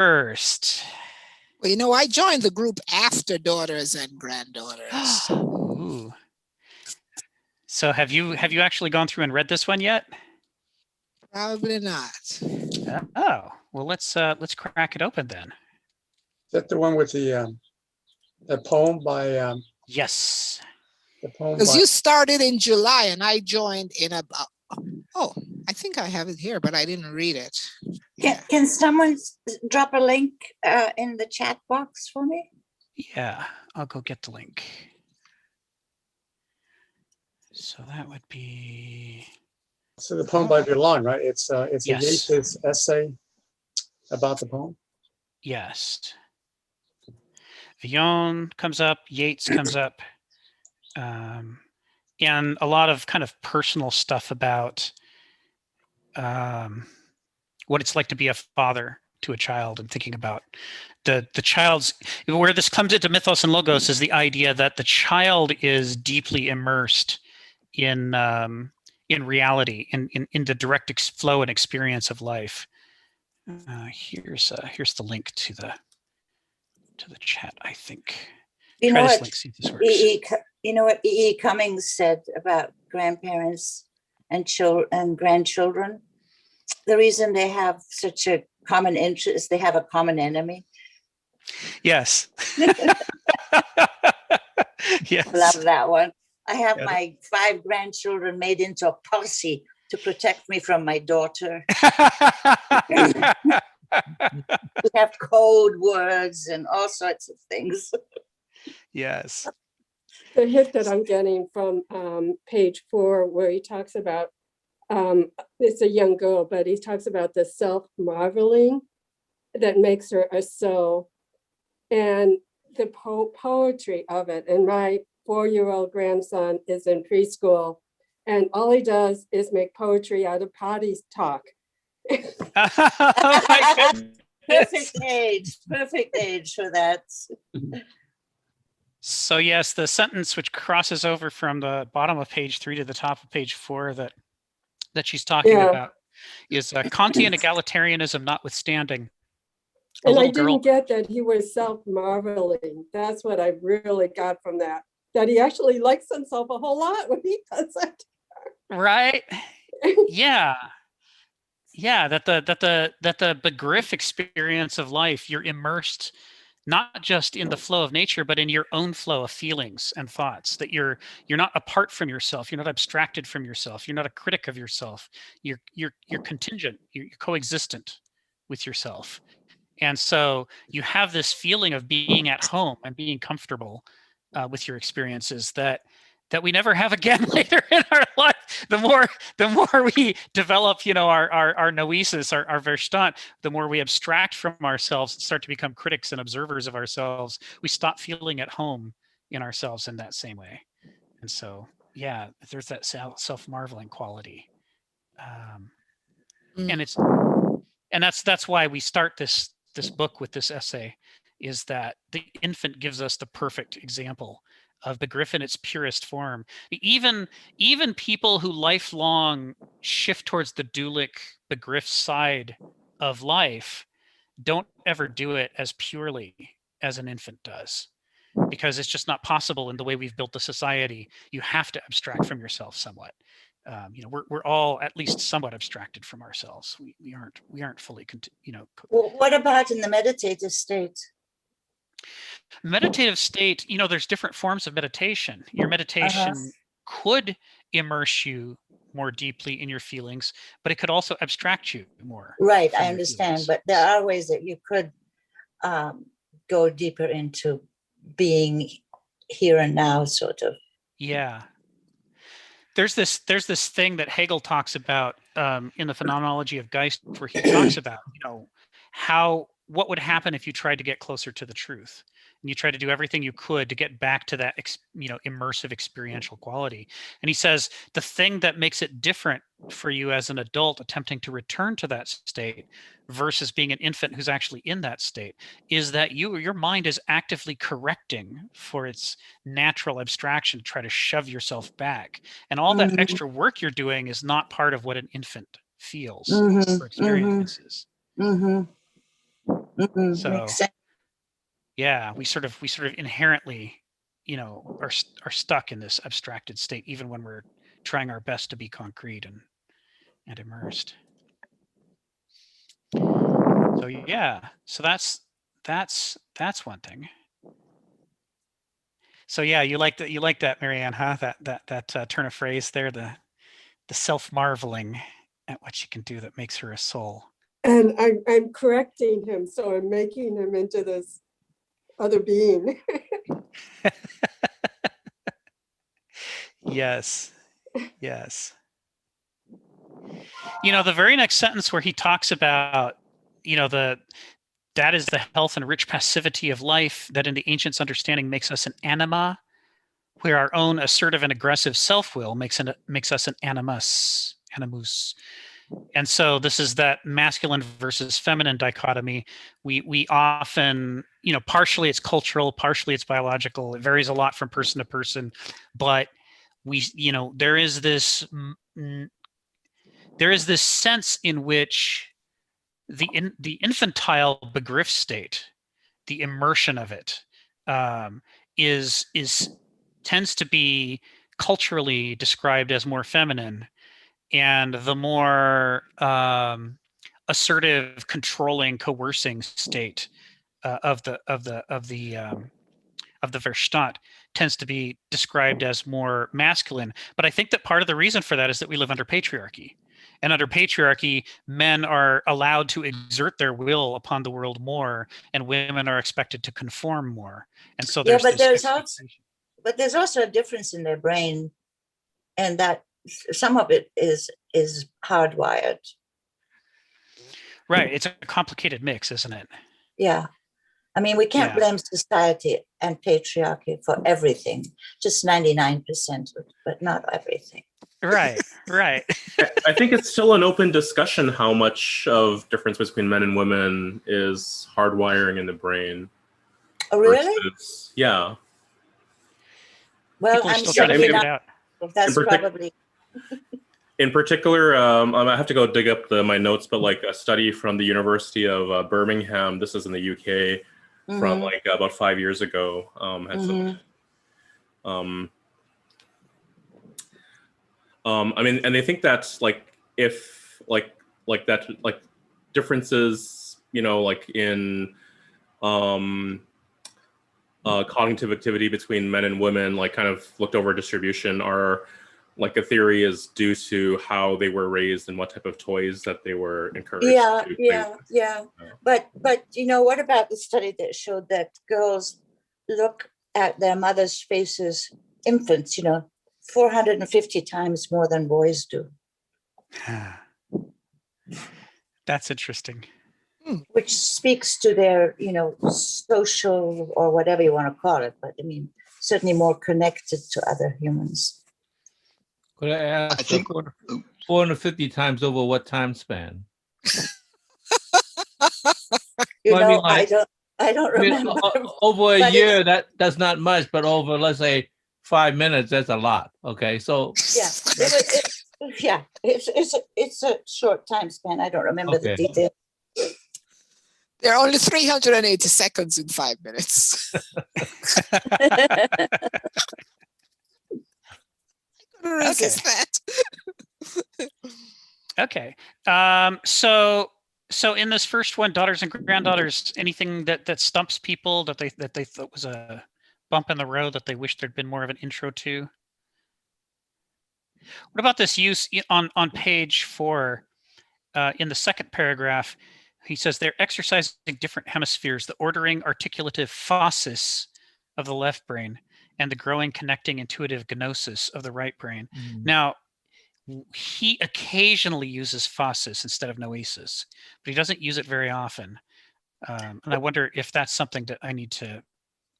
first. Well, I joined the group after daughters and granddaughters. Ooh. So have you actually gone through and read this one yet? Probably not. Oh, well, let's crack it open then. Is that the one with the poem by Yes. the poem Because by you started in July and I joined in about, oh, I think I have it here, but I didn't read it. Yeah. Can someone drop a link in the chat box for me? Yeah, I'll go get the link. So that would be. So the poem by Villon, right? It's Yes. a Yeats essay about the poem. Yes. Villon comes up, Yeats comes up, and a lot of kind of personal stuff about what it's like to be a father to a child, and thinking about the child's, where this comes into Mythos and Logos is the idea that the child is deeply immersed in reality, in the direct flow and experience of life. Here's the link to the chat, I think. You know what? See if this works. You know what E.E. Cummings said about grandparents and grandchildren? The reason they have such a common interest, they have a common enemy. Yes. Yes. Love that one. I have my 5 grandchildren made into a posse to protect me from my daughter. We have code words and all sorts of things. Yes. The hit that I'm getting from page 4, where he talks about, it's a young girl, but he talks about the self-marveling that makes her a soul, and the poetry of it. And my 4-year-old grandson is in preschool, and all he does is make poetry out of potty talk. Oh my goodness. Perfect age for that. So yes, the sentence which crosses over from the bottom of page 3 to the top of page 4 that she's talking about is Kantian egalitarianism notwithstanding. And I didn't get that he was self-marveling. That's what I really got from that he actually likes himself a whole lot when he does it. Right? Yeah. Yeah, that the begriff experience of life, you're immersed not just in the flow of nature, but in your own flow of feelings and thoughts, that you're not apart from yourself, you're not abstracted from yourself, you're not a critic of yourself, you're contingent, you're coexistent with yourself. And so you have this feeling of being at home and being comfortable with your experiences that we never have again later in our life. The more we develop, our noesis, our Verstand, the more we abstract from ourselves and start to become critics and observers of ourselves, we stop feeling at home in ourselves in that same way. And so, yeah, there's that self-marveling quality. And that's why we start this book with this essay, is that the infant gives us the perfect example of begriff in its purest form. Even people who lifelong shift towards the dualic begriff side of life don't ever do it as purely as an infant does, because it's just not possible in the way we've built the society. You have to abstract from yourself somewhat. We're all at least somewhat abstracted from ourselves. We aren't fully, Well, what about in the meditative state? Meditative state, there's different forms of meditation. Your meditation could immerse you more deeply in your feelings, but it could also abstract you more. Right, I understand, but there are ways that you could go deeper into being here and now, sort of. Yeah. There's this thing that Hegel talks about in the Phenomenology of Geist, where he talks about, what would happen if you tried to get closer to the truth, and you try to do everything you could to get back to that, immersive experiential quality. And he says the thing that makes it different for you as an adult attempting to return to that state versus being an infant who's actually in that state is that your mind is actively correcting for its natural abstraction to try to shove yourself back. And all that extra work you're doing is not part of what an infant feels or experiences. So Makes sense. yeah, we sort of inherently, are stuck in this abstracted state, even when we're trying our best to be concrete and immersed. So yeah, so that's one thing. So yeah, you like that, Marianne, huh? That turn of phrase there, the self-marveling at what she can do that makes her a soul. And I'm correcting him, so I'm making him into this other being. Yes. Yes. The very next sentence where he talks about, that is the health and rich passivity of life that in the ancients' understanding makes us an anima, where our own assertive and aggressive self-will makes us an animus. And so this is that masculine versus feminine dichotomy. We often, partially it's cultural, partially it's biological. It varies a lot from person to person, but there is this sense in which the infantile begriff state, the immersion of it, is tends to be culturally described as more feminine, and the more assertive, controlling, coercing state of the Verstand tends to be described as more masculine. But I think that part of the reason for that is that we live under patriarchy. And under patriarchy, men are allowed to exert their will upon the world more, and women are expected to conform more. And so there's there's also a difference in their brain, and that some of it is hardwired. Right. It's a complicated mix, isn't it? Yeah. I mean, we can't blame society and patriarchy for everything, just 99%, but not everything. Right. I think it's still an open discussion how much of difference between men and women is hardwiring in the brain. Oh, really? Versus, yeah. Well, People are I'm still trying to figure it out. That's probably. In particular, I have to go dig up my notes, but like a study from the University of Birmingham, this is in the UK, from like about 5 years ago, had I mean, and they think that's like if like that like differences, like in cognitive activity between men and women, like kind of looked over distribution, are like a theory is due to how they were raised and what type of toys that they were encouraged to play with. But what about the study that showed that girls look at their mothers' faces, infants, 450 times more than boys do. That's interesting. Which speaks to their, social or whatever you want to call it, but I mean, certainly more connected to other humans. Could I ask, 450 times over what time span? I don't remember. Over a year, that's not much, but over, let's say, 5 minutes, that's a lot. Okay, so yeah, it's a short time span. I don't remember the details. There are only 380 seconds in 5 minutes. Resist that. Okay. So in this first one, daughters and granddaughters, anything that stumps people that they thought was a bump in the road that they wish there'd been more of an intro to? What about this use on page 4 in the second paragraph? He says they're exercising different hemispheres, the ordering articulative phasis of the left brain and the growing connecting intuitive gnosis of the right brain. Now, he occasionally uses phasis instead of noesis, but he doesn't use it very often. And I wonder if that's something that I need to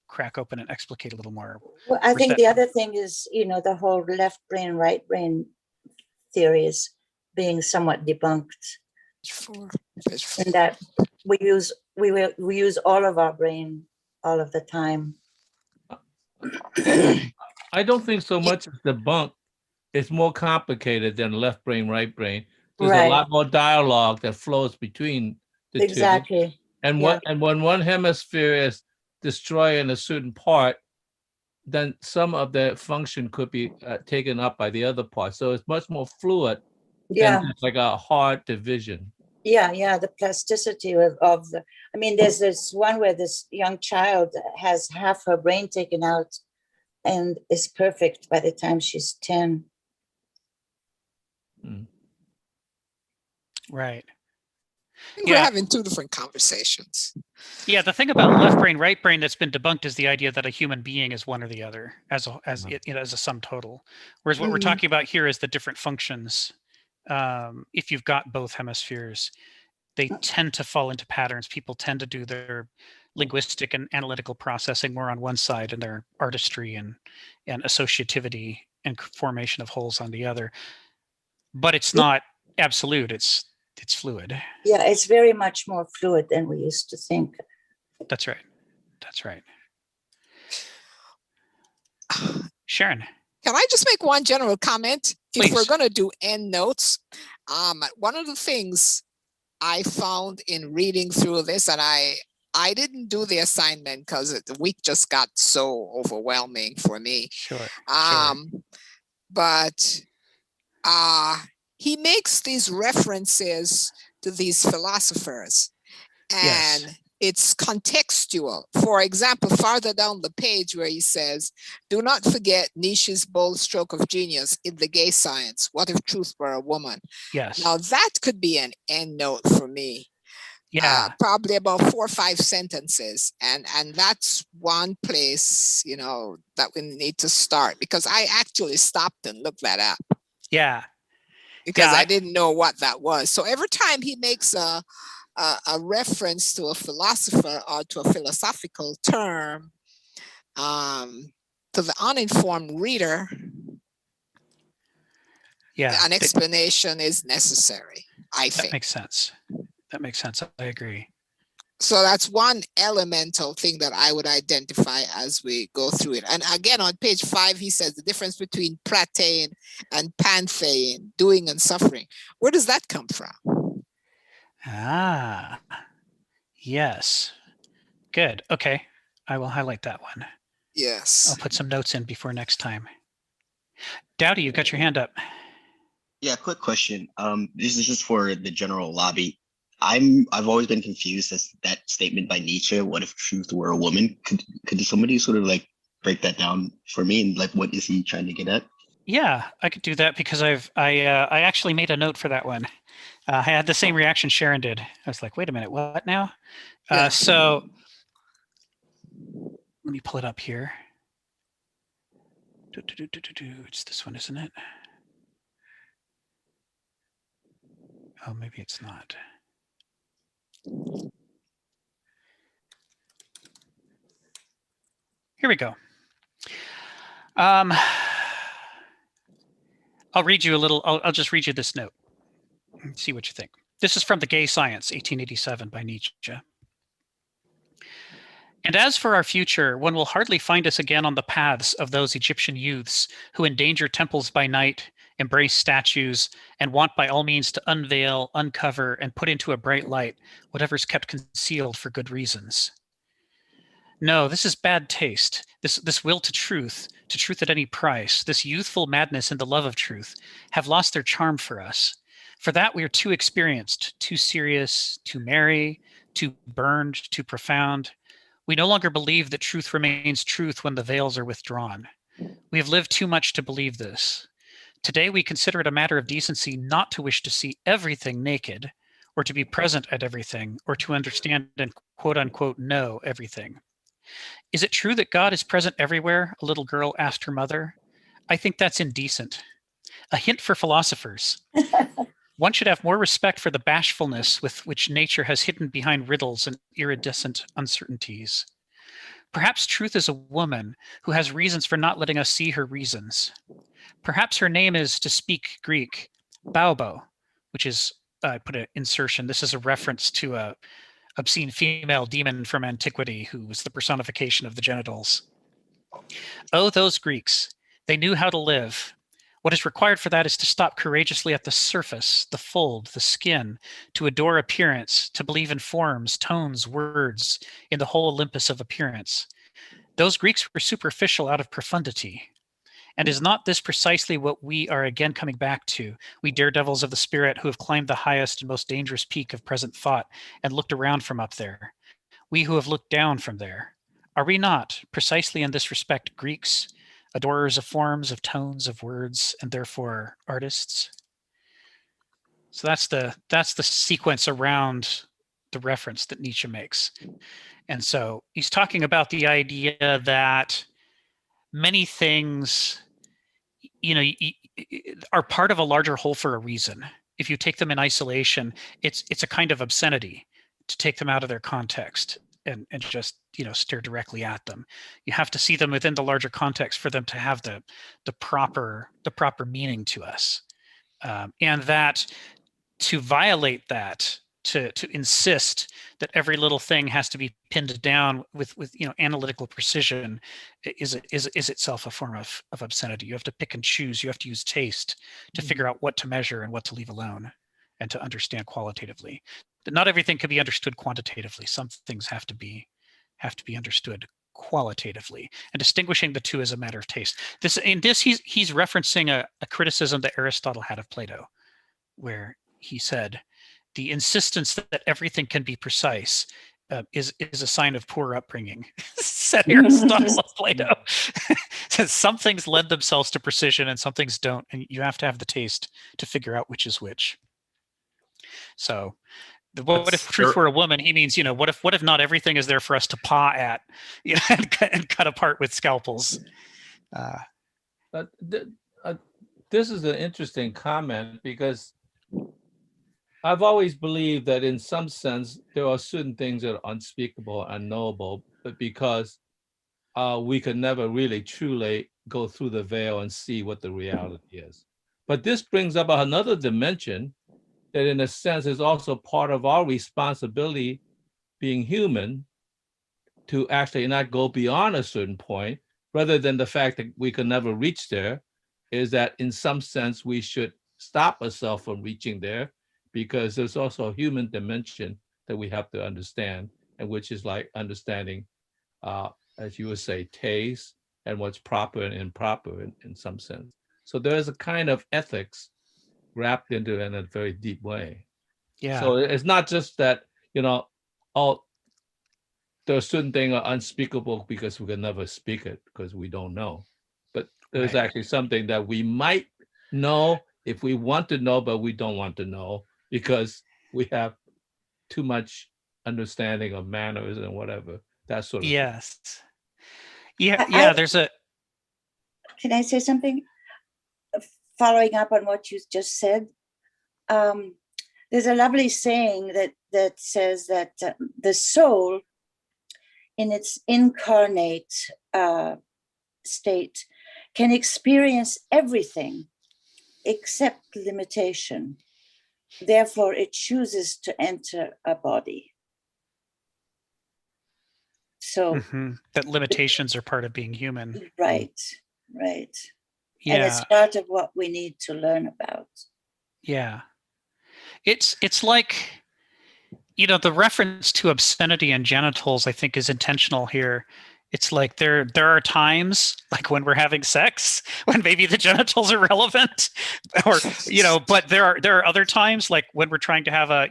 crack open and explicate a little more. Well, I think the other thing is, the whole left brain, right brain theory is being somewhat debunked. And that we use all of our brain all of the time. I don't think so much as the bunk. It's more complicated than left brain, right brain. There's a lot more dialogue that flows between the two. And Yeah. when one hemisphere is destroying a certain part, then some of the function could be taken up by the other part. So it's much more fluid Yeah. than just like a hard division. Yeah, the plasticity of the, I mean, there's this one where this young child has half her brain taken out and is perfect by the time she's 10. Right. I think Yeah. we're having two different conversations. Yeah, the thing about left brain, right brain that's been debunked is the idea that a human being is one or the other as a sum total. Whereas what we're talking about here is the different functions. If you've got both hemispheres, they tend to fall into patterns. People tend to do their linguistic and analytical processing more on one side, and their artistry and associativity and formation of wholes on the other. But it's not absolute. It's fluid. Yeah, it's very much more fluid than we used to think. That's right. That's right. Sharon. Can I just make one general comment? Please. If we're going to do end notes, one of the things I found in reading through this, and I didn't do the assignment because the week just got so overwhelming for me. Sure. But he makes these references to these philosophers, and Yes. it's contextual. For example, farther down the page where he says, do not forget Nietzsche's bold stroke of genius in The Gay Science. What if truth were a woman? Yes. Now that could be an end note for me. Yeah. Probably about 4 or 5 sentences. And that's one place, that we need to start, because I actually stopped and looked that up. Yeah. Because I didn't know what that was. So every time he makes a reference to a philosopher or to a philosophical term, to the uninformed reader, an explanation is necessary, I think. That makes sense. That makes sense. I agree. So that's one elemental thing that I would identify as we go through it. And again, on page 5, he says the difference between pratein and panthein, doing and suffering. Where does that come from? Yes. Good. Okay. I will highlight that one. Yes. I'll put some notes in before next time. Dowdy, you got your hand up. Yeah, quick question. This is just for the general lobby. I've always been confused as that statement by Nietzsche, what if truth were a woman? Could somebody sort of like break that down for me, and like what is he trying to get at? Yeah, I could do that because I actually made a note for that one. I had the same reaction Sharon did. I was like, wait a minute, what now? So let me pull it up here. It's this one, isn't it? Oh, maybe it's not. Here we go. I'll read you a little. I'll just read you this note and see what you think. This is from The Gay Science, 1887 by Nietzsche. And as for our future, one will hardly find us again on the paths of those Egyptian youths who endanger temples by night, embrace statues, and want by all means to unveil, uncover, and put into a bright light whatever's kept concealed for good reasons. No, this is bad taste. This will to truth at any price, this youthful madness and the love of truth have lost their charm for us. For that we are too experienced, too serious, too merry, too burned, too profound. We no longer believe that truth remains truth when the veils are withdrawn. We have lived too much to believe this. Today we consider it a matter of decency not to wish to see everything naked, or to be present at everything, or to understand and quote unquote know everything. Is it true that God is present everywhere? A little girl asked her mother. I think that's indecent. A hint for philosophers. One should have more respect for the bashfulness with which nature has hidden behind riddles and iridescent uncertainties. Perhaps truth is a woman who has reasons for not letting us see her reasons. Perhaps her name is, to speak Greek, Baobo, which is, I put an insertion, this is a reference to a obscene female demon from antiquity who was the personification of the genitals. Oh, those Greeks, they knew how to live. What is required for that is to stop courageously at the surface, the fold, the skin, to adore appearance, to believe in forms, tones, words, in the whole Olympus of appearance. Those Greeks were superficial out of profundity. And is not this precisely what we are again coming back to, we daredevils of the spirit who have climbed the highest and most dangerous peak of present thought and looked around from up there? We who have looked down from there. Are we not, precisely in this respect, Greeks, adorers of forms, of tones, of words, and therefore artists? So that's the sequence around the reference that Nietzsche makes. And so he's talking about the idea that many things, are part of a larger whole for a reason. If you take them in isolation, it's a kind of obscenity to take them out of their context and just stare directly at them. You have to see them within the larger context for them to have the proper meaning to us, and that to violate that, to insist that every little thing has to be pinned down with analytical precision is itself a form of obscenity. You have to pick and choose. You have to use taste to figure out what to measure and what to leave alone, and to understand qualitatively. But not everything can be understood quantitatively. Some things have to be understood qualitatively, and distinguishing the two is a matter of taste. He's referencing a criticism that Aristotle had of Plato, where he said, the insistence that everything can be precise is a sign of poor upbringing, said Aristotle of Plato. Some things lend themselves to precision and some things don't, and you have to have the taste to figure out which is which. So what if truth were a woman? He means, what if not everything is there for us to paw at, and cut apart with scalpels? This is an interesting comment, because I've always believed that in some sense, there are certain things that are unspeakable, unknowable, but because we could never really truly go through the veil and see what the reality is. But this brings up another dimension that in a sense is also part of our responsibility being human, to actually not go beyond a certain point, rather than the fact that we could never reach there, is that in some sense we should stop ourselves from reaching there, because there's also a human dimension that we have to understand, and which is like understanding, as you would say, taste and what's proper and improper in some sense. So there's a kind of ethics wrapped into it in a very deep way. Yeah. So it's not just that, all there's certain things are unspeakable because we can never speak it because we don't know. But there's actually something that we might know if we want to know, but we don't want to know because we have too much understanding of manners and whatever, that sort of thing. Yes. Yeah, there's a... Can I say something? Following up on what you just said, there's a lovely saying that says that the soul in its incarnate state can experience everything except limitation. Therefore, it chooses to enter a body. So that limitations are part of being human. Right. Yeah. And it's part of what we need to learn about. Yeah. It's like, the reference to obscenity and genitals, I think, is intentional here. It's like there are times, like when we're having sex, when maybe the genitals are relevant, or but there are other times, like when we're trying to have a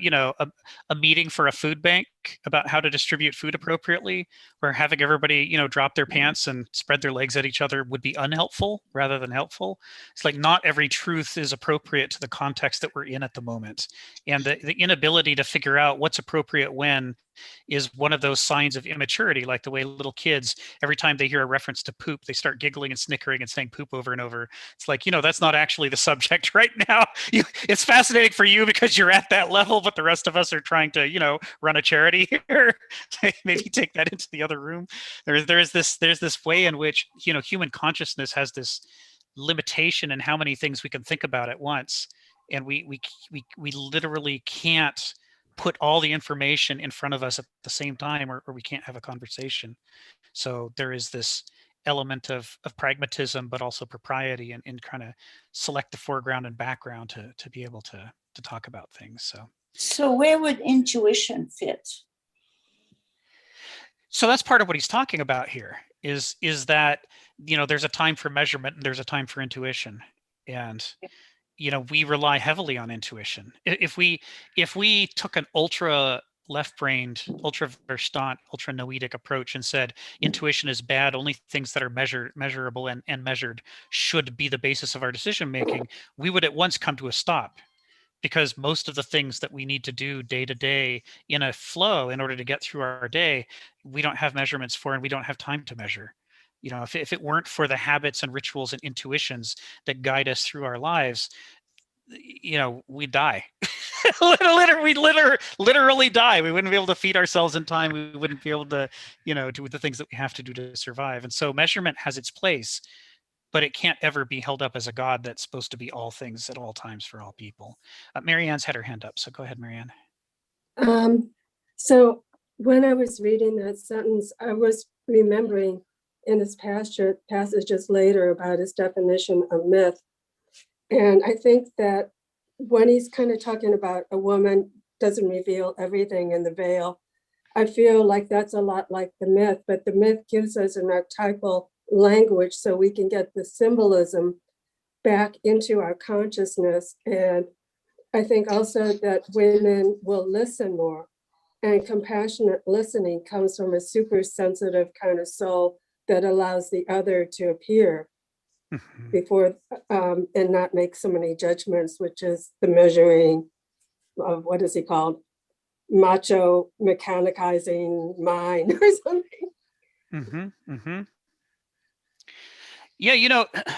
meeting for a food bank about how to distribute food appropriately, where having everybody drop their pants and spread their legs at each other would be unhelpful rather than helpful. It's like not every truth is appropriate to the context that we're in at the moment, and the inability to figure out what's appropriate when is one of those signs of immaturity, like the way little kids, every time they hear a reference to poop, they start giggling and snickering and saying poop over and over. It's like, that's not actually the subject right now. It's fascinating for you because you're at that level, but the rest of us are trying to, run a charity here. Maybe take that into the other room. There's this way in which, human consciousness has this limitation in how many things we can think about at once. And we literally can't put all the information in front of us at the same time, or we can't have a conversation. So there is this element of pragmatism, but also propriety, and kind of select the foreground and background to be able to talk about things. So where would intuition fit? So that's part of what he's talking about here is that, there's a time for measurement and there's a time for intuition. And, we rely heavily on intuition. If we took an ultra left-brained, ultra verstant, ultra noetic approach and said intuition is bad, only things that are measurable and measured should be the basis of our decision making, we would at once come to a stop. Because most of the things that we need to do day to day in a flow in order to get through our day, we don't have measurements for, and we don't have time to measure. If it weren't for the habits and rituals and intuitions that guide us through our lives, we'd die. We'd literally die. We wouldn't be able to feed ourselves in time. We wouldn't be able to, do the things that we have to do to survive. And so measurement has its place, but it can't ever be held up as a God that's supposed to be all things at all times for all people. Marianne's had her hand up, so go ahead, Marianne. So when I was reading that sentence, I was remembering in his passages later about his definition of myth. And I think that when he's kind of talking about a woman doesn't reveal everything in the veil, I feel like that's a lot like the myth, but the myth gives us an archetypal language so we can get the symbolism back into our consciousness. And I think also that women will listen more, and compassionate listening comes from a super sensitive kind of soul that allows the other to appear before and not make so many judgments, which is the measuring of, what is he called, macho mechanicizing mind or something. Yeah,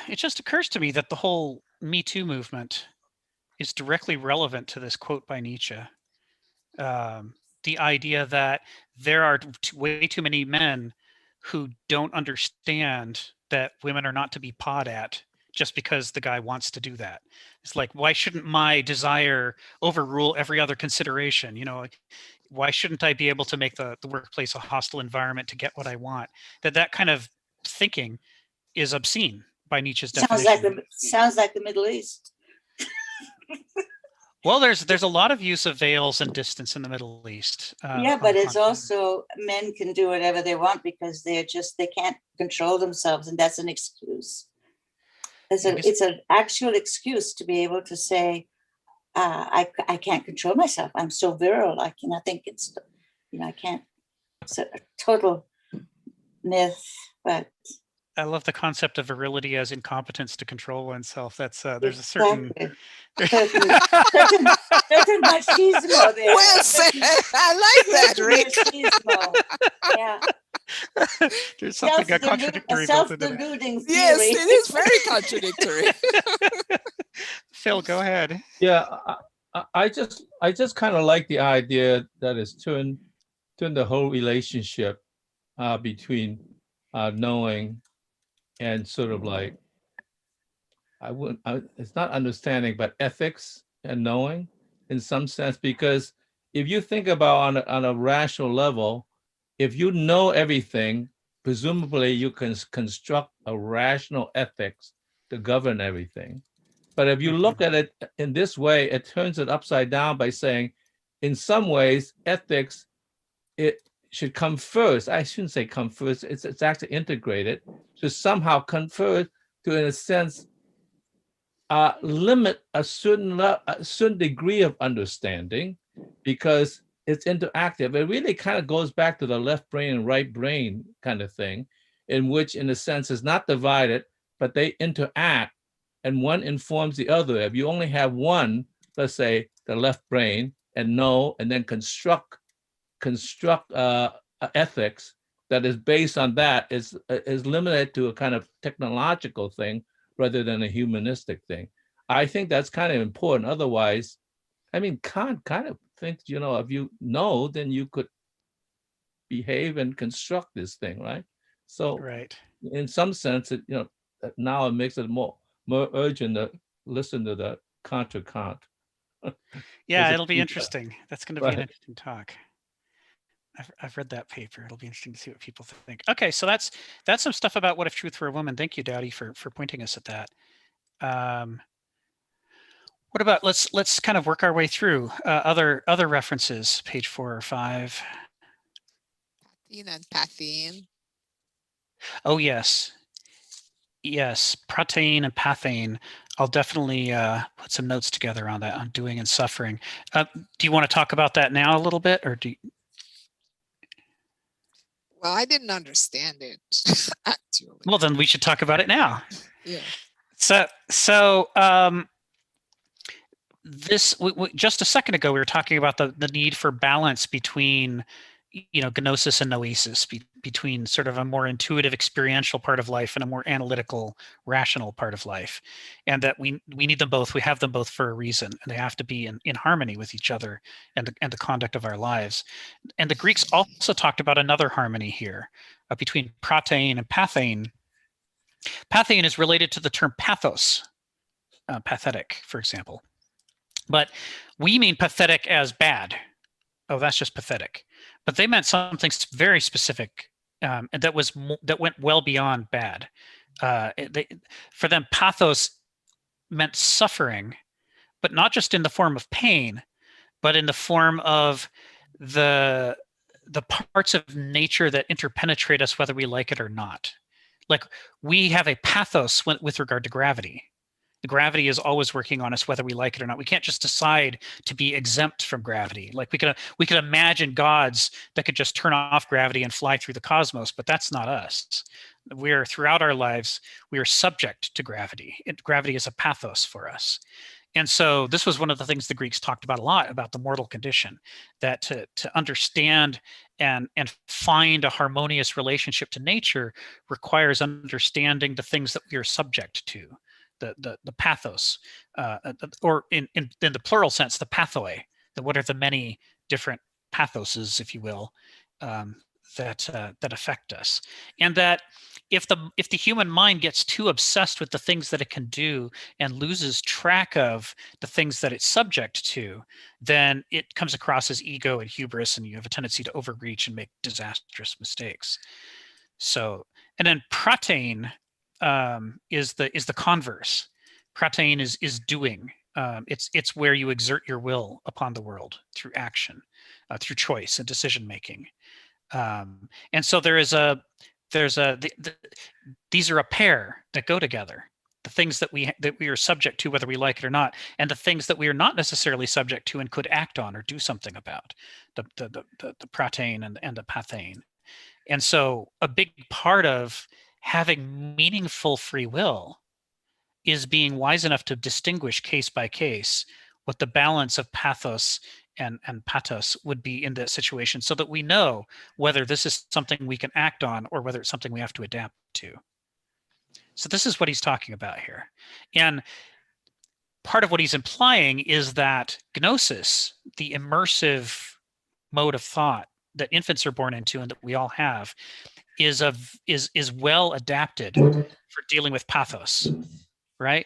it just occurs to me that the whole Me Too movement is directly relevant to this quote by Nietzsche. The idea that there are way too many men who don't understand that women are not to be pawed at just because the guy wants to do that. It's like, why shouldn't my desire overrule every other consideration? Why shouldn't I be able to make the workplace a hostile environment to get what I want? That kind of thinking is obscene by Nietzsche's definition. Sounds like the Middle East. Well, there's a lot of use of veils and distance in the Middle East. Yeah, but it's also men can do whatever they want because they can't control themselves, and that's an excuse. It's an actual excuse to be able to say, I can't control myself. I'm so virile. I think it's, I can't. It's a total myth, but. I love the concept of virility as incompetence to control oneself. That's there's a certain certain machismo there. Well said. I like that, Rick. Yeah. There's something contradictory. Self-deluding theory. Yes, it is very contradictory. Phil, go ahead. Yeah, I just kind of like the idea that it's turned the whole relationship between knowing and sort of like, it's not understanding, but ethics and knowing in some sense, because if you think about on a rational level, if you know everything, presumably you can construct a rational ethics to govern everything. But if you look at it in this way, it turns it upside down by saying, in some ways, ethics, it should come first. I shouldn't say come first. It's actually integrated to somehow convert to, in a sense, limit a certain degree of understanding because it's interactive. It really kind of goes back to the left brain and right brain kind of thing, in which, in a sense, is not divided, but they interact, and one informs the other. If you only have one, let's say the left brain, and know, and then construct ethics that is based on that is limited to a kind of technological thing rather than a humanistic thing. I think that's kind of important. Otherwise, I mean, Kant kind of thinks, if you know, then you could behave and construct this thing, right? So, right. In some sense, now it makes it more urgent to listen to the Contra Kant. Yeah, it'll be interesting. That's going to be an interesting talk. I've read that paper. It'll be interesting to see what people think. Okay, so that's some stuff about What If Truth Were a Woman. Thank you, Dowdy, for pointing us at that. What about let's kind of work our way through other references, page 4 or 5. And pathine. Oh yes, protein and pathane. I'll definitely put some notes together on that, on doing and suffering. Do you want to talk about that now a little bit, or do you... Well, I didn't understand it, actually. Well, then we should talk about it now. Yeah. So this just a second ago we were talking about the need for balance between gnosis and noesis, between sort of a more intuitive experiential part of life and a more analytical rational part of life, and that we need them both. We have them both for a reason, and they have to be in harmony with each other and the conduct of our lives. And the Greeks also talked about another harmony here between protein and pathane. Pathane is related to the term pathos, pathetic, for example. But we mean pathetic as bad. Oh, that's just pathetic. But they meant something very specific, and that went well beyond bad. For them, pathos meant suffering, but not just in the form of pain, but in the form of the parts of nature that interpenetrate us, whether we like it or not. Like, we have a pathos with regard to gravity. The gravity is always working on us, whether we like it or not. We can't just decide to be exempt from gravity. Like, we could imagine gods that could just turn off gravity and fly through the cosmos, but that's not us. We're, throughout our lives, we are subject to gravity. Gravity is a pathos for us. And so this was one of the things the Greeks talked about a lot, about the mortal condition, that to understand and find a harmonious relationship to nature requires understanding the things that we are subject to. The pathos, or in the plural sense, the pathoi. What are the many different pathoses, if you will, that affect us, and that if the human mind gets too obsessed with the things that it can do and loses track of the things that it's subject to, then it comes across as ego and hubris, and you have a tendency to overreach and make disastrous mistakes. So, and then protein is the converse. Protein is doing. It's where you exert your will upon the world through action, through choice and decision making. And so these are a pair that go together. The things that we are subject to, whether we like it or not, and the things that we are not necessarily subject to and could act on or do something about, the protein and the pathane. And so a big part of having meaningful free will is being wise enough to distinguish case by case what the balance of pathos and pathos would be in that situation, so that we know whether this is something we can act on or whether it's something we have to adapt to. So this is what he's talking about here. And part of what he's implying is that gnosis, the immersive mode of thought that infants are born into and that we all have, is well adapted for dealing with pathos, right?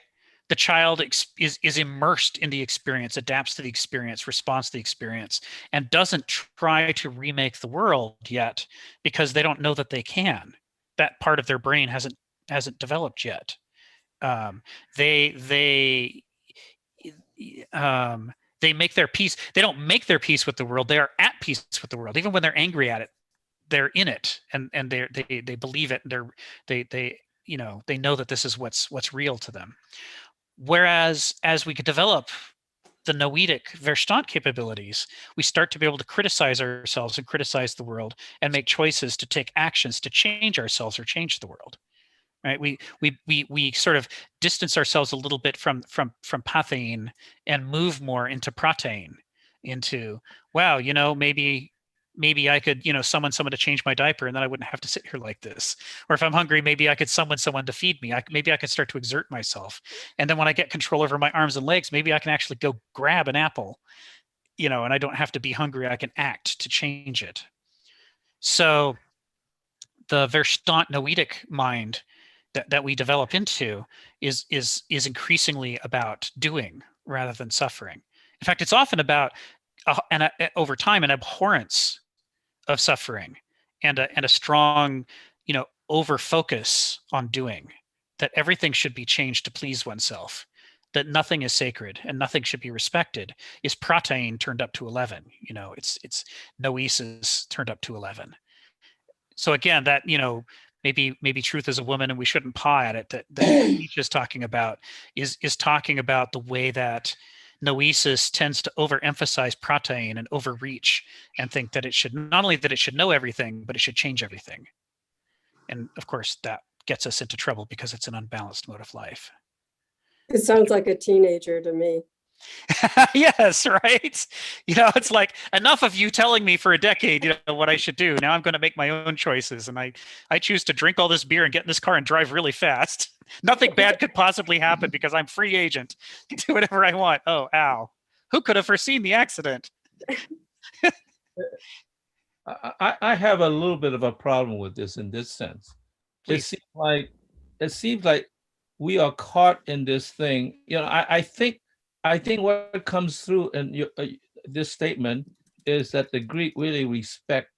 The child is immersed in the experience, adapts to the experience, responds to the experience, and doesn't try to remake the world yet because they don't know that they can. That part of their brain hasn't developed yet. They make their peace. They don't make their peace with the world. They are at peace with the world, even when they're angry at it. They're in it, and they believe it. And they know that this is what's real to them. Whereas as we could develop the noetic Verstand capabilities, we start to be able to criticize ourselves and criticize the world and make choices to take actions to change ourselves or change the world. Right? We sort of distance ourselves a little bit from pathane and move more into protein, into, wow, maybe I could, summon someone to change my diaper, and then I wouldn't have to sit here like this. Or if I'm hungry, maybe I could summon someone to feed me. Maybe I could start to exert myself. And then when I get control over my arms and legs, maybe I can actually go grab an apple, and I don't have to be hungry. I can act to change it. So the Verstand noetic mind that we develop into is increasingly about doing rather than suffering. In fact, it's often about over time an abhorrence of suffering, and a strong, over focus on doing, that everything should be changed to please oneself, that nothing is sacred and nothing should be respected, is protein turned up to 11. It's noesis turned up to 11. So again, that, maybe truth is a woman and we shouldn't paw at it, that Nietzsche's talking about is talking about the way that noesis tends to overemphasize protein and overreach and think that it should, not only that it should know everything, but it should change everything. And of course that gets us into trouble because it's an unbalanced mode of life. It sounds like a teenager to me. Yes, right. It's like, enough of you telling me for a decade, what I should do. Now I'm going to make my own choices. And I choose to drink all this beer and get in this car and drive really fast. Nothing bad could possibly happen because I'm free agent. I can do whatever I want. Oh, ow. Who could have foreseen the accident? I have a little bit of a problem with this in this sense. Please. It seems like we are caught in this thing. I think what comes through in this statement is that the Greek really respect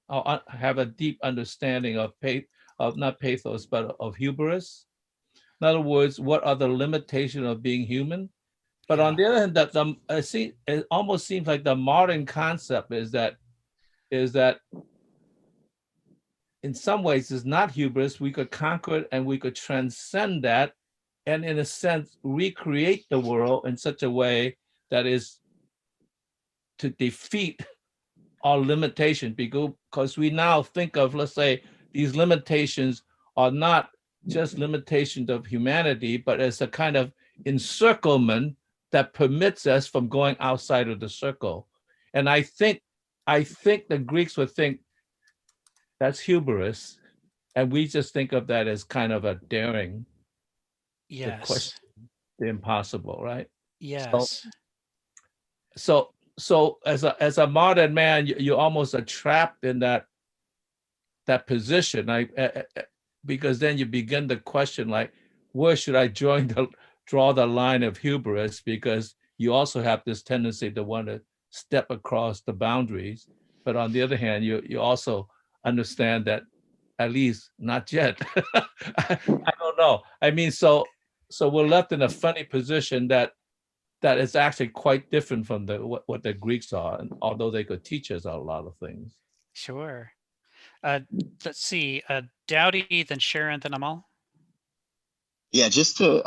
or have a deep understanding of not pathos, but of hubris. In other words, what are the limitations of being human? But on the other hand, it almost seems like the modern concept is that in some ways it's not hubris. We could conquer it and we could transcend that, and in a sense recreate the world in such a way that is to defeat our limitation, because we now think of, let's say, these limitations are not just limitations of humanity, but as a kind of encirclement that permits us from going outside of the circle. And I think the Greeks would think that's hubris, and we just think of that as kind of a daring. Yes. The question, the impossible, right? Yes. So as a modern man, you almost are trapped in that position, because then you begin to question, like, where should I draw the line of hubris? Because you also have this tendency to want to step across the boundaries, but on the other hand, you also understand that at least not yet. I don't know. I mean, so we're left in a funny position that is actually quite different from what the Greeks are, and although they could teach us a lot of things. Sure. Let's see. Dowdy, then Sharon, then Amal. Yeah, just to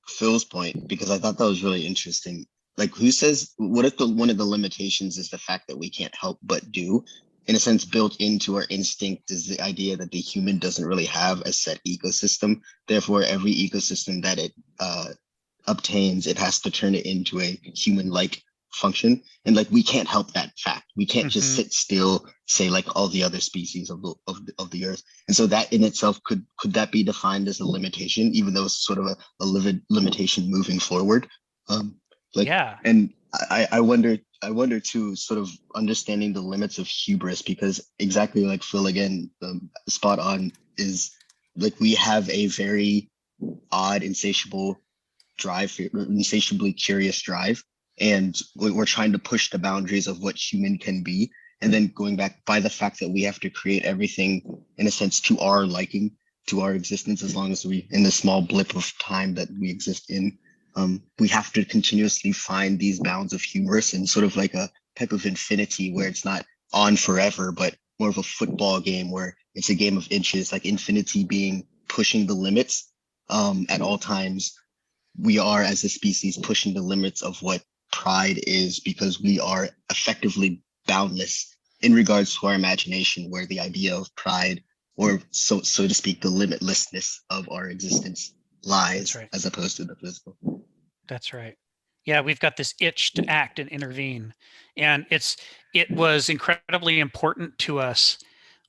Phil's point, because I thought that was really interesting. Like, who says, what if one of the limitations is the fact that we can't help but do? In a sense, built into our instinct is the idea that the human doesn't really have a set ecosystem. Therefore, every ecosystem that it obtains, it has to turn it into a human-like function. And like, we can't help that fact. We can't just sit still, say, like all the other species of the earth. And so that in itself, could that be defined as a limitation, even though it's sort of a limitation moving forward? Yeah. And I wonder too, sort of understanding the limits of hubris, because exactly like Phil, again, spot on, is like, we have a very odd, insatiable drive, insatiably curious drive, and we're trying to push the boundaries of what human can be. And then going back by the fact that we have to create everything in a sense to our liking, to our existence, as long as we, in the small blip of time that we exist in, we have to continuously find these bounds of hubris and sort of like a type of infinity where it's not on forever, but more of a football game where it's a game of inches, like infinity being pushing the limits at all times. We are, as a species, pushing the limits of what pride is, because we are effectively boundless in regards to our imagination, where the idea of pride, or so to speak, the limitlessness of our existence lies, right, as opposed to the physical. That's right. Yeah, we've got this itch to act and intervene. And it was incredibly important to us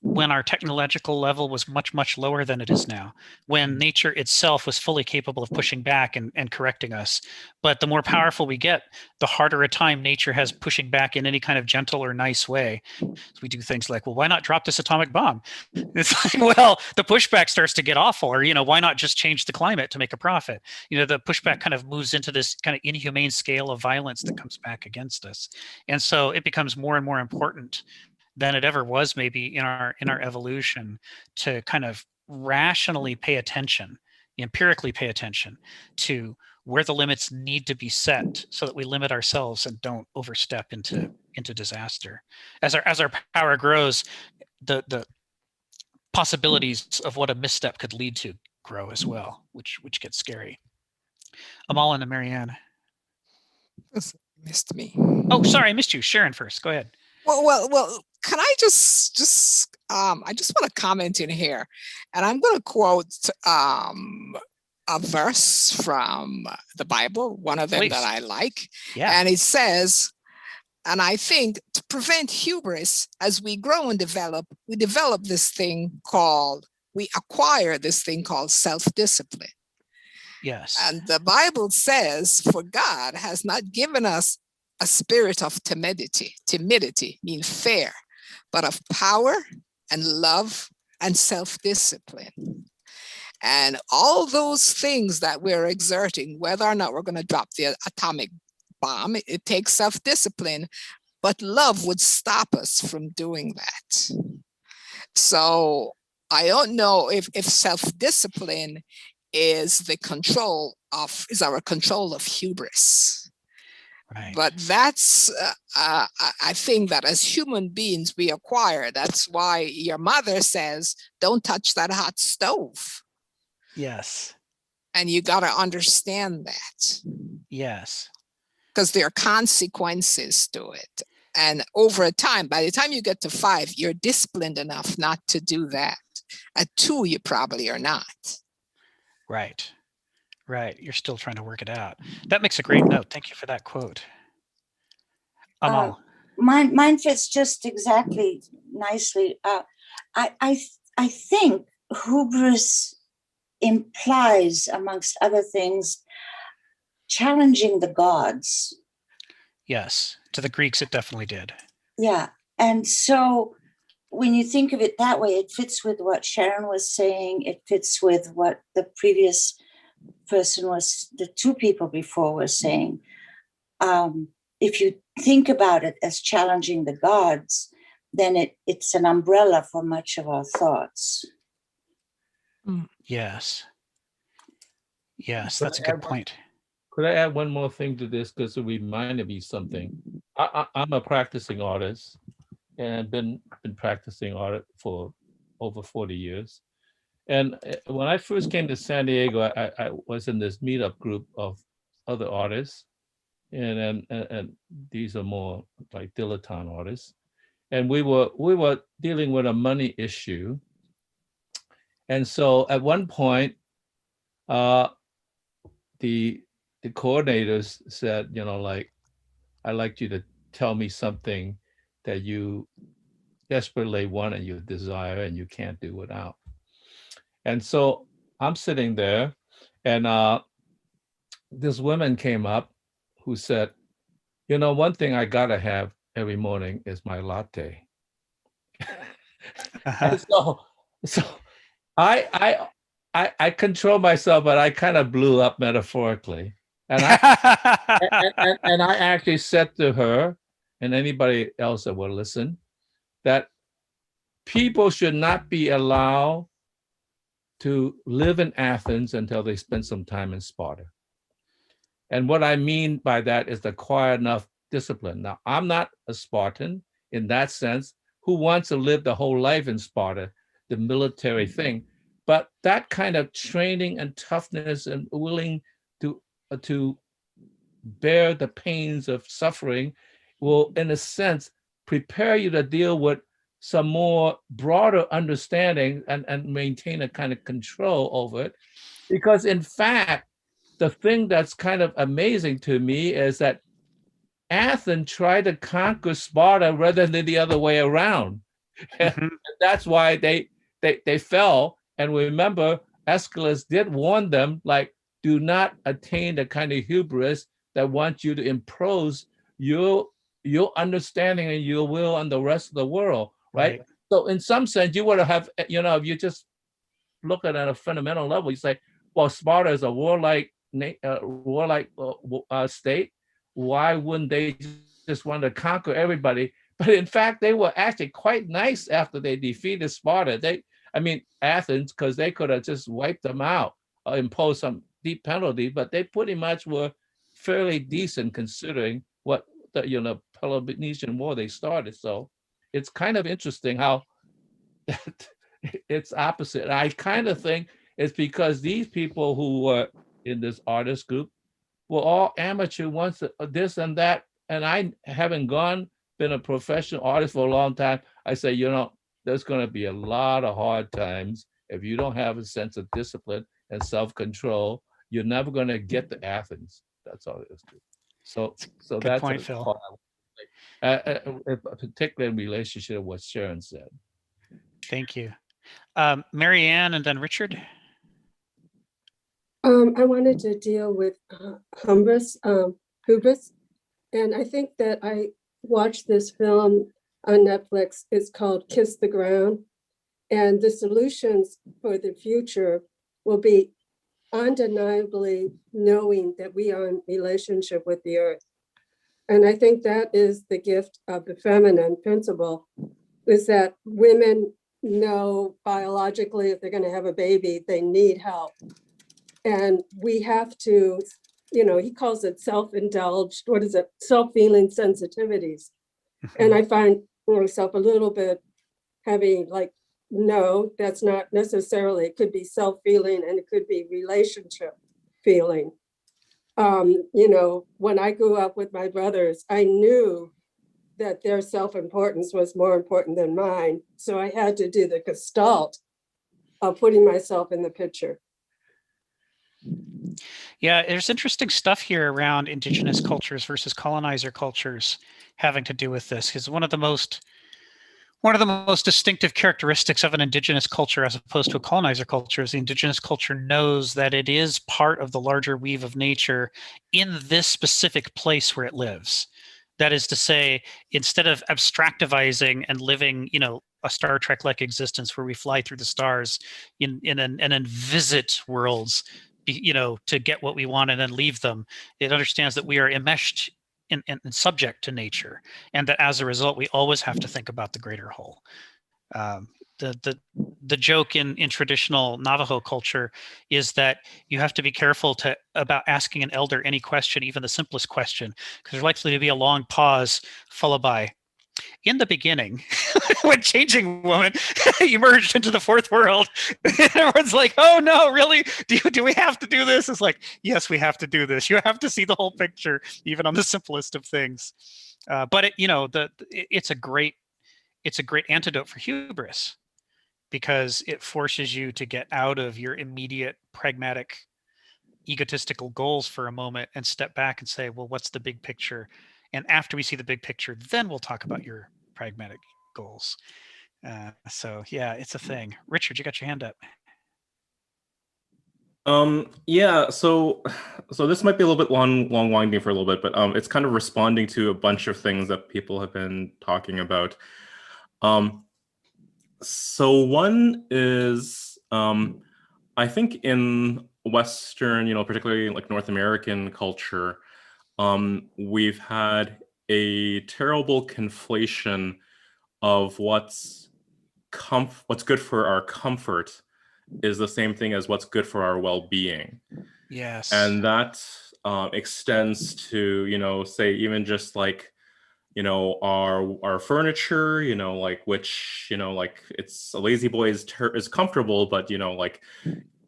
when our technological level was much, much lower than it is now, when nature itself was fully capable of pushing back and correcting us. But the more powerful we get, the harder a time nature has pushing back in any kind of gentle or nice way. So we do things like, well, why not drop this atomic bomb? It's like, well, the pushback starts to get awful, or, why not just change the climate to make a profit? The pushback kind of moves into this kind of inhumane scale of violence that comes back against us. And so it becomes more and more important than it ever was maybe in our evolution to kind of rationally pay attention, empirically pay attention to where the limits need to be set so that we limit ourselves and don't overstep into disaster. As our power grows, the possibilities of what a misstep could lead to grow as well, which gets scary. Amal and Marianne. Missed me. Oh, sorry, I missed you. Sharon first. Go ahead. Well, can I just I just want to comment in here, and I'm going to quote a verse from the Bible, one of them Please. that I like. Yeah. And it says, and I think to prevent hubris, as we grow and develop, we acquire this thing called self-discipline. Yes. And the Bible says, for God has not given us a spirit of timidity means fear, but of power and love and self-discipline. And all those things that we're exerting, whether or not we're going to drop the atomic bomb, it takes self-discipline, but love would stop us from doing that. So I don't know if self-discipline is our control of hubris. Right. But that's, I think that as human beings, we acquire. That's why your mother says, don't touch that hot stove. Yes. And you got to understand that. Yes. Because there are consequences to it. And over time, by the time you get to 5, you're disciplined enough not to do that. At 2, you probably are not. Right. Right. You're still trying to work it out. That makes a great note. Thank you for that quote. Amal. Mine fits just exactly nicely. I think hubris implies, amongst other things, challenging the gods. Yes. To the Greeks, it definitely did. Yeah. And so when you think of it that way, it fits with what Sharon was saying. It fits with what the previous person the 2 people before were saying. If you think about it as challenging the gods, then it's an umbrella for much of our thoughts. Yes. Yes, that's a good point. Could I add one more thing to this? Because it reminded me something. I'm a practicing artist, and I've been practicing art for over 40 years. And when I first came to San Diego, I was in this meetup group of other artists, and these are more like dilettante artists. And we were dealing with a money issue. And so at one point, the coordinators said, I'd like you to tell me something that you desperately want and you desire and you can't do without. And so I'm sitting there, and this woman came up who said, one thing I gotta have every morning is my latte. And so I control myself, but I kind of blew up metaphorically. And I actually said to her and anybody else that will listen that people should not be allowed to live in Athens until they spend some time in Sparta. And what I mean by that is to acquire enough discipline. Now, I'm not a Spartan in that sense, who wants to live the whole life in Sparta, the military thing. But that kind of training and toughness and willing to bear the pains of suffering will, in a sense, prepare you to deal with some more broader understanding and maintain a kind of control over it. Because in fact, the thing that's kind of amazing to me is that Athens tried to conquer Sparta rather than the other way around. Mm-hmm. And that's why they fell. And remember, Aeschylus did warn them, like, do not attain the kind of hubris that wants you to impose your understanding and your will on the rest of the world, right? So in some sense, you would have, if you just look at it at a fundamental level, you say, well, Sparta is a warlike state. Why wouldn't they just want to conquer everybody? But in fact, they were actually quite nice after they defeated Sparta. Athens, because they could have just wiped them out or imposed some deep penalty, but they pretty much were fairly decent considering what the Peloponnesian War they started. So it's kind of interesting how it's opposite. I kind of think it's because these people who were in this artist group were all amateur once this and that. And I haven't been a professional artist for a long time. I say, there's going to be a lot of hard times if you don't have a sense of discipline and self-control. You're never going to get to Athens. That's all it is. So Good that's point, Phil. Particularly in relationship to what Sharon said. Thank you. Mary Ann and then Richard. I wanted to deal with hubris, and I think that I watched this film on Netflix. It's called Kiss the Ground, and the solutions for the future will be undeniably knowing that we are in relationship with the earth. And I think that is the gift of the feminine principle, is that women know biologically if they're going to have a baby, they need help. And we have to, he calls it self-indulged, self-feeling sensitivities. And I find myself a little bit having no, that's not necessarily, it could be self-feeling and it could be relationship feeling. When I grew up with my brothers, I knew that their self-importance was more important than mine. So I had to do the gestalt of putting myself in the picture. Yeah, there's interesting stuff here around indigenous cultures versus colonizer cultures having to do with this, because one of the most distinctive characteristics of an indigenous culture as opposed to a colonizer culture is the indigenous culture knows that it is part of the larger weave of nature in this specific place where it lives. That is to say, instead of abstractivizing and living, a Star Trek-like existence where we fly through the stars and then visit worlds, to get what we want and then leave them, it understands that we are enmeshed and subject to nature, and that as a result, we always have to think about the greater whole. The joke in traditional Navajo culture is that you have to be careful about asking an elder any question, even the simplest question, because there's likely to be a long pause followed by, in the beginning, when changing woman emerged into the fourth world, everyone's like, oh no, really? Do we have to do this? It's like, yes, we have to do this. You have to see the whole picture, even on the simplest of things. But it's a great antidote for hubris, because it forces you to get out of your immediate pragmatic egotistical goals for a moment and step back and say, well, what's the big picture? And after we see the big picture, then we'll talk about your pragmatic goals. So yeah, it's a thing. Richard, you got your hand up. Yeah, so this might be a little bit long winding for a little bit, but it's kind of responding to a bunch of things that people have been talking about. So one is, I think in Western, particularly like North American culture, we've had a terrible conflation of what's good for our comfort is the same thing as what's good for our well-being. Yes. And that extends to, say even just like, our furniture, which, it's a lazy boy is comfortable, but, like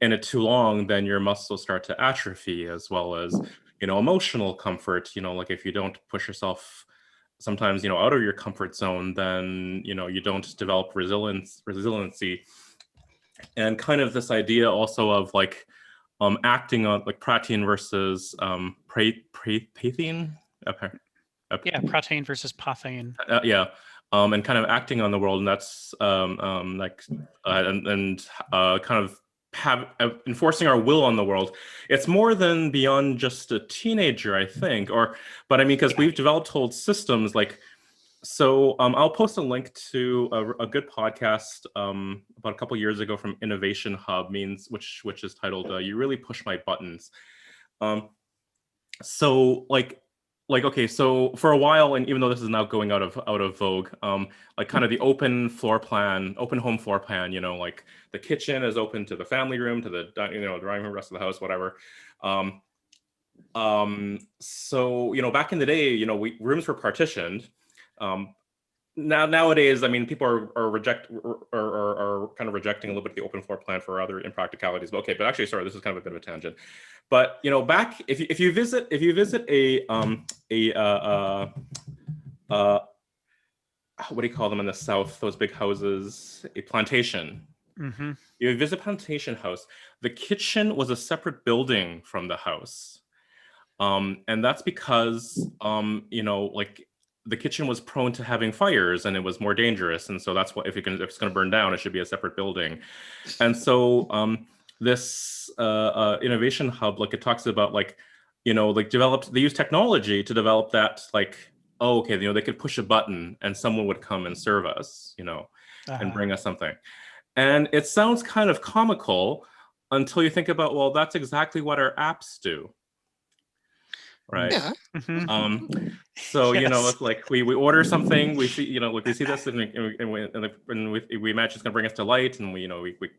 in it too long, then your muscles start to atrophy, as well as, emotional comfort, like if you don't push yourself sometimes, out of your comfort zone, then, you don't develop resiliency. And kind of this idea also of like acting on like Pratein versus Pathein. Yeah, Pratein versus Pathein. Yeah. And kind of acting on the world, and that's kind of enforcing our will on the world. It's more than beyond just a teenager, I think, but I mean, because we've developed whole systems like. So I'll post a link to a good podcast about a couple years ago from Innovation Hub, which is titled "You Really Push My Buttons." So like like, okay, so for a while, and even though this is now going out of vogue, like kind of the open home floor plan, you know, like the kitchen is open to the family room, to the dining room, rest of the house, whatever. So, you know, back in the day, you know, rooms were partitioned. Nowadays, I mean, people are kind of rejecting a little bit of the open floor plan for other impracticalities. But okay, but actually, sorry, this is kind of a bit of a tangent. But you know, back if you visit what do you call them in the South? Those big houses, a plantation. Mm-hmm. You visit plantation house. The kitchen was a separate building from the house, and that's because you know, like the kitchen was prone to having fires and it was more dangerous, and so that's what if it's going to burn down, it should be a separate building. And so this innovation hub, like it talks about, like, you know, like they use technology to develop that, like, oh, okay, you know, they could push a button and someone would come and serve us, you know, and bring us something. And it sounds kind of comical until you think about, well, that's exactly what our apps do, right? Yeah. Mm-hmm. So, Yes. you know, it's like we order something, we see, you know, like we see this and we imagine it's gonna bring us to light, and we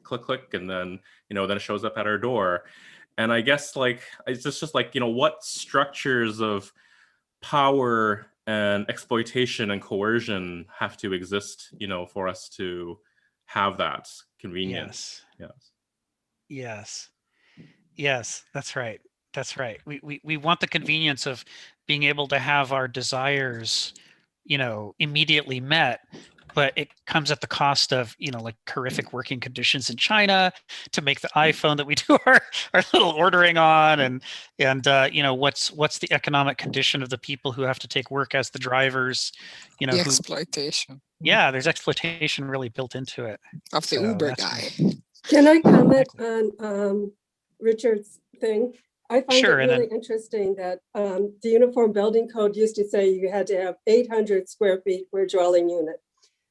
click, and then, you know, then it shows up at our door. And I guess, like, it's just like, you know, what structures of power and exploitation and coercion have to exist, you know, for us to have that convenience. Yes, that's right. We want the convenience of being able to have our desires, you know, immediately met, but it comes at the cost of, you know, like horrific working conditions in China to make the iPhone that we do our little ordering on, and you know, what's the economic condition of the people who have to take work as the drivers, you know, The exploitation. Yeah, there's exploitation really built into it. Of the Uber guy. Can I comment on Richard's thing? I find Sure, it really interesting that the Uniform Building Code used to say you had to have 800 square feet for a dwelling unit.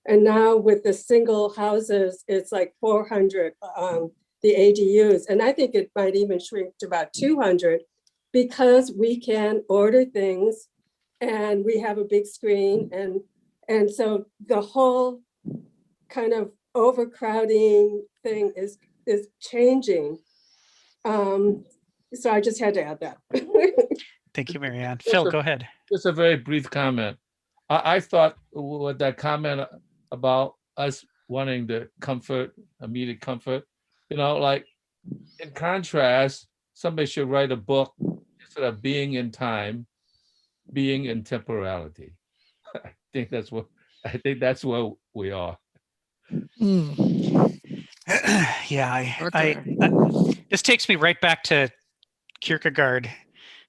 And now with the single houses, it's like 400, the ADUs. And I think it might even shrink to about 200 because we can order things and we have a big screen. And so the whole kind of overcrowding thing is changing. So I just had to add that. Thank you, Marianne. Phil, go ahead. Just a very brief comment. I thought with that comment about us wanting the comfort, immediate comfort, you know, like in contrast, somebody should write a book instead of being in time, being in temporality. I think that's where we are. Yeah, this takes me right back to Kierkegaard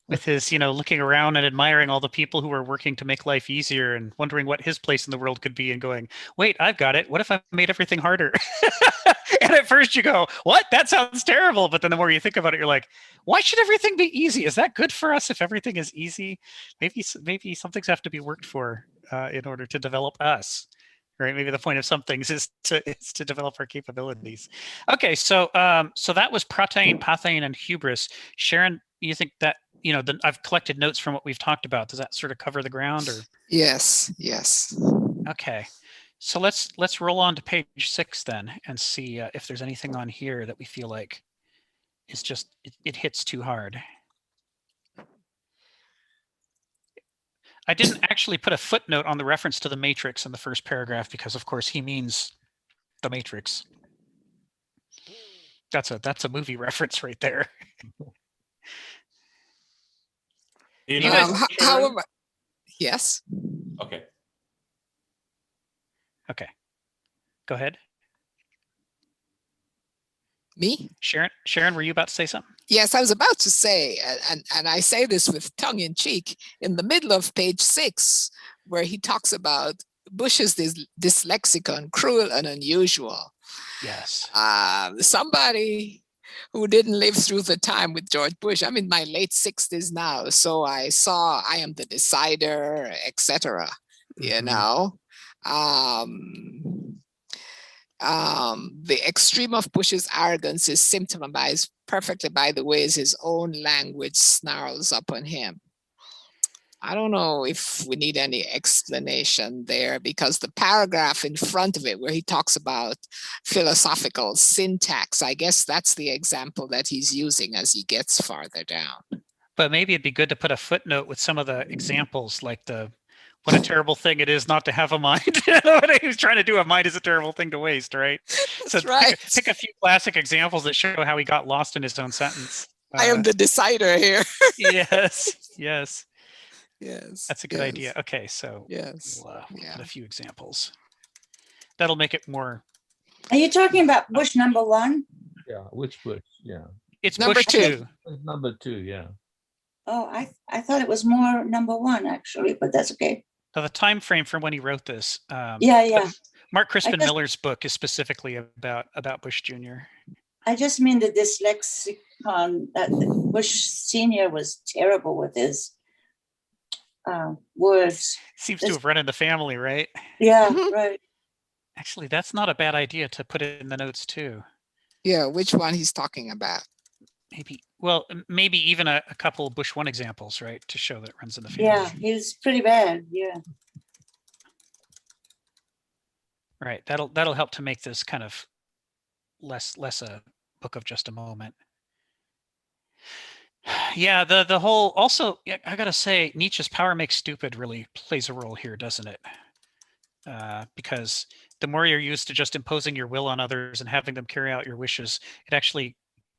with his, you know, looking around and admiring all the people who are working to make life easier and wondering what his place in the world could be, and going, wait, I've got it. What if I made everything harder? And at first you go, what? That sounds terrible. But then the more you think about it, you're like, why should everything be easy? Is that good for us if everything is easy? Maybe some things have to be worked for in order to develop us. Right? Maybe the point of some things is to develop our capabilities. Okay, so so that was Pratein, Pathein, and Hubris. Sharon, you think that, you know, I've collected notes from what we've talked about. Does that sort of cover the ground, or? Yes. Okay, so let's roll on to page 6 then and see if there's anything on here that we feel like is just it hits too hard. I didn't actually put a footnote on the reference to the Matrix in the first paragraph because, of course, he means the Matrix. That's a movie reference right there. Yes. Okay. Go ahead. Me? Sharon, were you about to say something? Yes, I was about to say, and I say this with tongue in cheek, in the middle of page 6, where he talks about Bush's dyslexicon, cruel and unusual. Yes. Somebody who didn't live through the time with George Bush. I'm in my late 60s now, so I saw I Am the Decider, etc. You know, the extreme of Bush's arrogance is symptomized perfectly by the ways his own language snarls upon him. I don't know if we need any explanation there, because the paragraph in front of it where he talks about philosophical syntax, I guess that's the example that he's using as he gets farther down. But maybe it'd be good to put a footnote with some of the examples, like what a terrible thing it is not to have a mind. What he was trying to do, a mind is a terrible thing to waste, right? So That's right. pick a few classic examples that show how he got lost in his own sentence. I am the decider here. Yes, yes. Yes. That's a good idea. Okay, so yes. we'll put a few examples. That'll make it more. Are you talking about bush number 1? Yeah, which bush? Yeah. It's number bush 2. Number 2, yeah. Oh, I thought it was more number 1 actually, but that's okay. So the time frame from when he wrote this. Yeah. Mark Crispin Miller's book is specifically about Bush Jr. I just mean the dyslexicon. Bush Senior was terrible with his words. Seems to have run in the family, right? Yeah, right. Actually, that's not a bad idea to put it in the notes too. Yeah, which one he's talking about? Maybe even a couple of Bush 1 examples, right, to show that it runs in the family. Yeah, he's pretty bad. Yeah. Right. That'll help to make this kind of less a book of just a moment. Yeah, the whole also, I gotta say, Nietzsche's power makes stupid really plays a role here, doesn't it? Because the more you're used to just imposing your will on others and having them carry out your wishes, it actually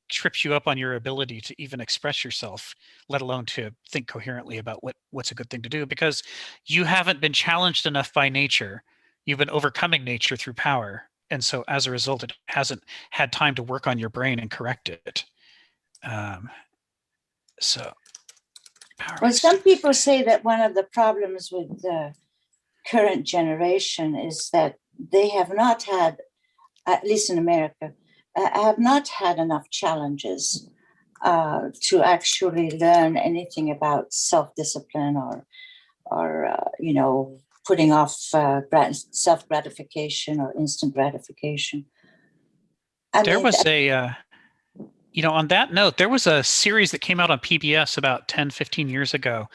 trips you up on your ability to even express yourself, let alone to think coherently about what's a good thing to do, because you haven't been challenged enough by nature. You've been overcoming nature through power. And so as a result, it hasn't had time to work on your brain and correct it. Well, some people say that one of the problems with the current generation is that they have not had, at least in America, have not had enough challenges to actually learn anything about self-discipline or putting off self-gratification or instant gratification. There was on that note, there was a series that came out on PBS about 10, 15 years ago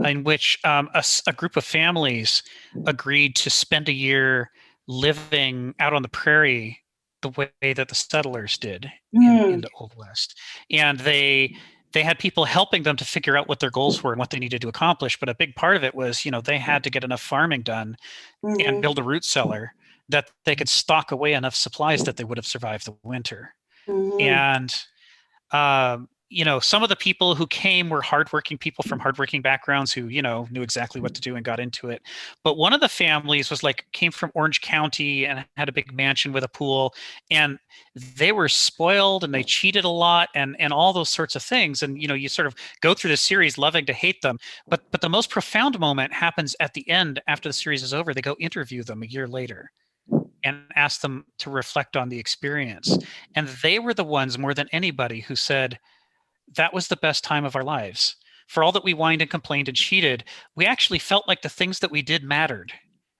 in which a group of families agreed to spend a year living out on the prairie the way that the settlers did in the Old West. And they had people helping them to figure out what their goals were and what they needed to accomplish. But a big part of it was, they had to get enough farming done and build a root cellar that they could stock away enough supplies that they would have survived the winter. And some of the people who came were hardworking people from hardworking backgrounds who, knew exactly what to do and got into it. But one of the families came from Orange County and had a big mansion with a pool, and they were spoiled and they cheated a lot and all those sorts of things. And, you sort of go through this series loving to hate them. But the most profound moment happens at the end after the series is over. They go interview them a year later and ask them to reflect on the experience. And they were the ones more than anybody who said, that was the best time of our lives. For all that we whined and complained and cheated, we actually felt like the things that we did mattered.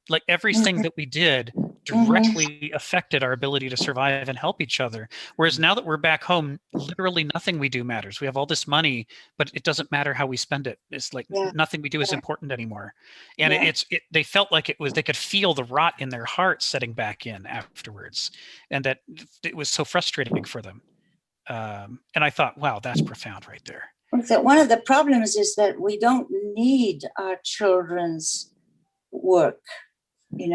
Like everything that we did directly affected our ability to survive and help each other. Whereas now that we're back home, literally nothing we do matters. We have all this money, but it doesn't matter how we spend it. It's like nothing we do is important anymore. And they felt like they could feel the rot in their hearts setting back in afterwards. And that it was so frustrating for them. And I thought, wow, that's profound right there. One of the problems is that we don't need our children's work, in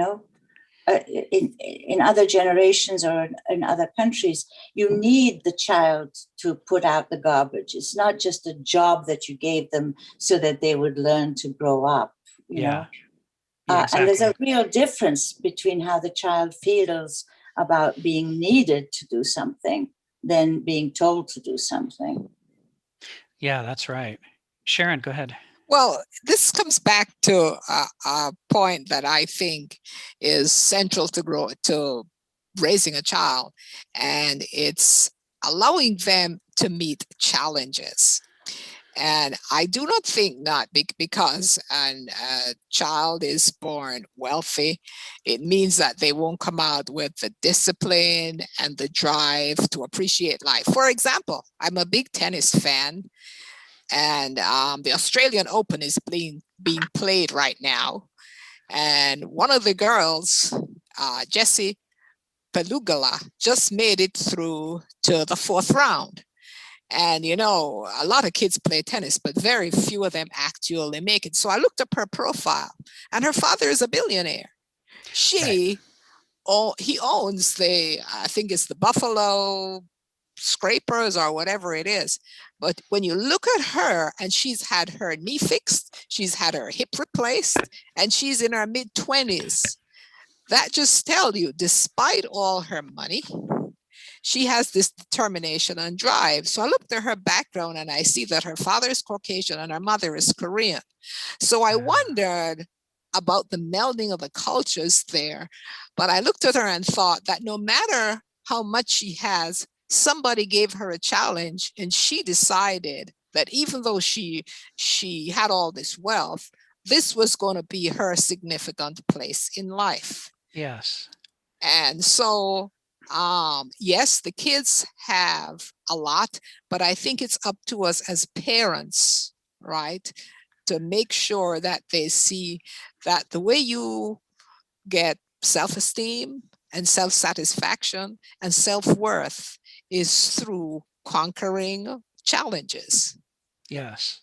other generations or in other countries, you need the child to put out the garbage. It's not just a job that you gave them so that they would learn to grow up, you know. Exactly. And there's a real difference between how the child feels about being needed to do something than being told to do something. Yeah, that's right. Sharon, go ahead. Well, this comes back to a point that I think is central to raising a child, and it's allowing them to meet challenges. And I do not think because a child is born wealthy, it means that they won't come out with the discipline and the drive to appreciate life. For example, I'm a big tennis fan. And the Australian Open is being played right now. And one of the girls, Jessie Palugala, just made it through to the 4th round. And, you know, a lot of kids play tennis, but very few of them actually make it. So I looked up her profile, and her father is a billionaire. He owns I think it's the Buffalo Scrapers or whatever it is. But when you look at her, and she's had her knee fixed, she's had her hip replaced, and she's in her mid-20s. That just tells you, despite all her money, she has this determination and drive. So I looked at her background, and I see that her father is Caucasian and her mother is Korean. So I wondered about the melding of the cultures there. But I looked at her and thought that no matter how much she has, somebody gave her a challenge, and she decided that even though she had all this wealth, this was going to be her significant place in life. Yes. And so, yes, the kids have a lot, but I think it's up to us as parents, right, to make sure that they see that the way you get self-esteem and self-satisfaction and self-worth is through conquering challenges. Yes.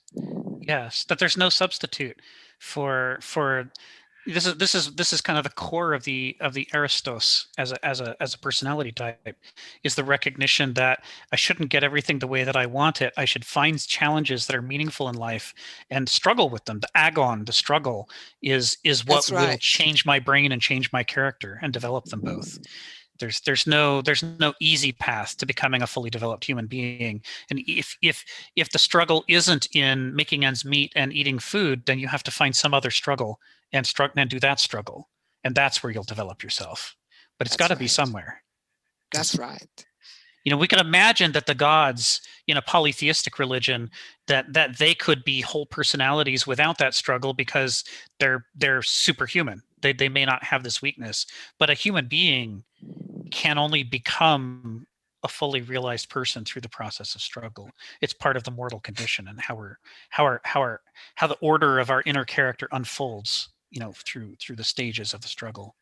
Yes. That there's no substitute for this is kind of the core of the Aristos as a personality type, is the recognition that I shouldn't get everything the way that I want it. I should find challenges that are meaningful in life and struggle with them. The agon, the struggle is what will change my brain and change my character and develop them both. There's no easy path to becoming a fully developed human being. And if the struggle isn't in making ends meet and eating food, then you have to find some other struggle and do that struggle. And that's where you'll develop yourself. But it's got to be somewhere. That's right. You know, we can imagine that the gods in a polytheistic religion, that they could be whole personalities without that struggle because they're superhuman. They may not have this weakness, but a human being can only become a fully realized person through the process of struggle. It's part of the mortal condition, and how the order of our inner character unfolds, you know, through the stages of the struggle.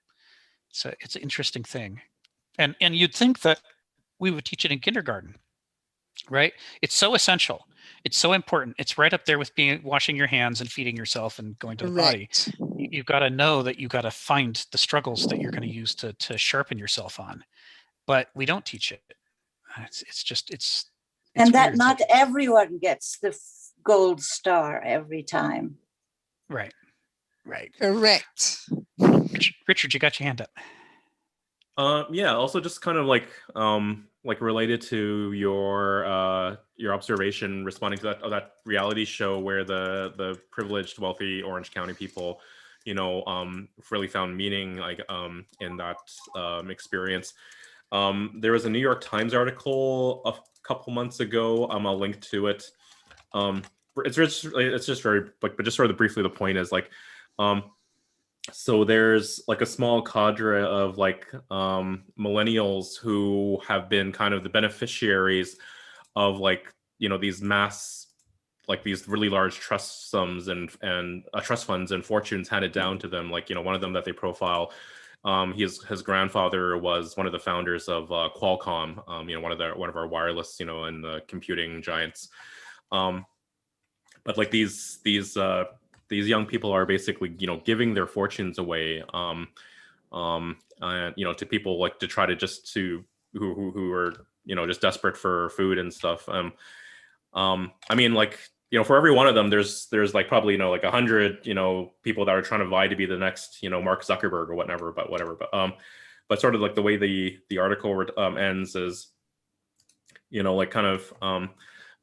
So it's an interesting thing, and you'd think that we would teach it in kindergarten, right? It's so essential. It's so important. It's right up there with washing your hands and feeding yourself and going to the body. You've got to know that you've got to find the struggles that you're going to use to sharpen yourself on. But we don't teach it. It's and that weird. Not everyone gets the gold star every time. Right. Correct. Richard, you got your hand up. Yeah, also just kind of like related to your observation, responding to that reality show where the privileged, wealthy Orange County people, you know, really found meaning in that experience. There was a New York Times article a couple months ago. I'll link to it. It's just very but just sort of briefly, the point is so there's like a small cadre of millennials who have been kind of the beneficiaries of these these really large trust sums and trust funds and fortunes handed down to them. One of them that they profile, his grandfather was one of the founders of Qualcomm, one of our wireless, and the computing giants. But these young people are basically, giving their fortunes away, to people to try to who are, just desperate for food and stuff. For every one of them, there's probably, 100, people that are trying to vie to be the next, Mark Zuckerberg or whatever, but sort of the way the article ends is,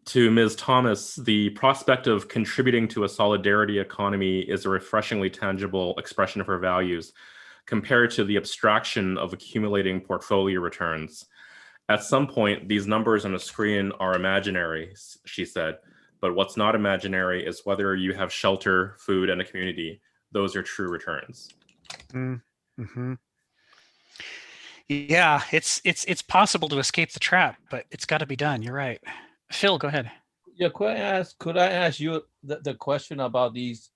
to Ms. Thomas, the prospect of contributing to a solidarity economy is a refreshingly tangible expression of her values, compared to the abstraction of accumulating portfolio returns. At some point, these numbers on a screen are imaginary, she said, but what's not imaginary is whether you have shelter, food, and a community. Those are true returns. Mm-hmm. Yeah, it's possible to escape the trap, but it's got to be done. You're right. Phil, go ahead. Yeah, could I ask you the question about these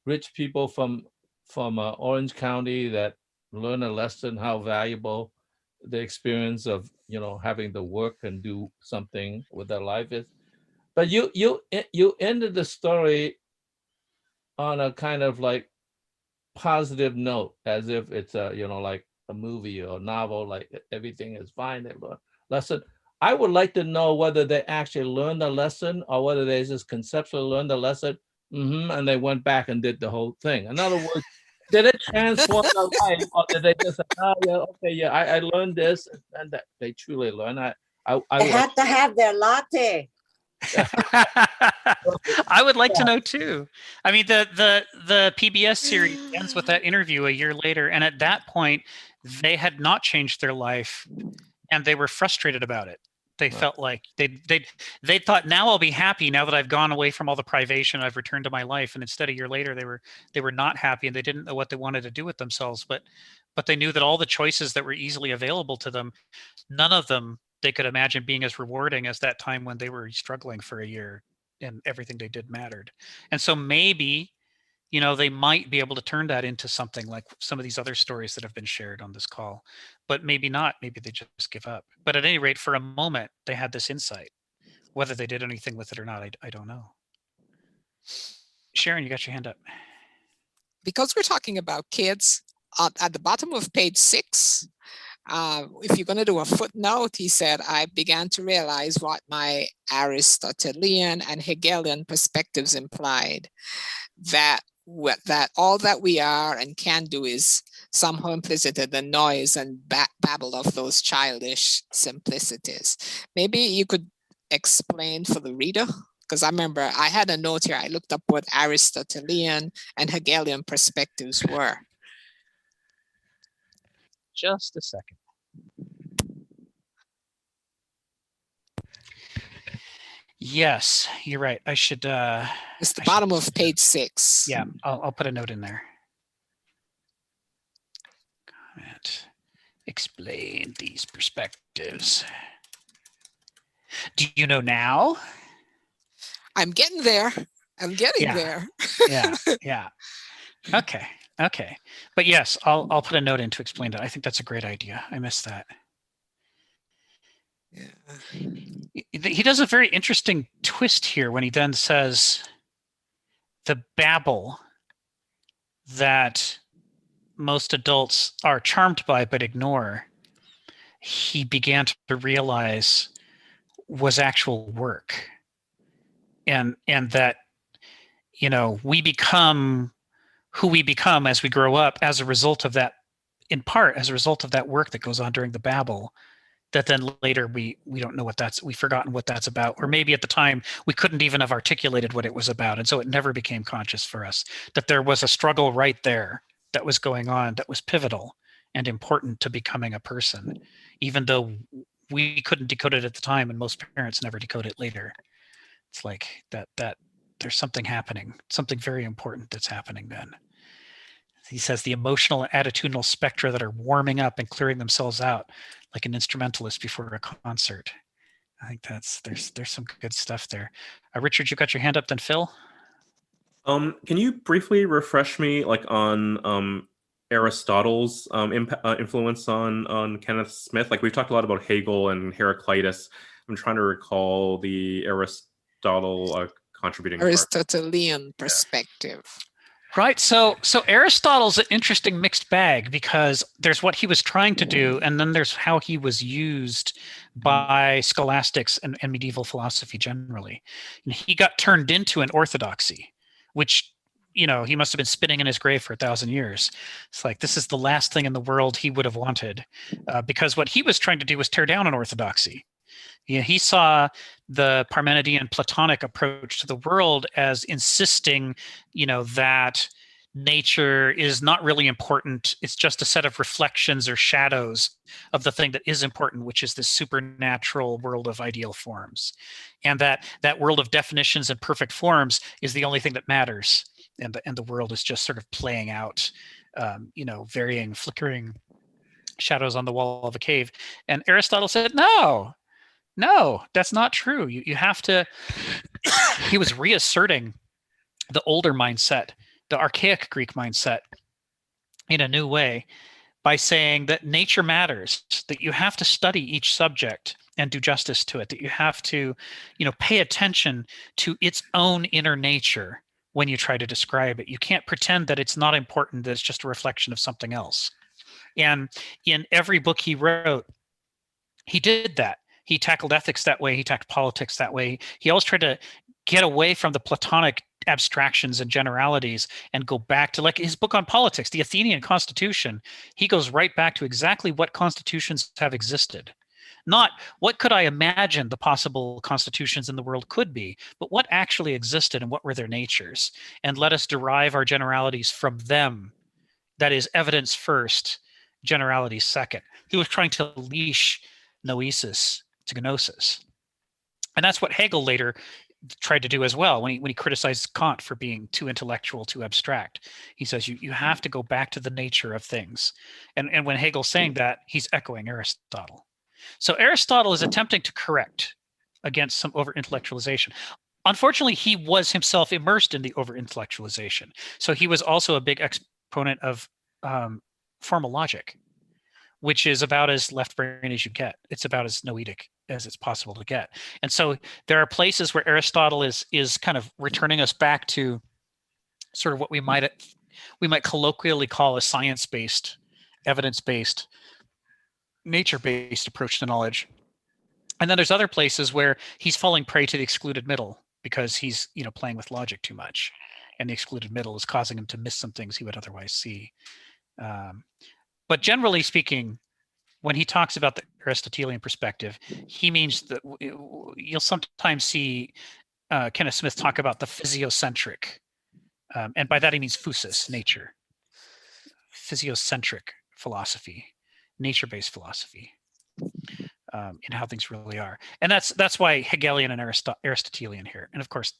rich people from Orange County that learn a lesson how valuable the experience of having to work and do something with their life is? But you ended the story on a kind of like positive note, as if it's a like a movie or a novel, like everything is fine. They learn lesson. I would like to know whether they actually learned a lesson or whether they just conceptually learned a lesson, and they went back and did the whole thing. In other words, did it transform their life, or did they just say, "Oh yeah, okay, yeah, I learned this," and that they truly learn? They had to have their latte. I would like to know too. I mean, the PBS series ends with that interview a year later, and at that point, they had not changed their life, and they were frustrated about it. They felt like they thought, now I'll be happy now that I've gone away from all the privation, I've returned to my life. And instead, a year later, they were not happy, and they didn't know what they wanted to do with themselves. But they knew that all the choices that were easily available to them, none of them they could imagine being as rewarding as that time when they were struggling for a year and everything they did mattered. And so maybe, they might be able to turn that into something like some of these other stories that have been shared on this call, but maybe not. Maybe they just give up. But at any rate, for a moment, they had this insight. Whether they did anything with it or not, I don't know. Sharon, you got your hand up. Because we're talking about kids, at the bottom of page 6, if you're going to do a footnote, he said, I began to realize what my Aristotelian and Hegelian perspectives implied, that all that we are and can do is somehow implicit in the noise and babble of those childish simplicities. Maybe you could explain for the reader, because I remember I had a note here. I looked up what Aristotelian and Hegelian perspectives were. Just a second. Yes, you're right. I should. It's the bottom of page 6. Yeah, I'll put a note in there. Comment. Explain these perspectives. Do you know now? I'm getting there. I'm getting there. Yeah. Okay. But yes, I'll put a note in to explain that. I think that's a great idea. I missed that. Yeah. He does a very interesting twist here when he then says the babble that most adults are charmed by but ignore, he began to realize was actual work. And that, we become who we become as we grow up as a result of that, in part as a result of that work that goes on during the babble, that then later we don't know we've forgotten what that's about, or maybe at the time we couldn't even have articulated what it was about, and so it never became conscious for us that there was a struggle right there that was going on that was pivotal and important to becoming a person, even though we couldn't decode it at the time, and most parents never decode it later. It's like that there's something happening, something very important that's happening then. He says the emotional and attitudinal spectra that are warming up and clearing themselves out like an instrumentalist before a concert. I think there's some good stuff there. Richard, you got your hand up, then Phil. Can you briefly refresh me on Aristotle's influence on Kenneth Smith? Like, we've talked a lot about Hegel and Heraclitus. I'm trying to recall the Aristotle contributing Aristotelian perspective. Right. So Aristotle's an interesting mixed bag, because there's what he was trying to do, and then there's how he was used by scholastics and medieval philosophy generally. And he got turned into an orthodoxy, which, he must have been spinning in his grave for 1,000 years. It's like, this is the last thing in the world he would have wanted, because what he was trying to do was tear down an orthodoxy. He saw the Parmenidean Platonic approach to the world as insisting, that nature is not really important. It's just a set of reflections or shadows of the thing that is important, which is this supernatural world of ideal forms. And that world of definitions and perfect forms is the only thing that matters. And the world is just sort of playing out, varying, flickering shadows on the wall of a cave. And Aristotle said, no, No, that's not true. You have to, he was reasserting the older mindset, the archaic Greek mindset in a new way by saying that nature matters, that you have to study each subject and do justice to it, that you have to, pay attention to its own inner nature when you try to describe it. You can't pretend that it's not important, that it's just a reflection of something else. And in every book he wrote, he did that. He tackled ethics that way. He tackled politics that way. He always tried to get away from the Platonic abstractions and generalities and go back to, like his book on politics, the Athenian Constitution. He goes right back to exactly what constitutions have existed. Not what could I imagine the possible constitutions in the world could be, but what actually existed and what were their natures. And let us derive our generalities from them. That is evidence first, generalities second. He was trying to leash noesis to gnosis. And that's what Hegel later tried to do as well when he criticized Kant for being too intellectual, too abstract. He says you have to go back to the nature of things. And when Hegel's saying that, he's echoing Aristotle. So Aristotle is attempting to correct against some over-intellectualization. Unfortunately, he was himself immersed in the over-intellectualization. So he was also a big exponent of formal logic, which is about as left brain as you get. It's about as noetic as it's possible to get. And so there are places where Aristotle is kind of returning us back to sort of what we might colloquially call a science-based, evidence-based, nature-based approach to knowledge. And then there's other places where he's falling prey to the excluded middle because he's playing with logic too much, and the excluded middle is causing him to miss some things he would otherwise see. But generally speaking, when he talks about the Aristotelian perspective, he means that you'll sometimes see Kenneth Smith talk about the physiocentric. And by that he means physis, nature. Physiocentric philosophy, nature-based philosophy, in how things really are. And that's why Hegelian and Aristotelian here. And of course,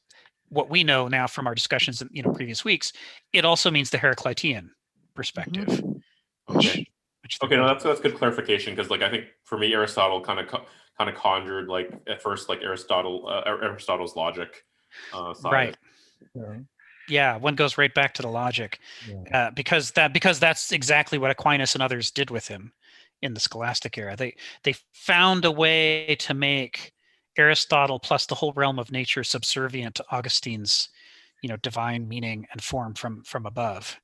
what we know now from our discussions in previous weeks, it also means the Heraclitean perspective. Okay. Okay, no, that's good clarification, because I think for me Aristotle kind of conjured at first Aristotle's logic side. Right. Yeah, one goes right back to the logic, because that's exactly what Aquinas and others did with him in the Scholastic era. They found a way to make Aristotle plus the whole realm of nature subservient to Augustine's divine meaning and form from above.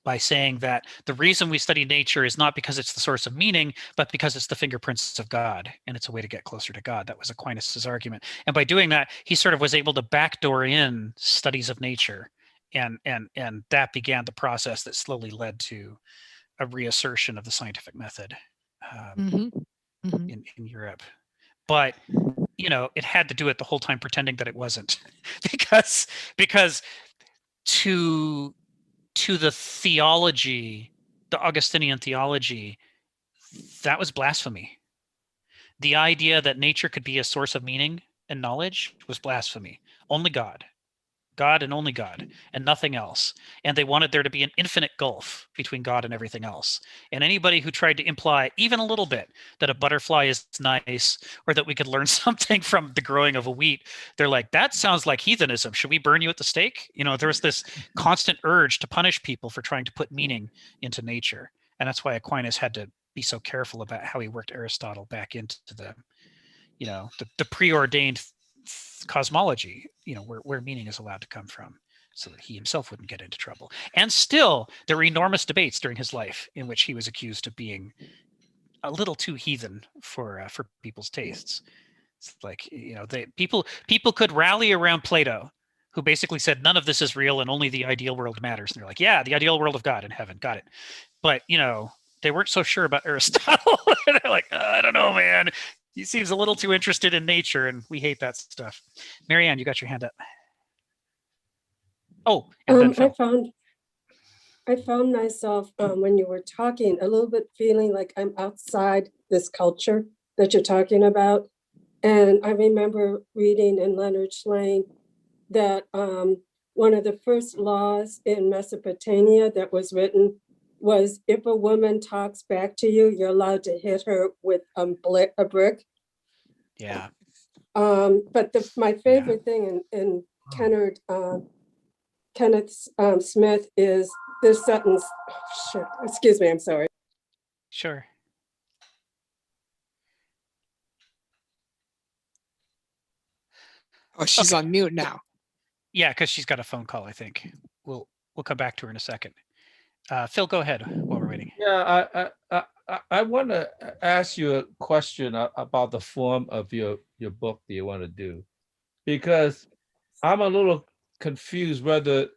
By saying that the reason we study nature is not because it's the source of meaning, but because it's the fingerprints of God, and it's a way to get closer to God. That was Aquinas' argument. And by doing that, he sort of was able to backdoor in studies of nature, and that began the process that slowly led to a reassertion of the scientific method in Europe. But it had to do it the whole time pretending that it wasn't, because to the theology, the Augustinian theology, that was blasphemy. The idea that nature could be a source of meaning and knowledge was blasphemy. Only God and only God, and nothing else. And they wanted there to be an infinite gulf between God and everything else. And anybody who tried to imply even a little bit that a butterfly is nice, or that we could learn something from the growing of a wheat, they're like, that sounds like heathenism. Should we burn you at the stake? There was this constant urge to punish people for trying to put meaning into nature. And that's why Aquinas had to be so careful about how he worked Aristotle back into the preordained cosmology, where meaning is allowed to come from, so that he himself wouldn't get into trouble. And still, there were enormous debates during his life in which he was accused of being a little too heathen for people's tastes. It's like, people could rally around Plato, who basically said none of this is real and only the ideal world matters. And they're like, yeah, the ideal world of God in heaven, got it. But they weren't so sure about Aristotle. They're like, I don't know, man. He seems a little too interested in nature, and we hate that stuff. Marianne, you got your hand up. Oh, and then Phil. I found myself when you were talking a little bit feeling like I'm outside this culture that you're talking about. And I remember reading in Leonard Shlain that one of the first laws in Mesopotamia that was written was, if a woman talks back to you, you're allowed to hit her with a brick. Yeah. But my favorite thing in Kenneth Smith is this sentence. Shit, excuse me, I'm sorry. Sure. Oh, she's on mute now. Yeah, because she's got a phone call, I think. We'll come back to her in a second. Phil, go ahead while we're waiting. Yeah, I want to ask you a question about the form of your book that you want to do, because I'm a little confused whether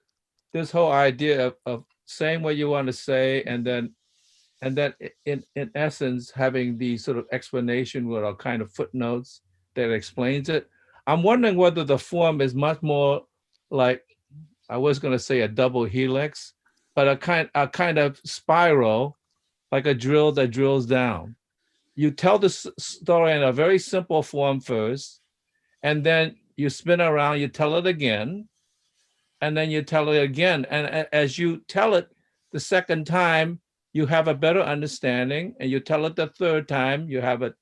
this whole idea of saying what you want to say and then in essence having these sort of explanation with all kind of footnotes that explains it. I'm wondering whether the form is much more like, I was going to say a double helix, but a kind of spiral, like a drill that drills down. You tell the story in a very simple form first, and then you spin around, you tell it again, and then you tell it again. And as you tell it the second time, you have a better understanding, and you tell it the third time, you have a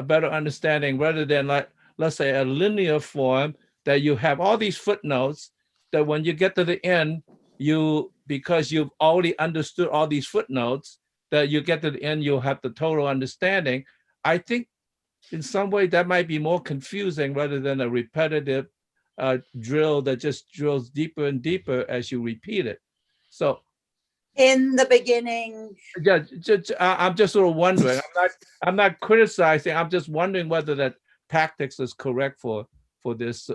better understanding, rather than, like, let's say, a linear form that you have all these footnotes that when you get to the end, because you've already understood all these footnotes, that you get to the end, you'll have the total understanding. I think in some way that might be more confusing rather than a repetitive drill that just drills deeper and deeper as you repeat it. So in the beginning, yeah, I'm just sort of wondering. I'm not criticizing. I'm just wondering whether that tactics is correct for this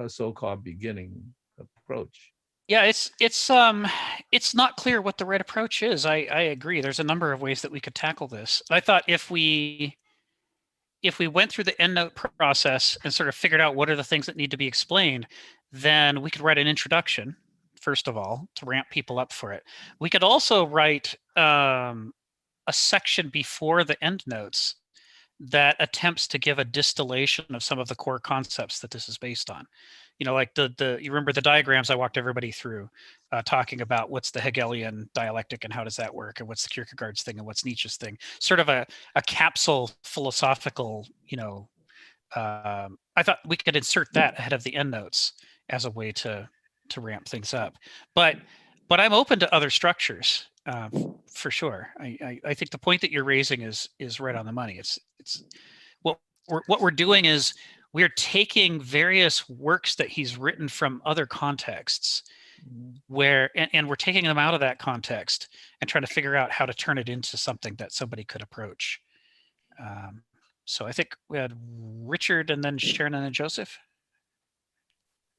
so-called beginning approach. Yeah, it's not clear what the right approach is. I agree. There's a number of ways that we could tackle this. I thought if we went through the EndNote process and sort of figured out what are the things that need to be explained, then we could write an introduction, first of all, to ramp people up for it. We could also write a section before the EndNotes that attempts to give a distillation of some of the core concepts that this is based on. You know, like you remember the diagrams I walked everybody through, talking about what's the Hegelian dialectic and how does that work, and what's the Kierkegaard's thing and what's Nietzsche's thing. Sort of a capsule philosophical, I thought we could insert that ahead of the EndNotes as a way to ramp things up. But I'm open to other structures, for sure. I think the point that you're raising is right on the money. It's what we're doing is we're taking various works that he's written from other contexts, and we're taking them out of that context and trying to figure out how to turn it into something that somebody could approach. So I think we had Richard, and then Sharon, and then Joseph.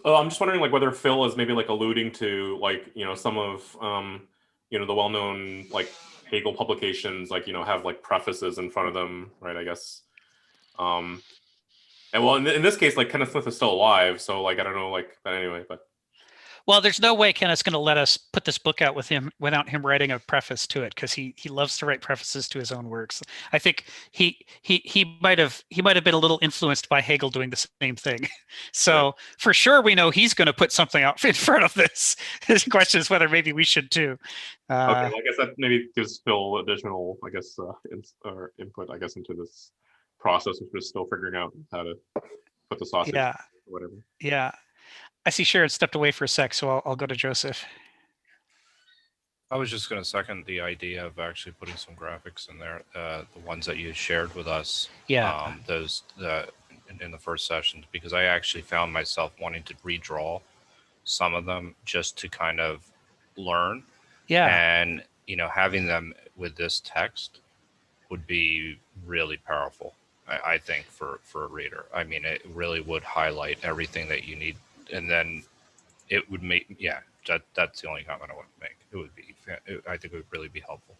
I'm just wondering, like, whether Phil is maybe like alluding to, like, some of the well-known, like, Hegel publications, like, have like prefaces in front of them, right? I guess. And well, in this case, like, Kenneth Smith is still alive, so, like, I don't know, like, but anyway, but. Well, there's no way Kenneth's going to let us put this book out with him without him writing a preface to it, because he loves to write prefaces to his own works. I think he might have been a little influenced by Hegel doing the same thing. So for sure, we know he's going to put something out in front of this. The question is whether maybe we should too. Okay, well, I guess that maybe gives Phil additional, I guess, input, I guess, into this process, which we're still figuring out how to put the sausage, or whatever. Yeah. I see Sharon stepped away for a sec, so I'll go to Joseph. I was just going to second the idea of actually putting some graphics in there, the ones that you shared with us. Yeah. Those in the first session, because I actually found myself wanting to redraw some of them just to kind of learn. Yeah. And having them with this text would be really powerful, I think, for a reader. I mean, it really would highlight everything that you need. And then it would make, that's the only comment I want to make. It would be, I think it would really be helpful.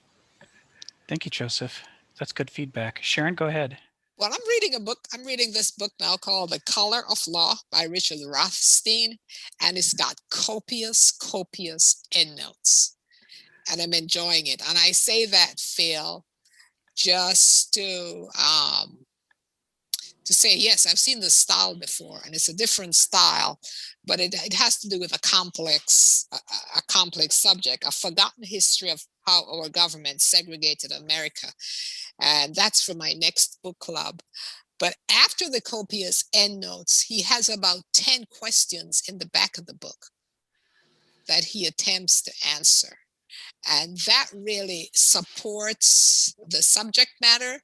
Thank you, Joseph. That's good feedback. Sharon, go ahead. Well, I'm reading a book. I'm reading this book now called The Color of Law by Richard Rothstein, and it's got copious endnotes, and I'm enjoying it. And I say that, Phil, just to say, yes, I've seen this style before, and it's a different style, but it has to do with a complex subject, a forgotten history of how our government segregated America. And that's for my next book club. But after the copious endnotes, he has about 10 questions in the back of the book that he attempts to answer. And that really supports the subject matter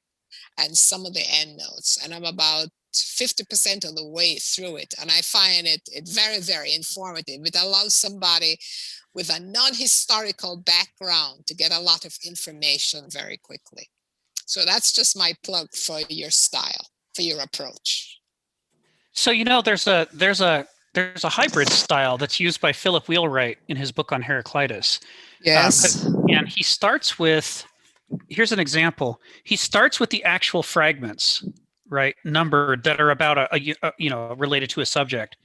and some of the endnotes. And I'm about 50% of the way through it. And I find it very, very informative. It allows somebody with a non-historical background to get a lot of information very quickly. So that's just my plug for your style, for your approach. So, you know, there's a hybrid style that's used by Philip Wheelwright in his book on Heraclitus. Yes. And he starts with, here's an example. He starts with the actual fragments, right, numbered, that are about related to a subject.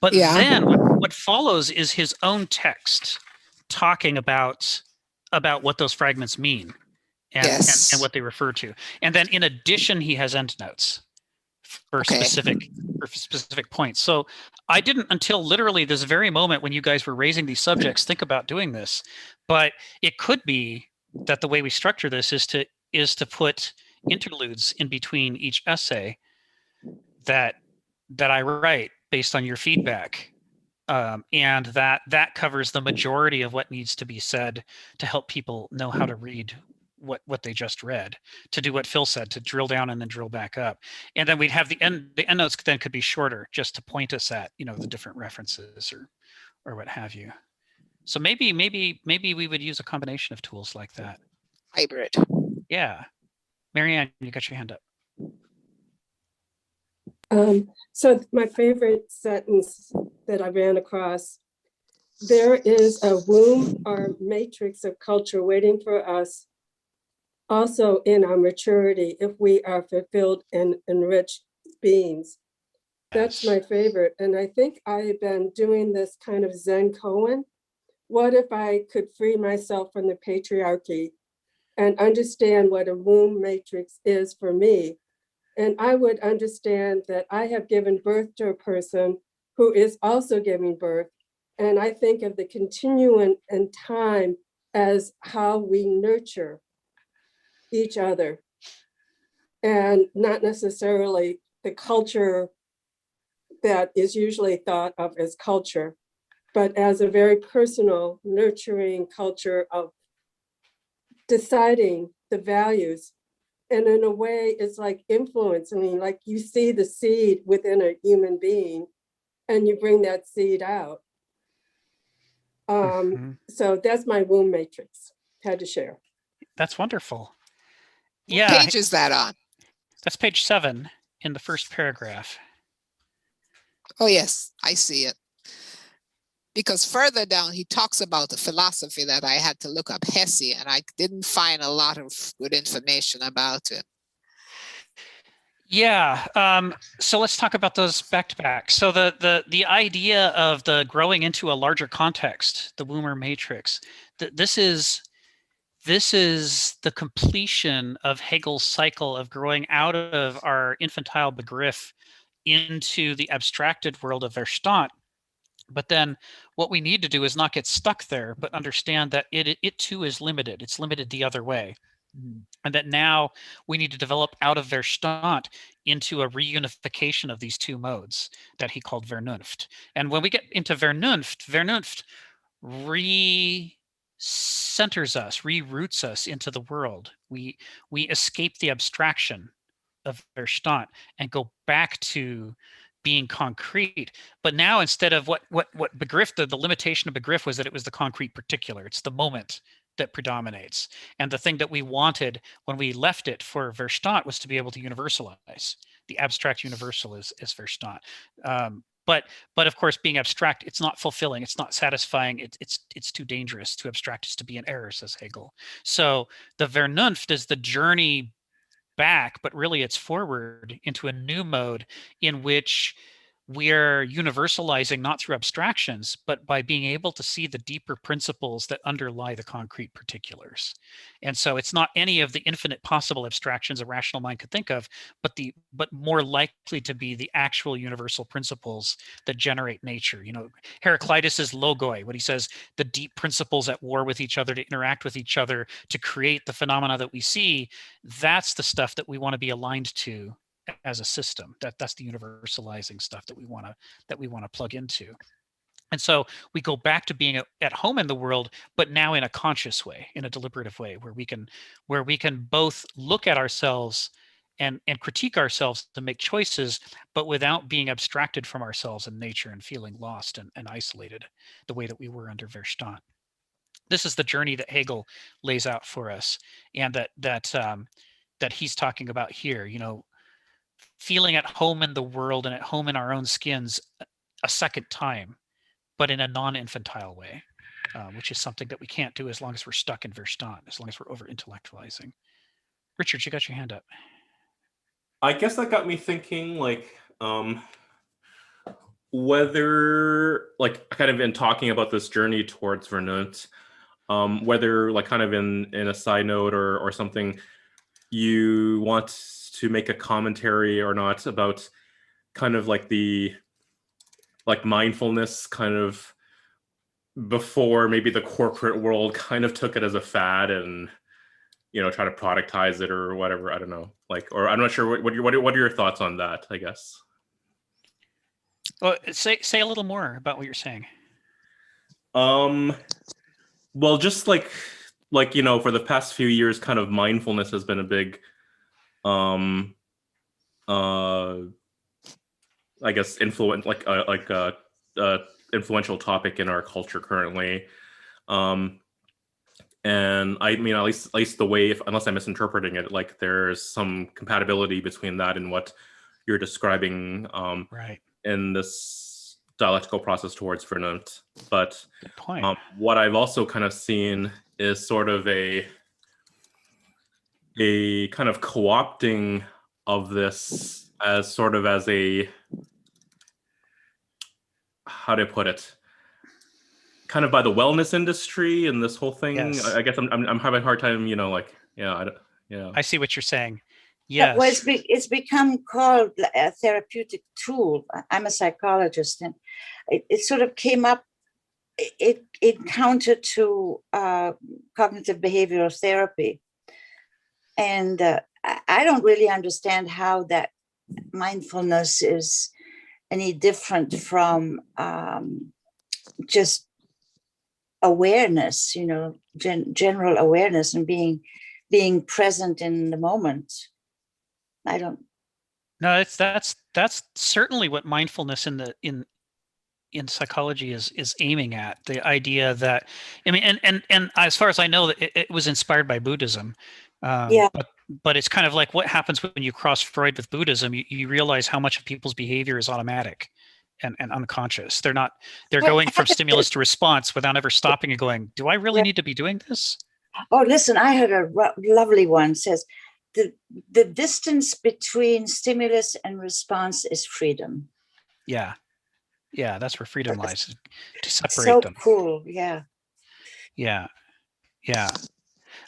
But then what follows is his own text talking about what those fragments mean and what they refer to. And then in addition, he has endnotes for specific points. So I didn't, until literally this very moment when you guys were raising these subjects, think about doing this. But it could be that the way we structure this is to put interludes in between each essay that I write based on your feedback. And that covers the majority of what needs to be said to help people know how to read what they just read, to do what Phil said, to drill down and then drill back up. And then we'd have the endnotes then could be shorter, just to point us at, the different references or what have you. So maybe we would use a combination of tools like that. Hybrid. Yeah. Marianne, you got your hand up. So my favorite sentence that I ran across, there is a womb or matrix of culture waiting for us also in our maturity if we are fulfilled and enriched beings. That's my favorite. And I think I've been doing this kind of Zen koan. What if I could free myself from the patriarchy and understand what a womb matrix is for me? And I would understand that I have given birth to a person who is also giving birth. And I think of the continuum and time as how we nurture each other, and not necessarily the culture that is usually thought of as culture, but as a very personal, nurturing culture of deciding the values. And in a way, it's like influence. I mean, like you see the seed within a human being and you bring that seed out. So that's my womb matrix. Had to share. That's wonderful. What page is that on? That's page 7 in the first paragraph. Oh, yes, I see it. Because further down, he talks about the philosophy that I had to look up, Hesse, and I didn't find a lot of good information about it. Yeah. So let's talk about those back to back. So the idea of the growing into a larger context, the Womber matrix, this is the completion of Hegel's cycle of growing out of our infantile Begriff into the abstracted world of Verstand. But then what we need to do is not get stuck there, but understand that it too is limited. It's limited the other way. And that now we need to develop out of Verstand into a reunification of these two modes that he called Vernunft. And when we get into Vernunft re-centers us, reroutes us into the world. We escape the abstraction of Verstand and go back to being concrete. But now instead of what Begriff, the limitation of Begriff was that it was the concrete particular. It's the moment that predominates. And the thing that we wanted when we left it for Verstand was to be able to universalize. The abstract universal is Verstand. But of course, being abstract, it's not fulfilling, it's not satisfying, it's too dangerous. Too abstract is to be an error, says Hegel. So the Vernunft is the journey back, but really it's forward into a new mode in which we're universalizing not through abstractions, but by being able to see the deeper principles that underlie the concrete particulars. And so it's not any of the infinite possible abstractions a rational mind could think of, but more likely to be the actual universal principles that generate nature. Heraclitus is logoi, what he says, the deep principles at war with each other to interact with each other to create the phenomena that we see. That's the stuff that we want to be aligned to as a system. That's the universalizing stuff that we want to plug into. And so we go back to being at home in the world, but now in a conscious way, in a deliberative way, where we can both look at ourselves and critique ourselves to make choices, but without being abstracted from ourselves and nature and feeling lost and isolated the way that we were under Verstand. This is the journey that Hegel lays out for us, and that he's talking about here. You know, feeling at home in the world and at home in our own skins a second time, but in a non-infantile way, which is something that we can't do as long as we're stuck in Verstand, as long as we're over-intellectualizing. Richard, you got your hand up. I guess that got me thinking, like, whether, like, kind of in talking about this journey towards Vernunft, whether, like, kind of in a side note or something, you want to make a commentary or not about kind of like the, like, mindfulness kind of before maybe the corporate world kind of took it as a fad and, you know, try to productize it or whatever. I don't know, like, or I'm not sure what are your thoughts on that, I guess. Well, say a little more about what you're saying. Well, just like, you know, for the past few years, kind of mindfulness has been a big, I guess, influential topic in our culture currently. And I mean, at least the way, unless I'm misinterpreting it, like there's some compatibility between that and what you're describing, right, in this dialectical process towards Vernunft. But good point. What I've also kind of seen is sort of a kind of co-opting of this as sort of as a, how do I put it? Kind of by the wellness industry and this whole thing. Yes. I guess I'm having a hard time, you know, like, I see what you're saying. Yes. Well, it's become called a therapeutic tool. I'm a psychologist, and it sort of came up, it counter to cognitive behavioral therapy. And I don't really understand how that mindfulness is any different from just awareness, you know, general awareness and being present in the moment. I don't. No, that's certainly what mindfulness in psychology is aiming at. The idea that, I mean, and as far as I know, it was inspired by Buddhism. Yeah. But it's kind of like what happens when you cross Freud with Buddhism. You realize how much of people's behavior is automatic and unconscious. They're going from stimulus to response without ever stopping and going, do I really need to be doing this? Oh, listen, I heard a lovely one says, the distance between stimulus and response is freedom. Yeah. Yeah, that's where freedom lies, to separate them. So cool, yeah. Yeah. Yeah.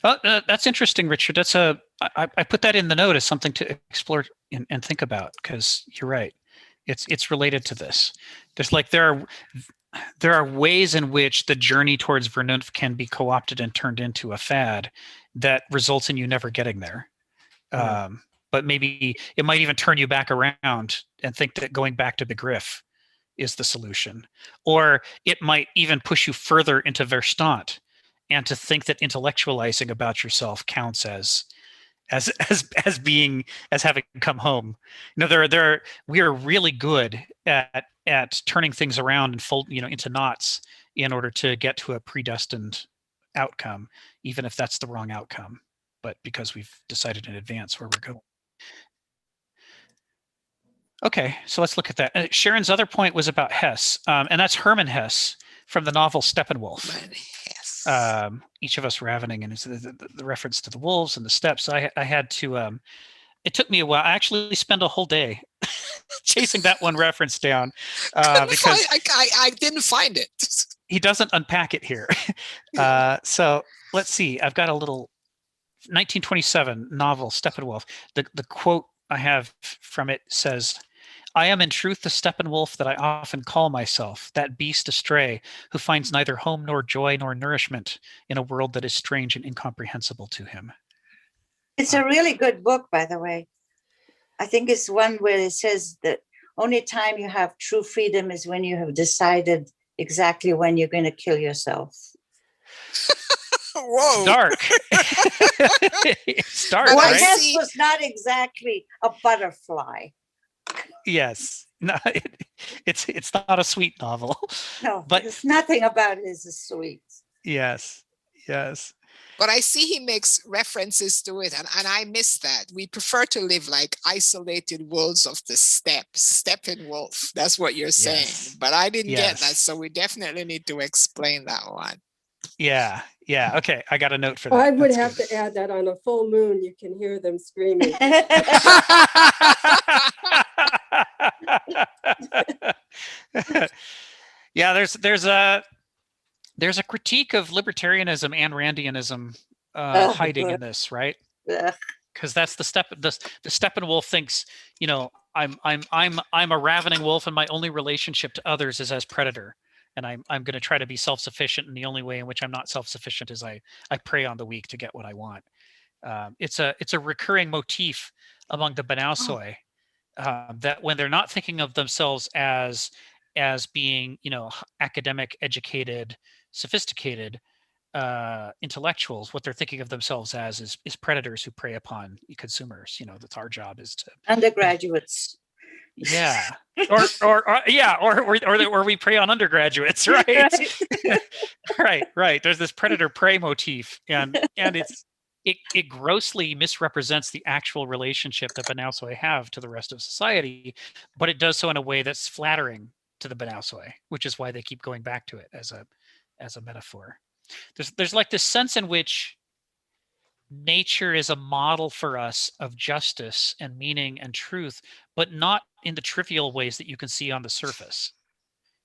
Oh, that's interesting, Richard. I put that in the note as something to explore and think about, because you're right. It's related to this. There's like there are ways in which the journey towards Vernunft can be co-opted and turned into a fad that results in you never getting there. But maybe it might even turn you back around and think that going back to Begriff is the solution, or it might even push you further into Verstand, and to think that intellectualizing about yourself counts as having come home. You know, we are really good at turning things around and fold, you know, into knots in order to get to a predestined outcome, even if that's the wrong outcome, but because we've decided in advance where we're going. Okay, so let's look at that. Sharon's other point was about Hesse, and that's Hermann Hesse from the novel Steppenwolf. Each of Us Ravening, and it's the reference to the wolves and the steppes. I had to, it took me a while. I actually spent a whole day chasing that one reference down because I didn't find it. He doesn't unpack it here. So let's see. I've got a little 1927 novel, Steppenwolf. The quote I have from it says, "I am in truth the Steppenwolf that I often call myself, that beast astray, who finds neither home nor joy nor nourishment in a world that is strange and incomprehensible to him." It's a really good book, by the way. I think it's one where it says that only time you have true freedom is when you have decided exactly when you're going to kill yourself. Whoa. It's dark. It's dark, Well, right? death was not exactly a butterfly. Yes. No, it's not a sweet novel. No, but there's nothing about it is sweet. Yes. Yes. But I see he makes references to it, and I miss that. We prefer to live like isolated wolves of the steppe, Steppenwolf. That's what you're saying. Yes. But I didn't get that, Yes. so we definitely need to explain that one. Yeah. Yeah. Okay. I got a note for that. I would That's have good. to add that on a full moon, you can hear them screaming. Yeah, there's a critique of libertarianism and Randianism hiding in this, right? Because that's the Steppenwolf thinks, you know, I'm a ravening wolf, and my only relationship to others is as predator, and I'm going to try to be self-sufficient, and the only way in which I'm not self-sufficient is I prey on the weak to get what I want. It's a recurring motif among the Banausoi, that when they're not thinking of themselves as being, you know, academic, educated, sophisticated intellectuals, what they're thinking of themselves as is predators who prey upon consumers. You know, that's our job is to Undergraduates. Yeah. Or we prey on undergraduates, right? Right. There's this predator prey motif, and it grossly misrepresents the actual relationship that Banausoi have to the rest of society, but it does so in a way that's flattering to the Banausoi, which is why they keep going back to it as a metaphor. There's like this sense in which nature is a model for us of justice and meaning and truth, but not in the trivial ways that you can see on the surface.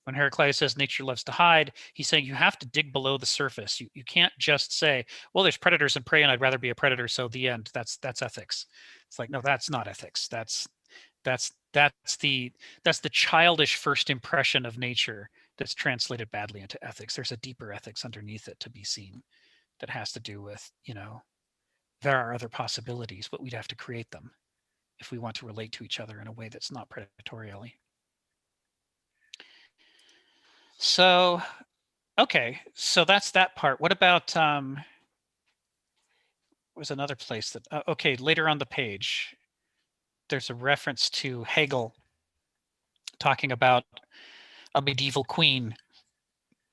When Heraclitus says nature loves to hide, he's saying you have to dig below the surface. You can't just say, well, there's predators and prey, and I'd rather be a predator, so the end. That's ethics. It's like, no, that's not ethics. That's the childish first impression of nature that's translated badly into ethics. There's a deeper ethics underneath it to be seen that has to do with, you know, there are other possibilities, but we'd have to create them if we want to relate to each other in a way that's not predatorially. So, okay, so that's that part. What about was another place that okay, later on the page there's a reference to Hegel talking about a medieval queen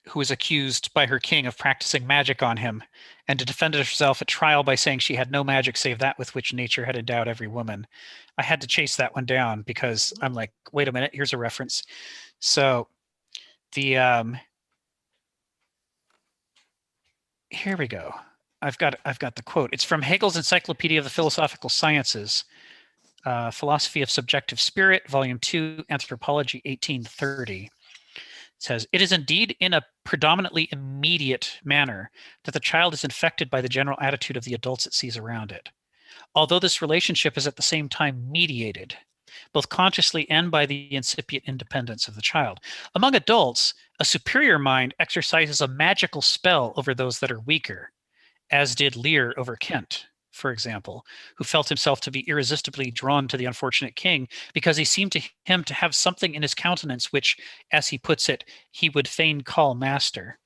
who was accused by her king of practicing magic on him, and to defend herself at trial by saying she had no magic save that with which nature had endowed every woman. I had to chase that one down because I'm like, wait a minute, here's a reference. So the here we go. I've got the quote. It's from Hegel's Encyclopedia of the Philosophical Sciences, Philosophy of Subjective Spirit, Volume 2, Anthropology, 1830. It says, it is indeed in a predominantly immediate manner that the child is infected by the general attitude of the adults it sees around it. Although this relationship is at the same time mediated, both consciously and by the incipient independence of the child. Among adults, a superior mind exercises a magical spell over those that are weaker, as did Lear over Kent, for example, who felt himself to be irresistibly drawn to the unfortunate king because he seemed to him to have something in his countenance which, as he puts it, he would fain call master.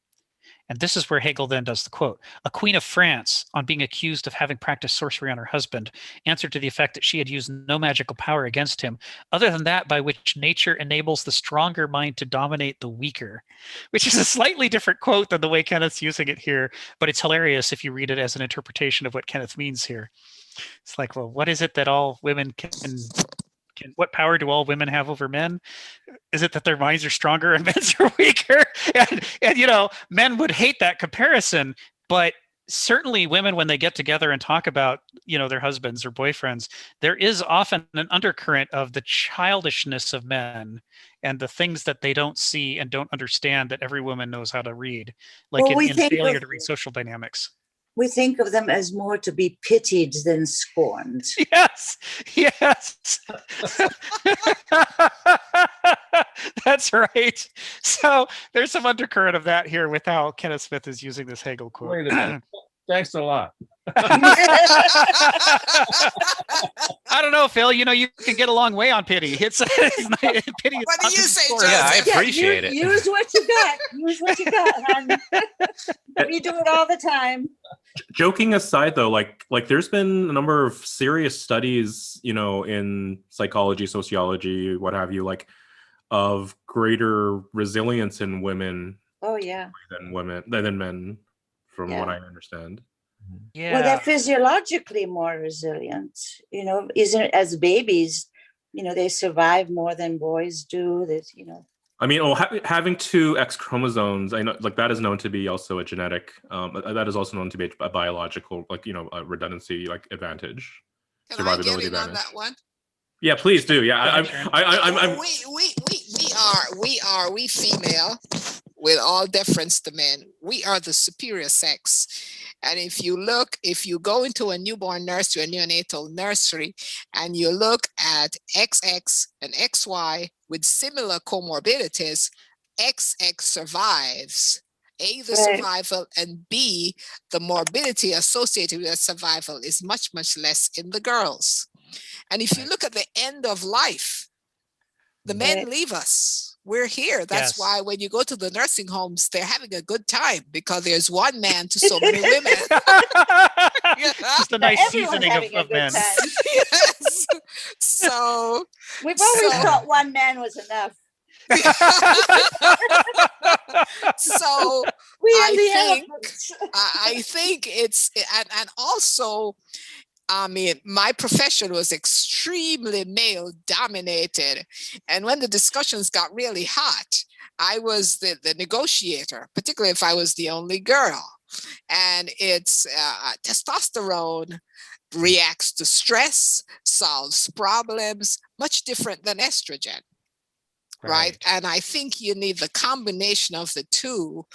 And this is where Hegel then does the quote. A queen of France, on being accused of having practiced sorcery on her husband, answered to the effect that she had used no magical power against him, other than that by which nature enables the stronger mind to dominate the weaker, which is a slightly different quote than the way Kenneth's using it here, but it's hilarious if you read it as an interpretation of what Kenneth means here. It's like, well, what is it that all women can what power do all women have over men? Is it that their minds are stronger and men's are weaker? And you know, men would hate that comparison, but certainly women, when they get together and talk about, you know, their husbands or boyfriends, there is often an undercurrent of the childishness of men and the things that they don't see and don't understand that every woman knows how to read, like in failure to read social dynamics. We think of them as more to be pitied than scorned. Yes. That's right. So there's some undercurrent of that here with how Kenneth Smith is using this Hegel quote. Wait a minute. Thanks a lot. I don't know, Phil. You know, you can get a long way on pity. It's pity. What do you say, Joseph? Yeah, I Joseph? appreciate it. Use what you got. Use what you got, hon. We do it all the time. Joking aside, though, like there's been a number of serious studies, you know, in psychology, sociology, what have you, like of greater resilience in women Oh yeah. than men, from what Yeah. I understand. Yeah. Well, they're physiologically more resilient. You know, isn't it, as babies, you know, they survive more than boys do. That, you know. I mean, having two X chromosomes, I know, like that is known to be also a genetic. That is also known to be a biological, like, you know, a redundancy, like advantage, Can I survivability get in on advantage. that one? Yeah, please do. Yeah, We female, with all deference to men, we are the superior sex. And if you go into a newborn nursery, a neonatal nursery, and you look at XX and XY with similar comorbidities, XX survives. A, the survival, and B, the morbidity associated with that survival is much, much less in the girls. And if you look at the end of life, the men leave us. We're here. That's why when you go to the nursing homes, they're having a good time, because there's one man to so many women. Just a nice seasoning of men. Yes. So we've always thought one man was enough. So I think it's, and also, I mean, my profession was extremely male dominated. And when the discussions got really hot, I was the negotiator, particularly if I was the only girl. And it's testosterone reacts to stress, solves problems, much different than estrogen. Right. And I think you need the combination of the two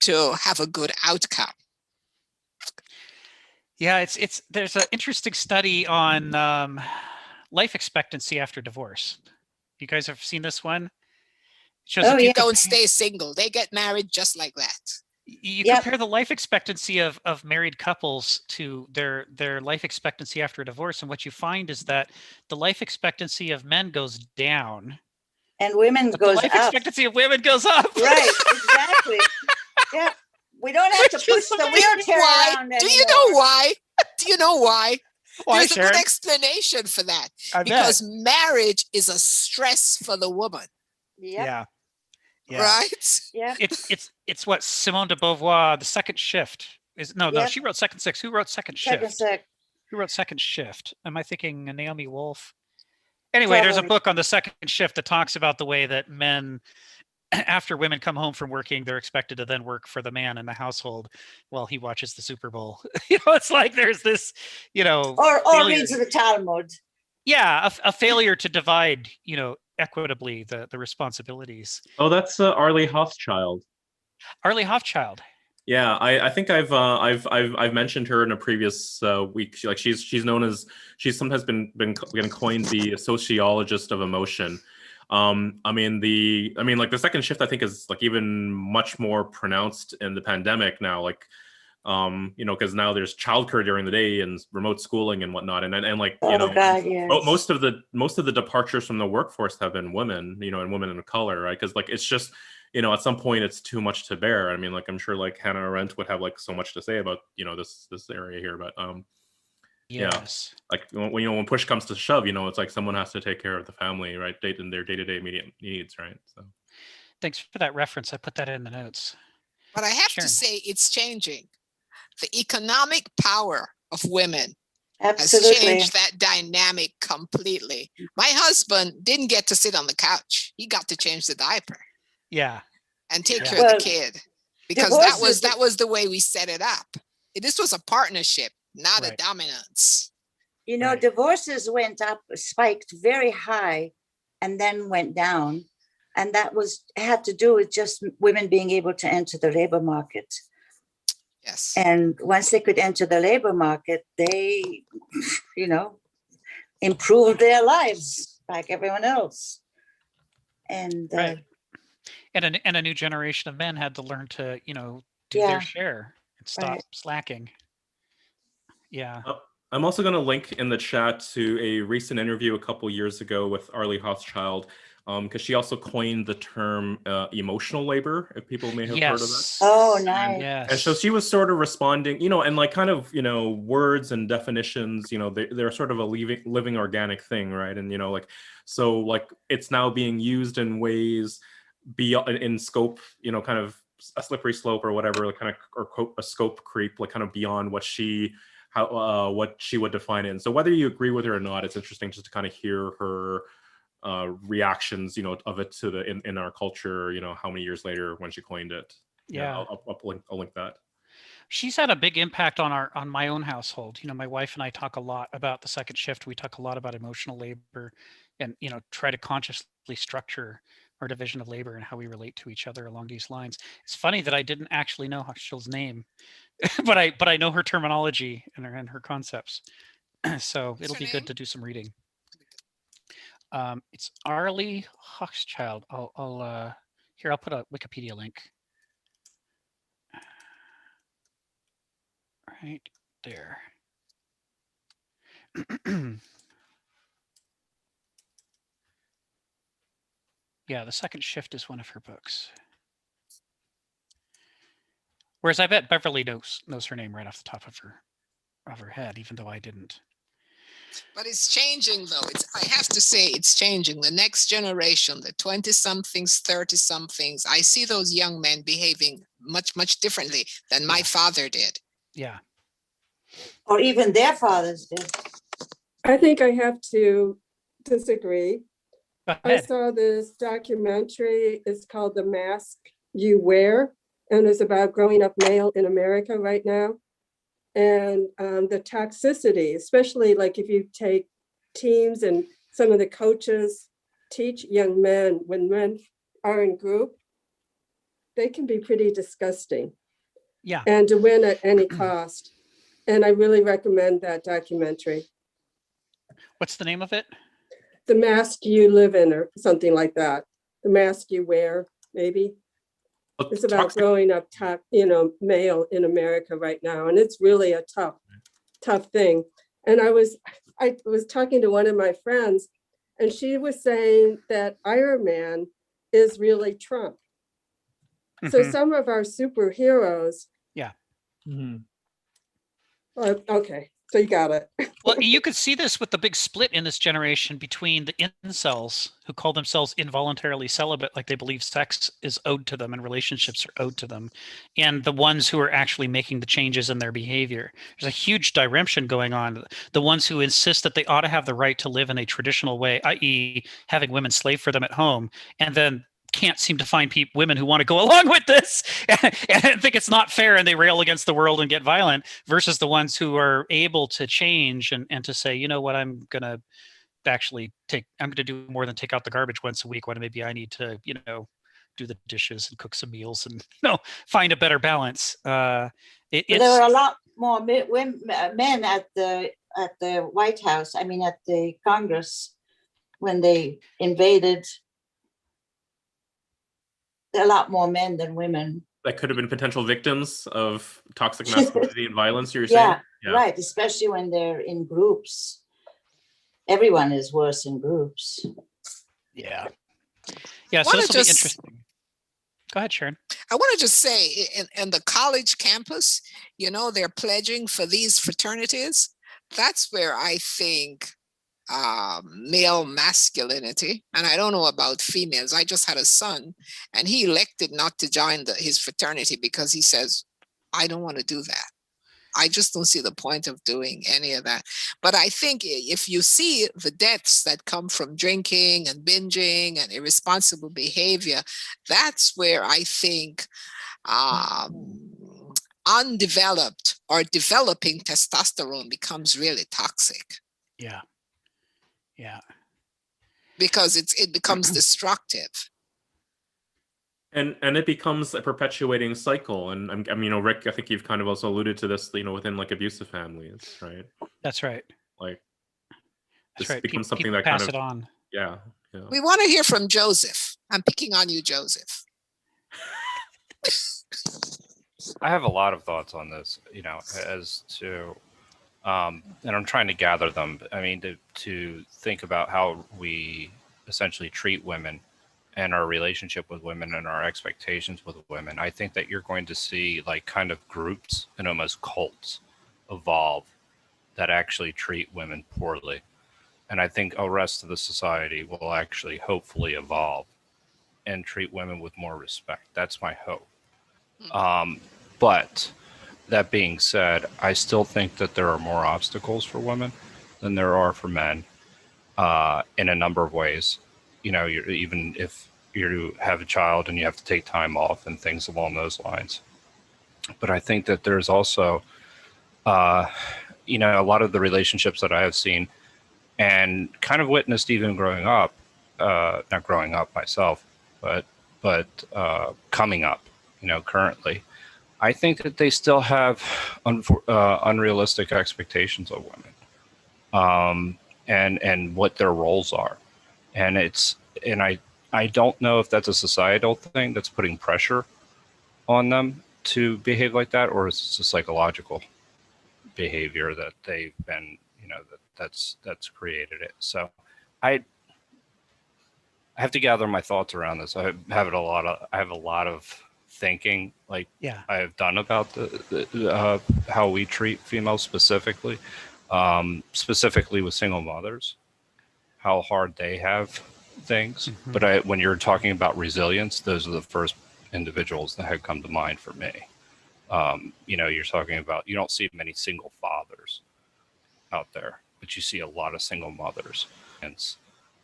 to have a good outcome. Yeah, there's an interesting study on life expectancy after divorce. You guys have seen this one? It shows if you don't stay single, they get married just like that. You compare the life expectancy of married couples to their life expectancy after a divorce, and what you find is that the life expectancy of men goes down, and women goes up. The life expectancy of women goes up. Right, exactly. Yeah. We don't have to push the wheelchair around anymore. Do you know why? Do you know why? Why, There's a good explanation for that. Because marriage is a stress for the woman. Yeah. Right? Yeah. It's what Simone de Beauvoir, The Second Shift is. No, she wrote Second Six. Who wrote Second Shift? Who wrote Second Shift? Am I thinking Naomi Wolf? Anyway, there's a book on The Second Shift that talks about the way that men, after women come home from working, they're expected to then work for the man in the household while he watches the Super Bowl. It's like there's this, or reads the Talmud. Yeah, a failure to divide, equitably the responsibilities. Oh, that's Arlie Hochschild. Arlie Hochschild. Yeah, I think I've mentioned her in a previous week. She's known as, she's sometimes been coined the sociologist of emotion. The second shift, I think, is like even much more pronounced in the pandemic now, because now there's childcare during the day and remote schooling and whatnot, most of the departures from the workforce have been women, and women of color, right? Because it's just, at some point it's too much to bear. I mean, I'm sure Hannah Arendt would have so much to say about this area here, but yes. When push comes to shove, it's someone has to take care of the family, right? In their day-to-day immediate needs, right? So thanks for that reference. I put that in the notes. But I have to say it's changing. The economic power of women has changed that dynamic completely. My husband didn't get to sit on the couch. He got to change the diaper. Yeah. And take care of the kid. Because that was the way we set it up. This was a partnership, not a dominance. Divorces went up, spiked very high, and then went down. And that had to do with just women being able to enter the labor market. Yes. And once they could enter the labor market, they, improved their lives like everyone else. And and a new generation of men had to learn to, do their share and stop slacking. Yeah. I'm also going to link in the chat to a recent interview a couple years ago with Arlie Hochschild, because she also coined the term emotional labor, if people may have heard of that. Oh, nice. Yes. And so she was sort of responding, and like kind of, words and definitions, they're sort of a living organic thing, right? And, like, so like it's now being used in ways beyond in scope, kind of a slippery slope or whatever, like kind of, or a scope creep, like kind of beyond what she would define it. And so whether you agree with her or not, it's interesting just to kind of hear her reactions, of it to in our culture, how many years later when she coined it. Yeah. I'll link that. She's had a big impact on my own household. My wife and I talk a lot about the second shift. We talk a lot about emotional labor and, try to consciously structure our division of labor and how we relate to each other along these lines. It's funny that I didn't actually know Hochschild's name, but I know her terminology and her concepts. So it'll be good to do some reading. It's Arlie Hochschild. I'll put a Wikipedia link. Right there. Yeah, The Second Shift is one of her books. Whereas I bet Beverly knows her name right off the top of her head, even though I didn't. But it's changing, though. I have to say it's changing. The next generation, the 20-somethings, 30-somethings, I see those young men behaving much, much differently than my father did. Yeah. Or even their fathers did. I think I have to disagree. Go I ahead. saw this documentary. It's called The Mask You Wear, and it's about growing up male in America right now. And the toxicity, especially like if you take teams and some of the coaches teach young men, when men are in group, they can be pretty disgusting. Yeah. And to win at any cost. And I really recommend that documentary. What's the name of it? The Mask You Live In, or something like that. The Mask You Wear, maybe. It's about growing up top, male in America right now. And it's really a tough thing. And I was talking to one of my friends, and she was saying that Iron Man is really Trump. So some of our superheroes. Yeah. Okay, so you got it. Well, you could see this with the big split in this generation between the incels who call themselves involuntarily celibate, like they believe sex is owed to them and relationships are owed to them, and the ones who are actually making the changes in their behavior. There's a huge direction going on. The ones who insist that they ought to have the right to live in a traditional way, i.e. having women slave for them at home, and then can't seem to find women who want to go along with this and think it's not fair, and they rail against the world and get violent, versus the ones who are able to change and to say, you know what, I'm going to do more than take out the garbage once a week. When maybe I need to, do the dishes and cook some meals and find a better balance. There were a lot more men at the White House. I mean, at the Congress, when they invaded. A lot more men than women. That could have been potential victims of toxic masculinity and violence, you're saying? Yeah, right. Especially when they're in groups. Everyone is worse in groups. Yeah. Yeah, so this will be interesting. Go ahead, Sharon. I want to just say, in the college campus, they're pledging for these fraternities. That's where I think male masculinity, and I don't know about females. I just had a son, and he elected not to join his fraternity because he says, I don't want to do that. I just don't see the point of doing any of that. But I think if you see the deaths that come from drinking and binging and irresponsible behavior, that's where I think undeveloped or developing testosterone becomes really toxic. Yeah. Yeah. Because it becomes destructive. And it becomes a perpetuating cycle. And Rick, I think you've kind of also alluded to this, within like abusive families, right? That's right. Like this becomes something that pass kind of it on. Yeah. We want to hear from Joseph. I'm picking on you, Joseph. I have a lot of thoughts on this, as to and I'm trying to gather them. I mean, to think about how we essentially treat women and our relationship with women and our expectations with women. I think that you're going to see like kind of groups and almost cults evolve that actually treat women poorly. And I think the rest of the society will actually hopefully evolve and treat women with more respect. That's my hope. But that being said, I still think that there are more obstacles for women than there are for men in a number of ways. You know, even if you have a child and you have to take time off and things along those lines. But I think that there's also, you know, a lot of the relationships that I have seen and kind of witnessed even growing up, not growing up myself, but coming up, you know, currently, I think that they still have unrealistic expectations of women, and what their roles are, and I don't know if that's a societal thing that's putting pressure on them to behave like that, or it's a psychological behavior that they've been, you know, that's created it. So I have to gather my thoughts around this. I have a lot of thinking, like I have done about the how we treat females specifically, specifically with single mothers, how hard they have things. But when you're talking about resilience, those are the first individuals that had come to mind for me. You know, you're talking about, you don't see many single fathers out there, but you see a lot of single mothers, and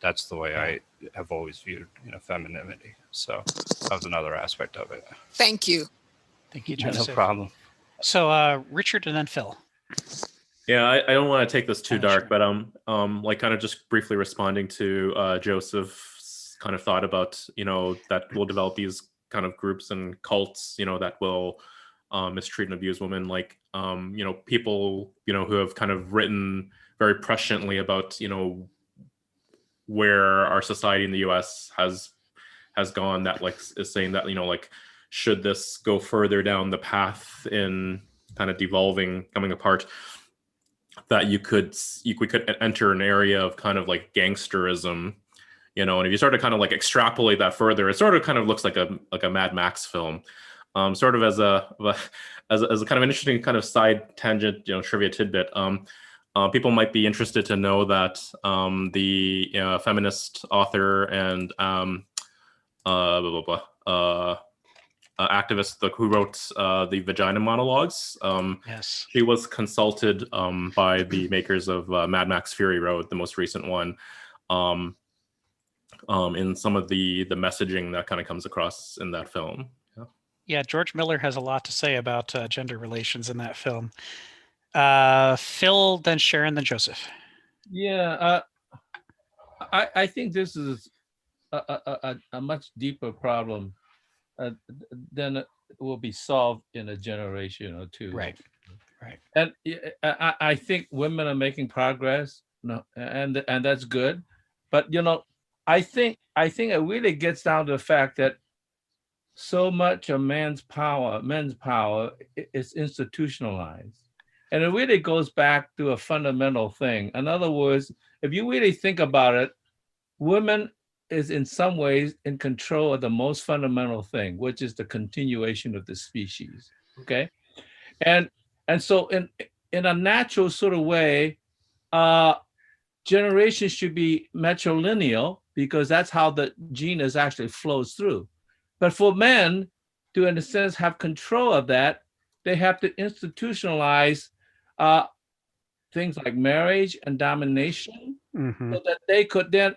that's the way I have always viewed, you know, femininity. So that was another aspect of it. Thank you. Thank you, Joseph. No problem. So Richard and then Phil. Yeah, I don't want to take this too dark, but like kind of just briefly responding to Joseph's kind of thought about, you know, that we'll develop these kind of groups and cults, you know, that will mistreat and abuse women, like you know, people, you know, who have kind of written very presciently about, you know, where our society in the US has gone, that like is saying that, you know, like, should this go further down the path in kind of devolving, coming apart, that we could enter an area of kind of like gangsterism, you know. And if you sort of kind of like extrapolate that further, it sort of kind of looks like a Mad Max film, sort of as a kind of an interesting kind of side tangent, you know, trivia tidbit. People might be interested to know that the feminist author and activist who wrote the Vagina Monologues, yes, she was consulted by the makers of Mad Max Fury Road, the most recent one, in some of the messaging that kind of comes across in that film. Yeah, George Miller has a lot to say about gender relations in that film. Phil, then Sharon, then Joseph. Yeah, I think this is a much deeper problem than it will be solved in a generation or two. Right. And I think women are making progress, and that's good. But you know, I think it really gets down to the fact that so much of men's power is institutionalized. And it really goes back to a fundamental thing. In other words, if you really think about it, women is in some ways in control of the most fundamental thing, which is the continuation of the species. Okay. And so in a natural sort of way, generations should be matrilineal, because that's how the genus actually flows through. But for men to, in a sense, have control of that, they have to institutionalize things like marriage and domination, so that they could then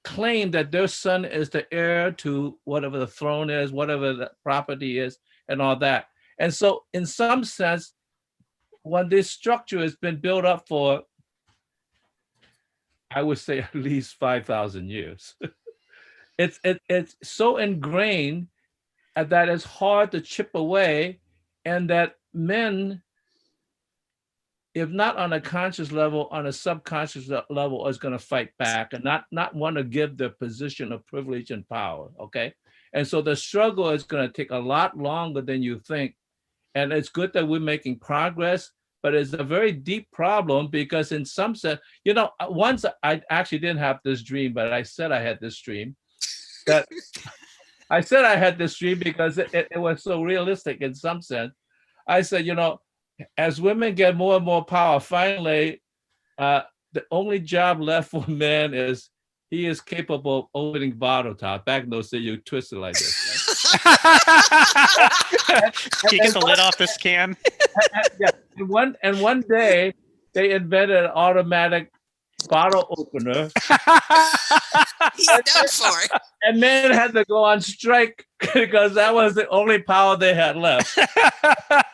claim that their son is the heir to whatever the throne is, whatever the property is, and all that. And so in some sense, when this structure has been built up for, I would say, at least 5,000 years, it's so ingrained that it's hard to chip away, and that men, if not on a conscious level, on a subconscious level, is going to fight back and not want to give the position of privilege and power. Okay. And so the struggle is going to take a lot longer than you think. And it's good that we're making progress, but it's a very deep problem because in some sense, once I actually didn't have this dream, but I said I had this dream that I said I had this dream because it was so realistic in some sense. I said, as women get more and more power, finally, the only job left for men is he is capable of opening bottle top. Back in those days, you twist it like this. Right? Can you get the lid off this can? Yeah. And one day, they invented an automatic bottle opener. He's done for it. And men had to go on strike because that was the only power they had left. That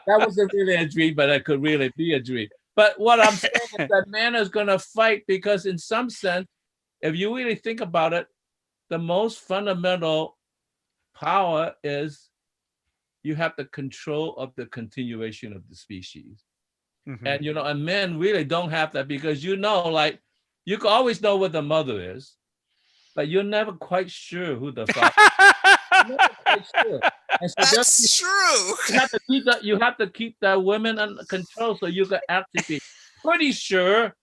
wasn't really a dream, but it could really be a dream. But what I'm saying is that man is going to fight because in some sense, if you really think about it, the most fundamental power is you have the control of the continuation of the species. Mm-hmm. And, and men really don't have that because, like, you can always know what the mother is, but you're never quite sure who the father is. You're never quite sure. And so that's true. You have to keep that women under control so you can actually be pretty sure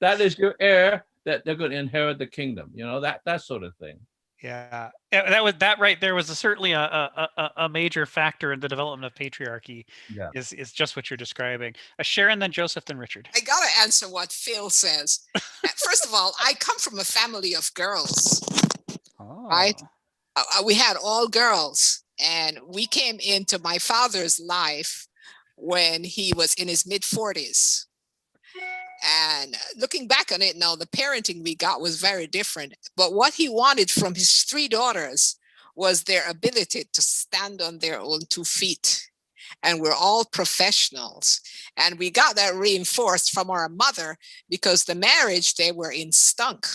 that is your heir, that they're going to inherit the kingdom, that sort of thing. Yeah, that right there was certainly a major factor in the development of patriarchy. Yeah. Is just what you're describing. Sharon, then Joseph, then Richard. I gotta answer what Phil says. First of all, I come from a family of girls. Oh. Right? We had all girls, and we came into my father's life when he was in his mid-40s. And looking back on it now, the parenting we got was very different. But what he wanted from his 3 daughters was their ability to stand on their own 2 feet. And we're all professionals. And we got that reinforced from our mother because the marriage they were in stunk,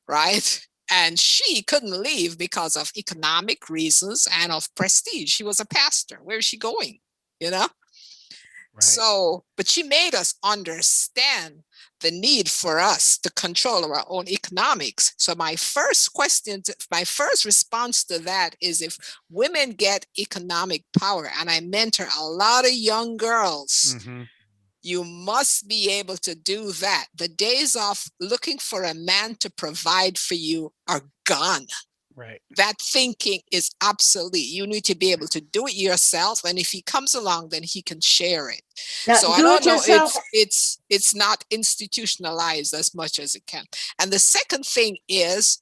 right? And she couldn't leave because of economic reasons and of prestige. She was a pastor. Where is she going? Right. So, but she made us understand the need for us to control our own economics. So my first response to that is if women get economic power, and I mentor a lot of young girls, mm-hmm. You must be able to do that. The days of looking for a man to provide for you are gone. Right. That thinking is obsolete. You need to be able to do it yourself, and if he comes along, then he can share it. Now, so I don't know. It's not institutionalized as much as it can. And the second thing is,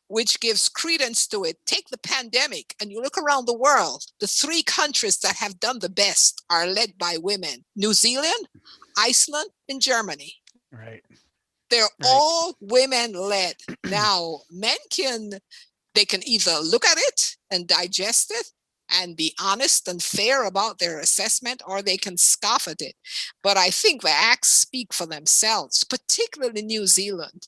which gives credence to it, take the pandemic and you look around the world. The 3 countries that have done the best are led by women: New Zealand, Iceland, and Germany. Right. They're all women-led. Now, men they can either look at it and digest it and be honest and fair about their assessment, or they can scoff at it. But I think the acts speak for themselves, particularly New Zealand.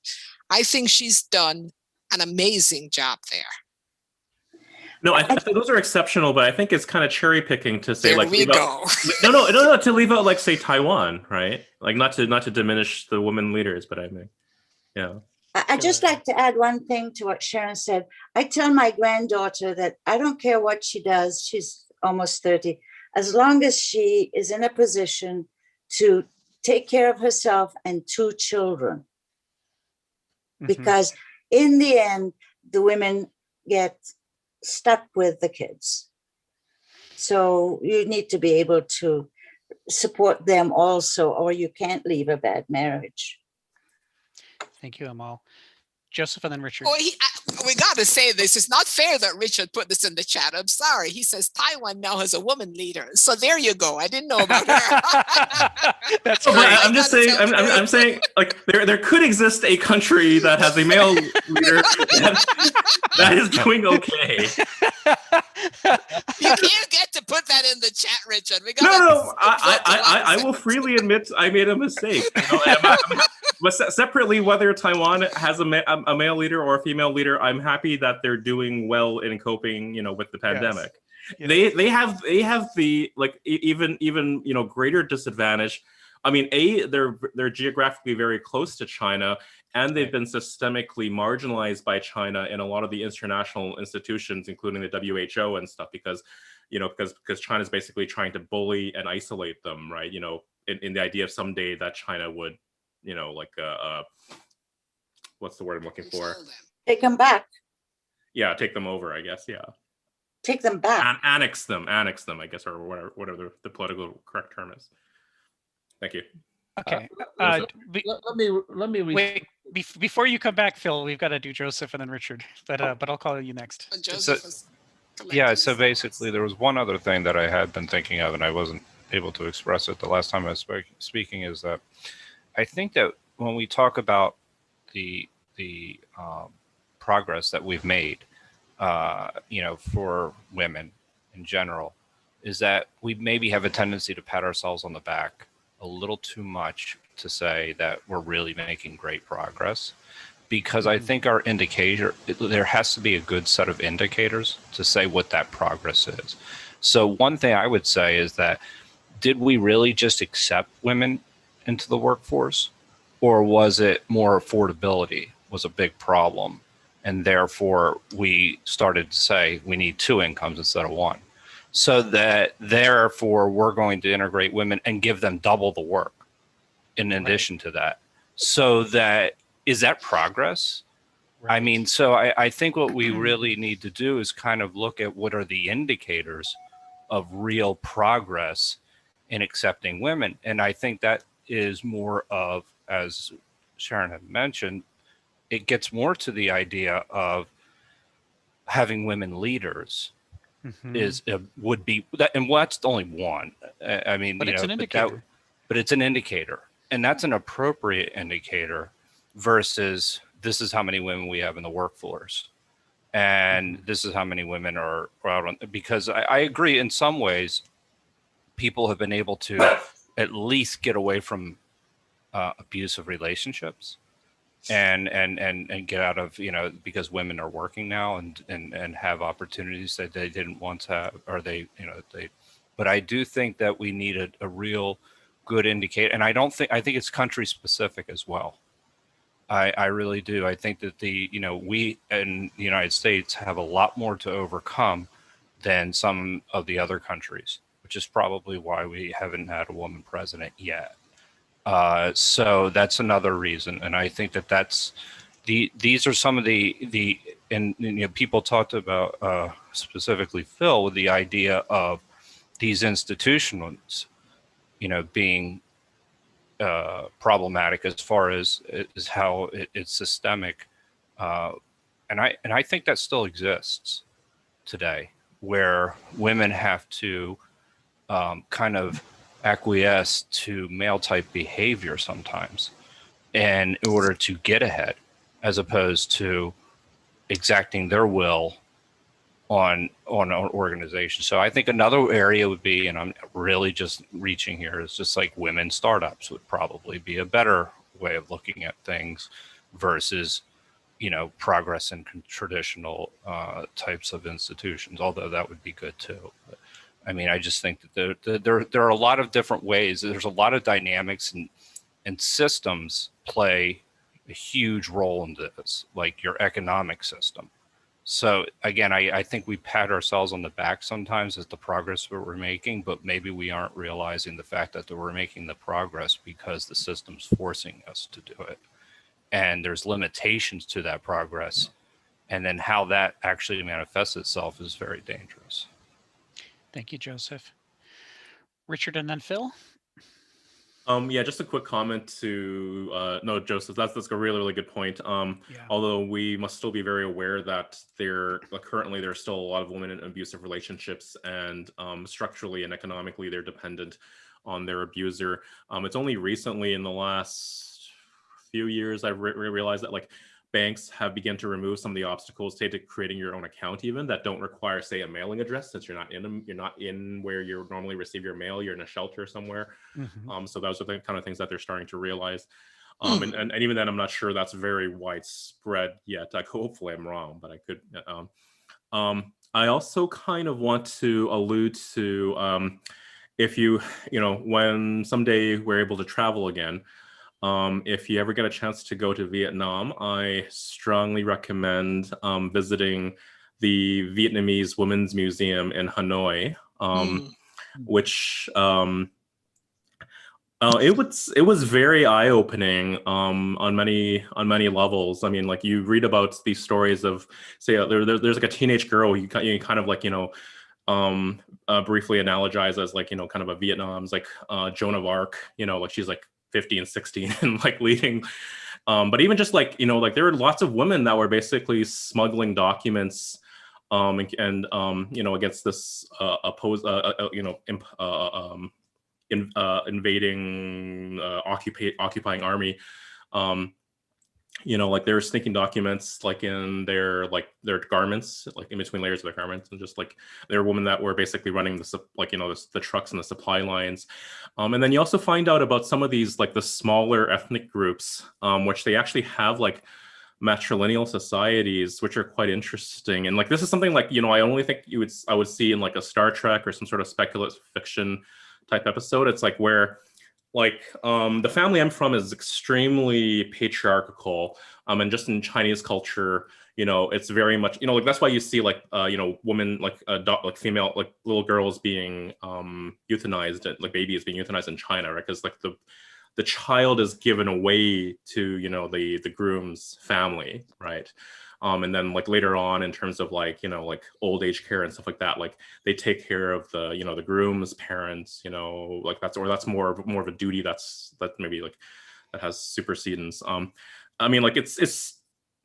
I think she's done an amazing job there. No, I think those are exceptional, but I think it's kind of cherry picking to say, there like, we go. No, to leave out, like, say, Taiwan, right? Like, not to diminish the women leaders, but I mean, yeah. I'd just like to add one thing to what Sharon said. I tell my granddaughter that I don't care what she does. She's almost 30. As long as she is in a position to take care of herself and 2 children. Mm-hmm. Because in the end, the women get stuck with the kids. So you need to be able to support them also, or you can't leave a bad marriage. Thank you, Amal. Joseph, and then Richard. Oh, we got to say this. It's not fair that Richard put this in the chat. I'm sorry. He says Taiwan now has a woman leader. So there you go. I didn't know about her. That's right. I'm just saying. I'm saying, like, there could exist a country that has a male leader that is doing okay. You can't get to put that in the chat, Richard. No. I will freely admit I made a mistake. But separately, whether Taiwan has a male leader or a female leader, I'm happy that they're doing well in coping, with the pandemic. Yes. They have the, like, even greater disadvantage I mean, they're geographically very close to China, and they've been systemically marginalized by China in a lot of the international institutions, including the WHO and stuff, because China's basically trying to bully and isolate them, right? In the idea of someday that China would, what's the word I'm looking for? Take them back. Yeah, take them over, I guess. Yeah. Take them back. Annex them, I guess, or whatever the political correct term is. Thank you. Okay. Let me wait. Before you come back, Phil, we've got to do Joseph and then Richard. But I'll call you next. Yeah. So basically, there was one other thing that I had been thinking of, and I wasn't able to express it the last time I was speaking. Is that I think that when we talk about the progress that we've made, for women in general, is that we maybe have a tendency to pat ourselves on the back a little too much to say that we're really making great progress, because I think our indicator, there has to be a good set of indicators to say what that progress is. So one thing I would say is that, did we really just accept women into the workforce, or was it more affordability was a big problem? And therefore we started to say we need 2 incomes instead of 1. So that therefore we're going to integrate women and give them double the work in addition to that. So that, is that progress? Right. I mean, so I think what we really need to do is kind of look at what are the indicators of real progress in accepting women. And I think that is more of, as Sharon had mentioned, it gets more to the idea of having women leaders. Would be that, and that's only one. I mean, but it's an indicator. But it's an indicator, and that's an appropriate indicator versus this is how many women we have in the workforce, and this is how many women are out on. Because I agree, in some ways, people have been able to at least get away from abusive relationships. And get out of, because women are working now and have opportunities that they didn't want to have, or but I do think that we need a real good indicator. And I think it's country specific as well. I really do. I think that we in the United States have a lot more to overcome than some of the other countries, which is probably why we haven't had a woman president yet. So that's another reason, and I think that's these are some of the people talked about specifically Phil, with the idea of these institutions, being problematic as far as how it's systemic, and I think that still exists today, where women have to kind of acquiesce to male type behavior sometimes in order to get ahead, as opposed to exacting their will on an organization. So I think another area would be, and I'm really just reaching here, is just like women startups would probably be a better way of looking at things versus progress in traditional types of institutions, although that would be good too. But, I mean, I just think that there are a lot of different ways. There's a lot of dynamics and systems play a huge role in this, like your economic system. So again, I think we pat ourselves on the back sometimes as the progress that we're making, but maybe we aren't realizing the fact that we're making the progress because the system's forcing us to do it. And there's limitations to that progress. And then how that actually manifests itself is very dangerous. Thank you, Joseph. Richard and then Phil. Yeah, just a quick comment to no, Joseph, that's a really, really good point. Although we must still be very aware that currently there's still a lot of women in abusive relationships, and structurally and economically they're dependent on their abuser. It's only recently in the last few years I've realized that banks have begun to remove some of the obstacles to creating your own account, even that don't require, say, a mailing address, since you're not in where you normally receive your mail. You're in a shelter somewhere. So those are the kind of things that they're starting to realize. And even then, I'm not sure that's very widespread yet. Hopefully I'm wrong, but I could. I also kind of want to allude to if you when someday we're able to travel again, if you ever get a chance to go to Vietnam, I strongly recommend visiting the Vietnamese Women's Museum in Hanoi, which it was very eye-opening on many levels. I mean, like, you read about these stories of, say, there's like a teenage girl you kind of like briefly analogize as like kind of a Vietnam's like Joan of Arc, like she's like 15 and 16 and like leading. But even just like like there were lots of women that were basically smuggling documents and against this invading occupying army. Like they were sneaking documents like in their garments, like in between layers of their garments, and just like there were women that were basically running the trucks and the supply lines. And then you also find out about some of these like the smaller ethnic groups, which they actually have like matrilineal societies, which are quite interesting. And like this is something like I only think I would see in like a Star Trek or some sort of speculative fiction type episode. It's like where like the family I'm from is extremely patriarchal, and just in Chinese culture, it's very much like that's why you see like women like female like little girls being euthanized, like babies being euthanized in China, right? Because like the child is given away to the groom's family, right? And then like later on in terms of like like old age care and stuff like that, like they take care of the the groom's parents, like that's more of a duty that maybe like that has supersedence. I mean, like it's it's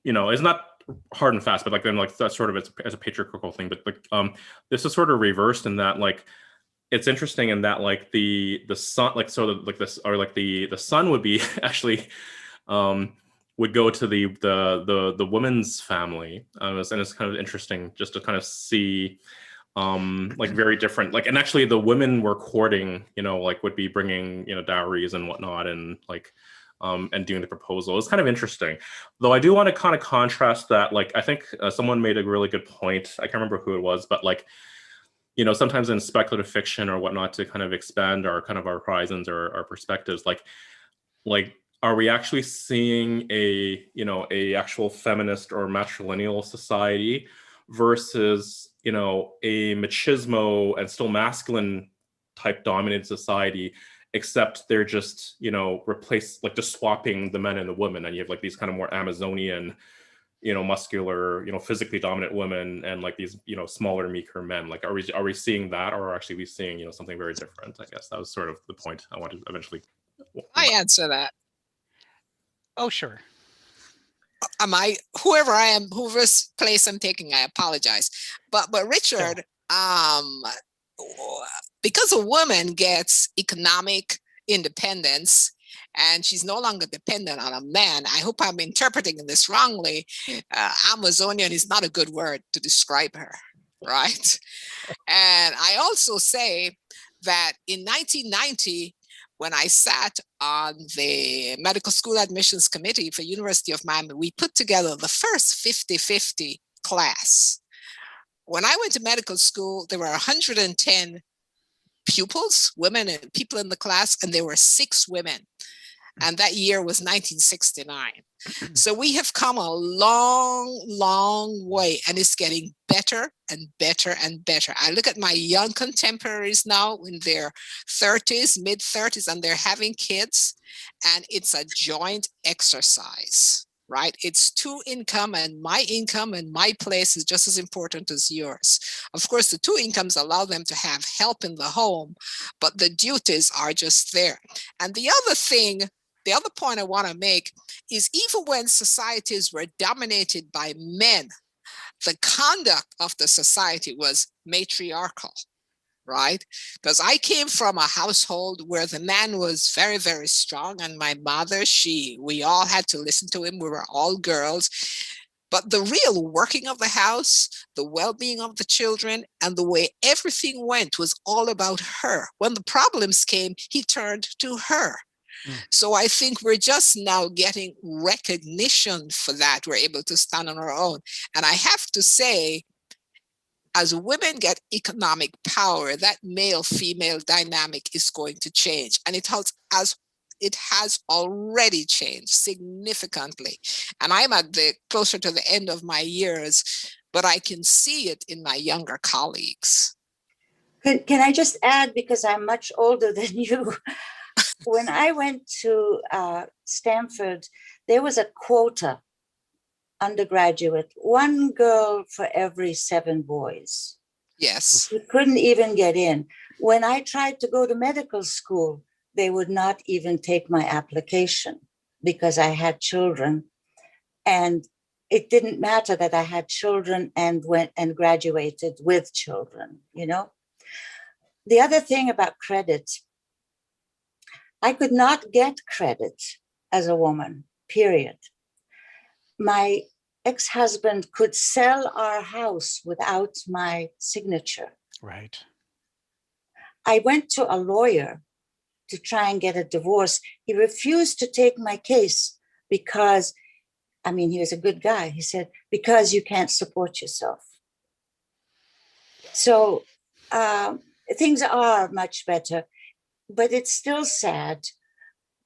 not hard and fast, but like then like that's sort of as a patriarchal thing. But like this is sort of reversed in that like it's interesting in that like the son, like sort of like this, or like the son would be actually would go to the woman's family, and it's kind of interesting just to kind of see like very different, like, and actually the women were courting, like would be bringing dowries and whatnot, and like and doing the proposal. It's kind of interesting, though. I do want to kind of contrast that, like I think someone made a really good point, I can't remember who it was, but like sometimes in speculative fiction or whatnot, to kind of expand our horizons or our perspectives, like are we actually seeing a actual feminist or matrilineal society versus a machismo and still masculine type dominated society, except they're just just swapping the men and the women, and you have like these kind of more Amazonian muscular physically dominant women and like these smaller, meeker men? Like are we seeing that, or actually we seeing something very different? I guess that was sort of the point I wanted to eventually. I answer that. Oh, sure. Whoever's place I'm taking, I apologize. But Richard, because a woman gets economic independence and she's no longer dependent on a man, I hope I'm interpreting this wrongly. Amazonian is not a good word to describe her, right? And I also say that in 1990, when I sat on the medical school admissions committee for University of Miami, we put together the first 50-50 class. When I went to medical school, there were 110 pupils, women and people in the class, and there were 6 women. And that year was 1969. So we have come a long, long way, and it's getting better and better and better. I look at my young contemporaries now in their 30s, mid 30s, and they're having kids, and it's a joint exercise, right? It's 2 income, and my place is just as important as yours. Of course, the 2 incomes allow them to have help in the home, but the duties are just there. And the other point I want to make is, even when societies were dominated by men, the conduct of the society was matriarchal, right? Because I came from a household where the man was very, very strong, and my mother, we all had to listen to him. We were all girls. But the real working of the house, the well-being of the children, and the way everything went was all about her. When the problems came, he turned to her. So I think we're just now getting recognition for that. We're able to stand on our own. And I have to say, as women get economic power, that male-female dynamic is going to change. And it has already changed significantly. And I'm at the closer to the end of my years, but I can see it in my younger colleagues. Can I just add, because I'm much older than you, when I went to Stanford, there was a quota, undergraduate, 1 girl for every 7 boys. Yes. You couldn't even get in. When I tried to go to medical school, they would not even take my application because I had children. And it didn't matter that I had children and went and graduated with children, you know? The other thing about credit, I could not get credit as a woman, period. My ex-husband could sell our house without my signature. Right. I went to a lawyer to try and get a divorce. He refused to take my case because, I mean, he was a good guy. He said, because you can't support yourself. So things are much better, but it's still sad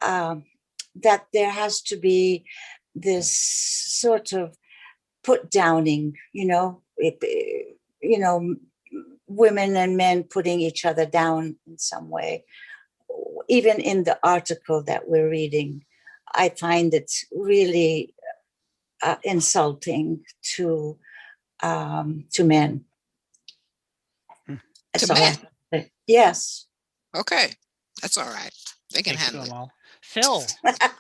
that there has to be this sort of put downing, women and men putting each other down in some way. Even in the article that we're reading, I find it really insulting to men. To men? Yes. Okay, that's all right. They can handle it. All. Phil,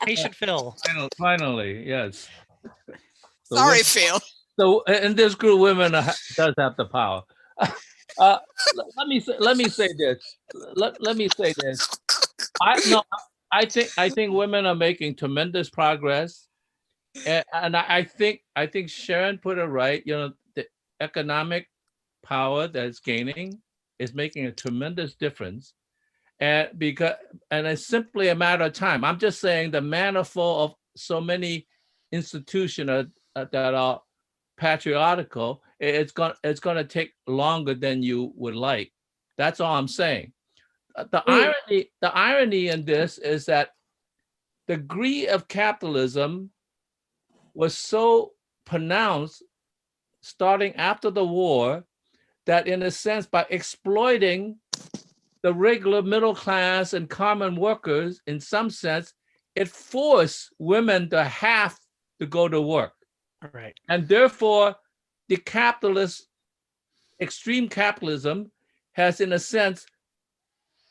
patient Phil. Finally, yes. Sorry, Phil. So in this group, women does have the power. Let me say this. Let me say this. I think women are making tremendous progress, and I think Sharon put it right. The economic power that's gaining is making a tremendous difference, and it's simply a matter of time. I'm just saying the manifold of so many institutions that are patriarchal, it's going to take longer than you would like. That's all I'm saying. The irony in this is that the greed of capitalism was so pronounced starting after the war that, in a sense, by exploiting the regular middle class and common workers, in some sense, it forced women to have to go to work. Right. And therefore, the extreme capitalism has, in a sense,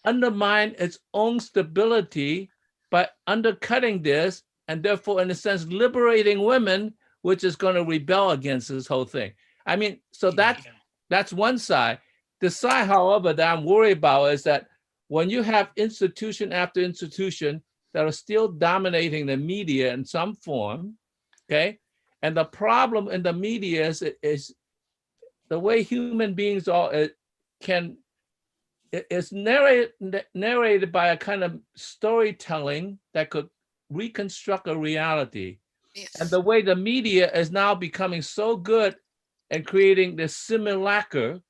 undermined its own stability by undercutting this, and therefore, in a sense, liberating women, which is going to rebel against this whole thing. I mean, so that's one side. The side, however, that I'm worried about is that when you have institution after institution that are still dominating the media in some form, okay? And the problem in the media is the way human beings are it's narrated by a kind of storytelling that could reconstruct a reality. Yes. And the way the media is now becoming so good at creating this simulacrum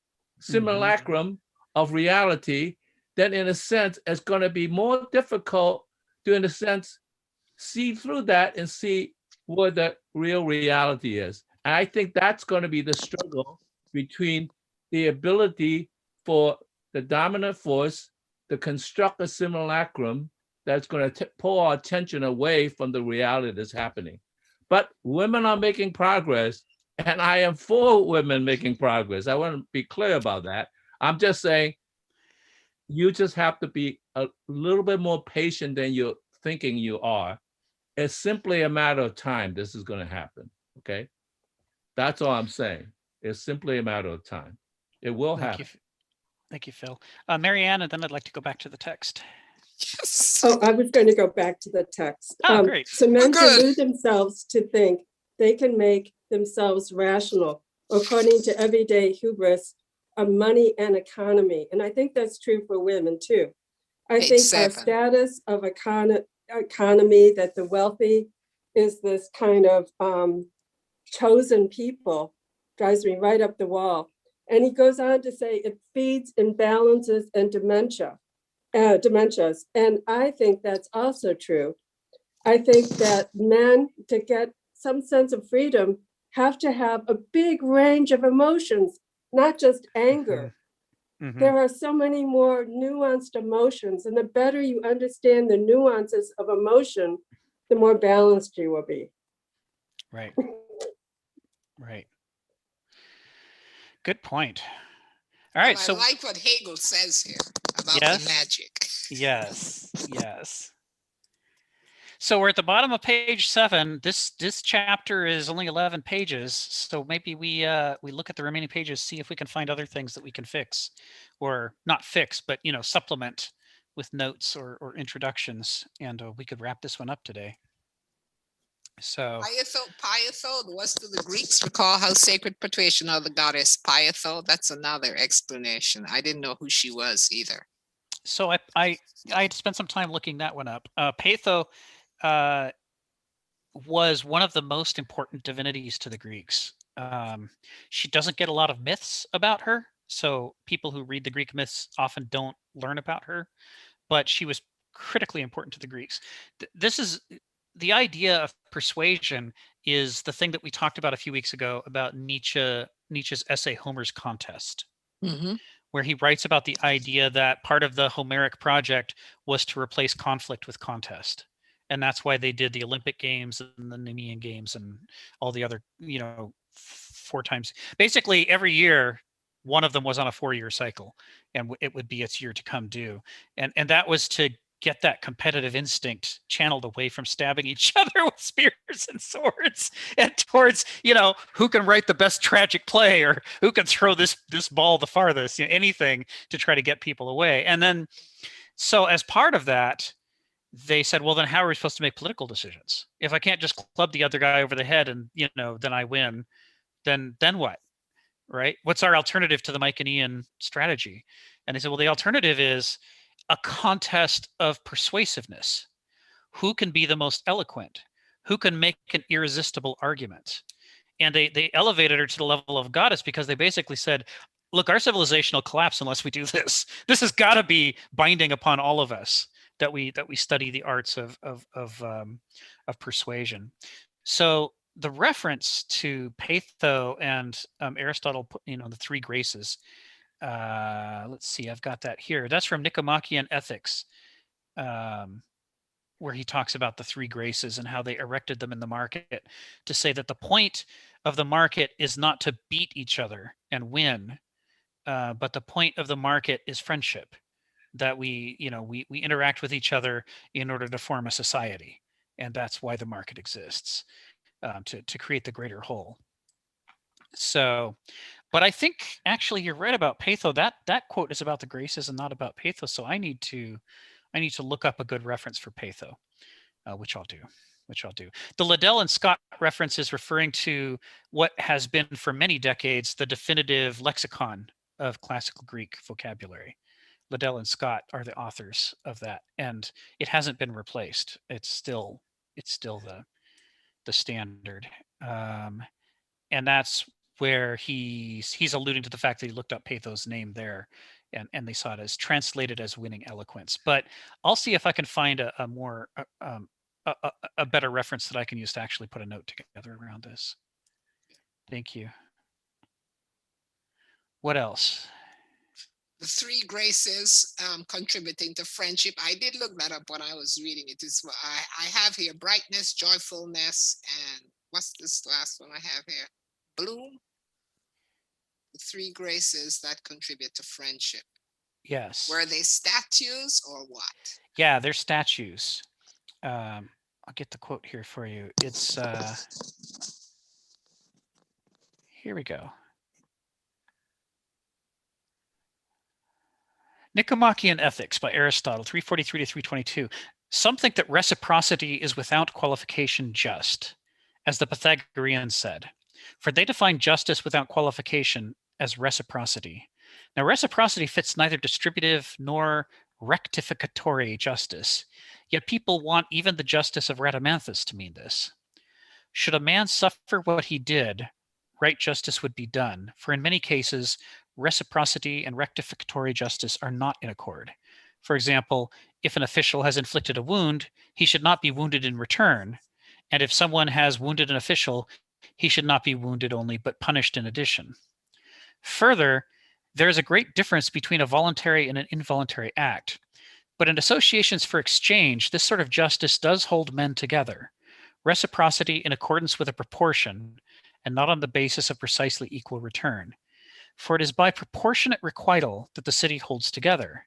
of reality, then in a sense, it's going to be more difficult to, in a sense, see through that and see what the real reality is. And I think that's going to be the struggle between the ability for the dominant force to construct a simulacrum that's going to pull our attention away from the reality that's happening. But women are making progress, and I am for women making progress. I want to be clear about that. I'm just saying you just have to be a little bit more patient than you're thinking you are. It's simply a matter of time this is going to happen, okay? That's all I'm saying. It's simply a matter of time. It will happen. Thank you, Phil. Marianne, and then I'd like to go back to the text. Yes. Oh, I was going to go back to the text. Oh, great. So men delude themselves to think they can make themselves rational according to everyday hubris of money and economy. And I think that's true for women too. I think our status of economy, that the wealthy is this kind of chosen people, drives me right up the wall. And he goes on to say it feeds imbalances and dementias. And I think that's also true. I think that men, to get some sense of freedom, have to have a big range of emotions, not just anger. Mm-hmm. There are so many more nuanced emotions, and the better you understand the nuances of emotion, the more balanced you will be. Right. Right. Good point. All right. Well, So I like what Hegel says here about yes, the magic. Yes. Yes. So we're at the bottom of page 7. This chapter is only 11 pages. So maybe we look at the remaining pages, see if we can find other things that we can fix, or not fix, but supplement with notes or introductions, and we could wrap this one up today. So Python was to the Greeks. Recall how sacred patrician of the goddess Python. That's another explanation. I didn't know who she was either. So I spent some time looking that one up. Patho was one of the most important divinities to the Greeks. She doesn't get a lot of myths about her, so people who read the Greek myths often don't learn about her, but she was critically important to the Greeks. This is the idea of persuasion is the thing that we talked about a few weeks ago about Nietzsche's essay Homer's Contest. Mm-hmm. Where he writes about the idea that part of the Homeric project was to replace conflict with contest. And that's why they did the Olympic Games and the Nemean Games and all the other, 4 times. Basically, every year, one of them was on a 4-year cycle, and it would be its year to come due. And that was to get that competitive instinct channeled away from stabbing each other with spears and swords and towards, who can write the best tragic play or who can throw this ball the farthest, anything to try to get people away. And then, so as part of that, they said, well, then how are we supposed to make political decisions? If I can't just club the other guy over the head and, then I win, then what? Right? What's our alternative to the Mycenaean strategy? And they said, well, the alternative is a contest of persuasiveness. Who can be the most eloquent? Who can make an irresistible argument? And they elevated her to the level of goddess because they basically said, look, our civilization will collapse unless we do this. This has got to be binding upon all of us that we study the arts of persuasion. So the reference to Patho and Aristotle, the 3 graces. Let's see, I've got that here. That's from Nicomachean Ethics, where he talks about the 3 graces and how they erected them in the market to say that the point of the market is not to beat each other and win, but the point of the market is friendship, that we interact with each other in order to form a society. And that's why the market exists, to create the greater whole. So, but I think actually you're right about Patho. That quote is about the graces and not about Patho. So I need to look up a good reference for Patho, which I'll do. The Liddell and Scott reference is referring to what has been for many decades the definitive lexicon of classical Greek vocabulary. Liddell and Scott are the authors of that, and it hasn't been replaced. It's still the standard, and that's where he's alluding to the fact that he looked up Patho's name there, and they saw it as translated as winning eloquence. But I'll see if I can find a more a better reference that I can use to actually put a note together around this. Thank you. What else? The 3 graces contributing to friendship. I did look that up when I was reading it. I have here brightness, joyfulness, and what's this last one I have here? Bloom. The 3 graces that contribute to friendship. Yes. Were they statues or what? Yeah, they're statues. I'll get the quote here for you. It's here we go. Nicomachean Ethics by Aristotle, 343 to 322. Some think that reciprocity is without qualification just, as the Pythagoreans said, for they define justice without qualification as reciprocity. Now, reciprocity fits neither distributive nor rectificatory justice, yet people want even the justice of Rhadamanthus to mean this. Should a man suffer what he did, right justice would be done, for in many cases, reciprocity and rectificatory justice are not in accord. For example, if an official has inflicted a wound, he should not be wounded in return. And if someone has wounded an official, he should not be wounded only, but punished in addition. Further, there is a great difference between a voluntary and an involuntary act. But in associations for exchange, this sort of justice does hold men together. Reciprocity in accordance with a proportion, and not on the basis of precisely equal return. For it is by proportionate requital that the city holds together.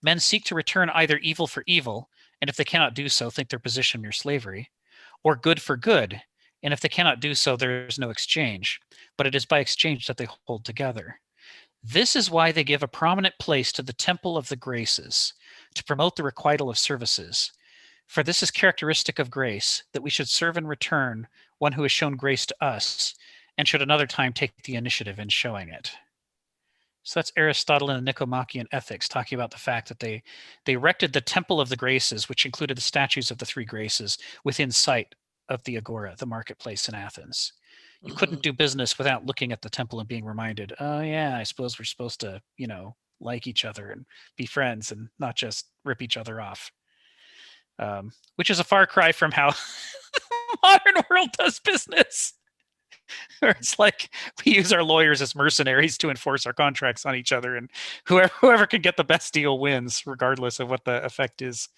Men seek to return either evil for evil, and if they cannot do so, think their position mere slavery, or good for good, and if they cannot do so, there is no exchange. But it is by exchange that they hold together. This is why they give a prominent place to the temple of the graces, to promote the requital of services. For this is characteristic of grace, that we should serve in return one who has shown grace to us, and should another time take the initiative in showing it. So that's Aristotle in the Nicomachean Ethics, talking about the fact that they erected the temple of the graces, which included the statues of the three graces, within sight of the agora, the marketplace in Athens. You couldn't do business without looking at the temple and being reminded, oh yeah, I suppose we're supposed to, like each other and be friends and not just rip each other off. Which is a far cry from how the modern world does business. Where it's like we use our lawyers as mercenaries to enforce our contracts on each other, and whoever can get the best deal wins, regardless of what the effect is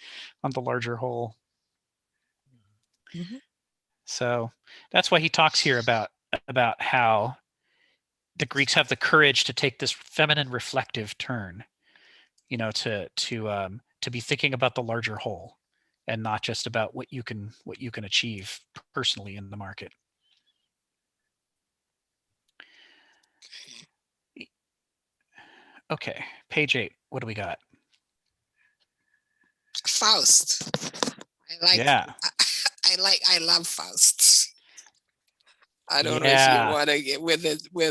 on the larger whole. So that's why he talks here about how the Greeks have the courage to take this feminine reflective turn, to be thinking about the larger whole and not just about what you can achieve personally in the market. Okay, page 8. What do we got? Faust. I love Faust. I don't know if you want to get with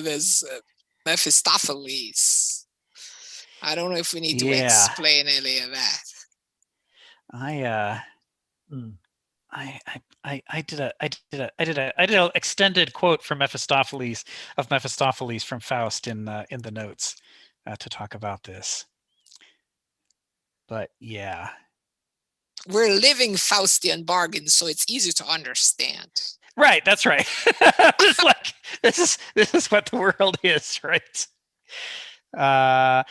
his Mephistopheles. I don't know if we need to explain any of that. I did an extended quote from Mephistopheles from Faust in the notes to talk about this. But yeah, we're living Faustian bargains, so it's easy to understand. Right, that's right. It's like this is what the world is, right? And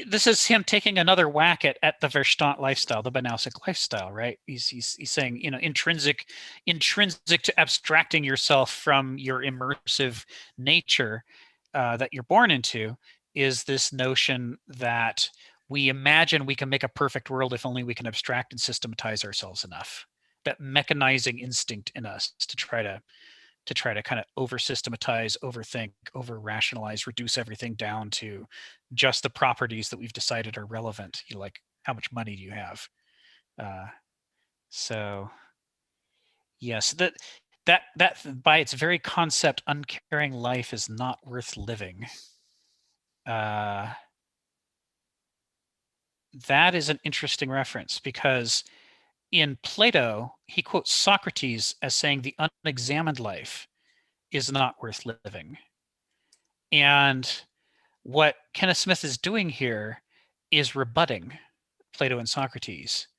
this is him taking another whack at the Verstand lifestyle, the Banausic lifestyle, right? He's saying, intrinsic to abstracting yourself from your immersive nature that you're born into is this notion that we imagine we can make a perfect world if only we can abstract and systematize ourselves enough. That mechanizing instinct in us to try to kind of over systematize, overthink, over rationalize, reduce everything down to just the properties that we've decided are relevant. Like, how much money do you have? So yes, that by its very concept, uncaring life is not worth living. That is an interesting reference because in Plato, he quotes Socrates as saying the unexamined life is not worth living. And what Kenneth Smith is doing here is rebutting Plato and Socrates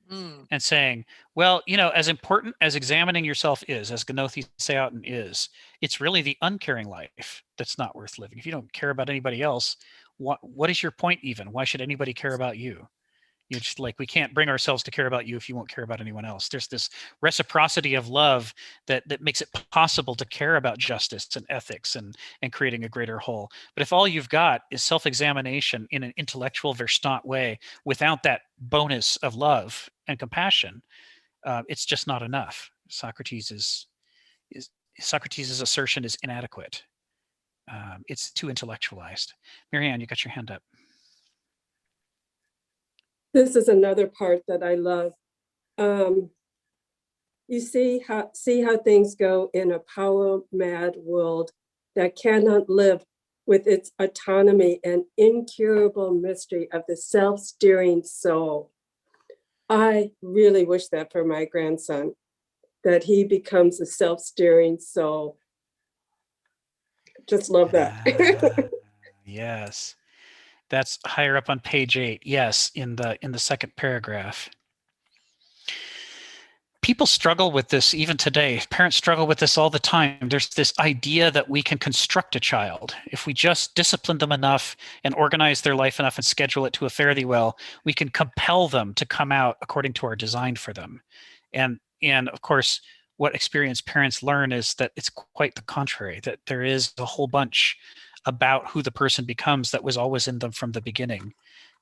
and saying, well, as important as examining yourself is, as Gnothe Seauton is, it's really the uncaring life that's not worth living. If you don't care about anybody else, what is your point even? Why should anybody care about you? You're just like, we can't bring ourselves to care about you if you won't care about anyone else. There's this reciprocity of love that makes it possible to care about justice and ethics and creating a greater whole. But if all you've got is self-examination in an intellectual Verstand way without that bonus of love and compassion, it's just not enough. Socrates' assertion is inadequate. It's too intellectualized. Marianne, you got your hand up. This is another part that I love. You see how things go in a power-mad world that cannot live with its autonomy and incurable mystery of the self-steering soul. I really wish that for my grandson, that he becomes a self-steering soul. Just love that. Yes. That's higher up on page 8. Yes, in the second paragraph. People struggle with this even today. Parents struggle with this all the time. There's this idea that we can construct a child. If we just discipline them enough and organize their life enough and schedule it to a fare thee well, we can compel them to come out according to our design for them. And of course, what experienced parents learn is that it's quite the contrary, that there is a whole bunch about who the person becomes that was always in them from the beginning.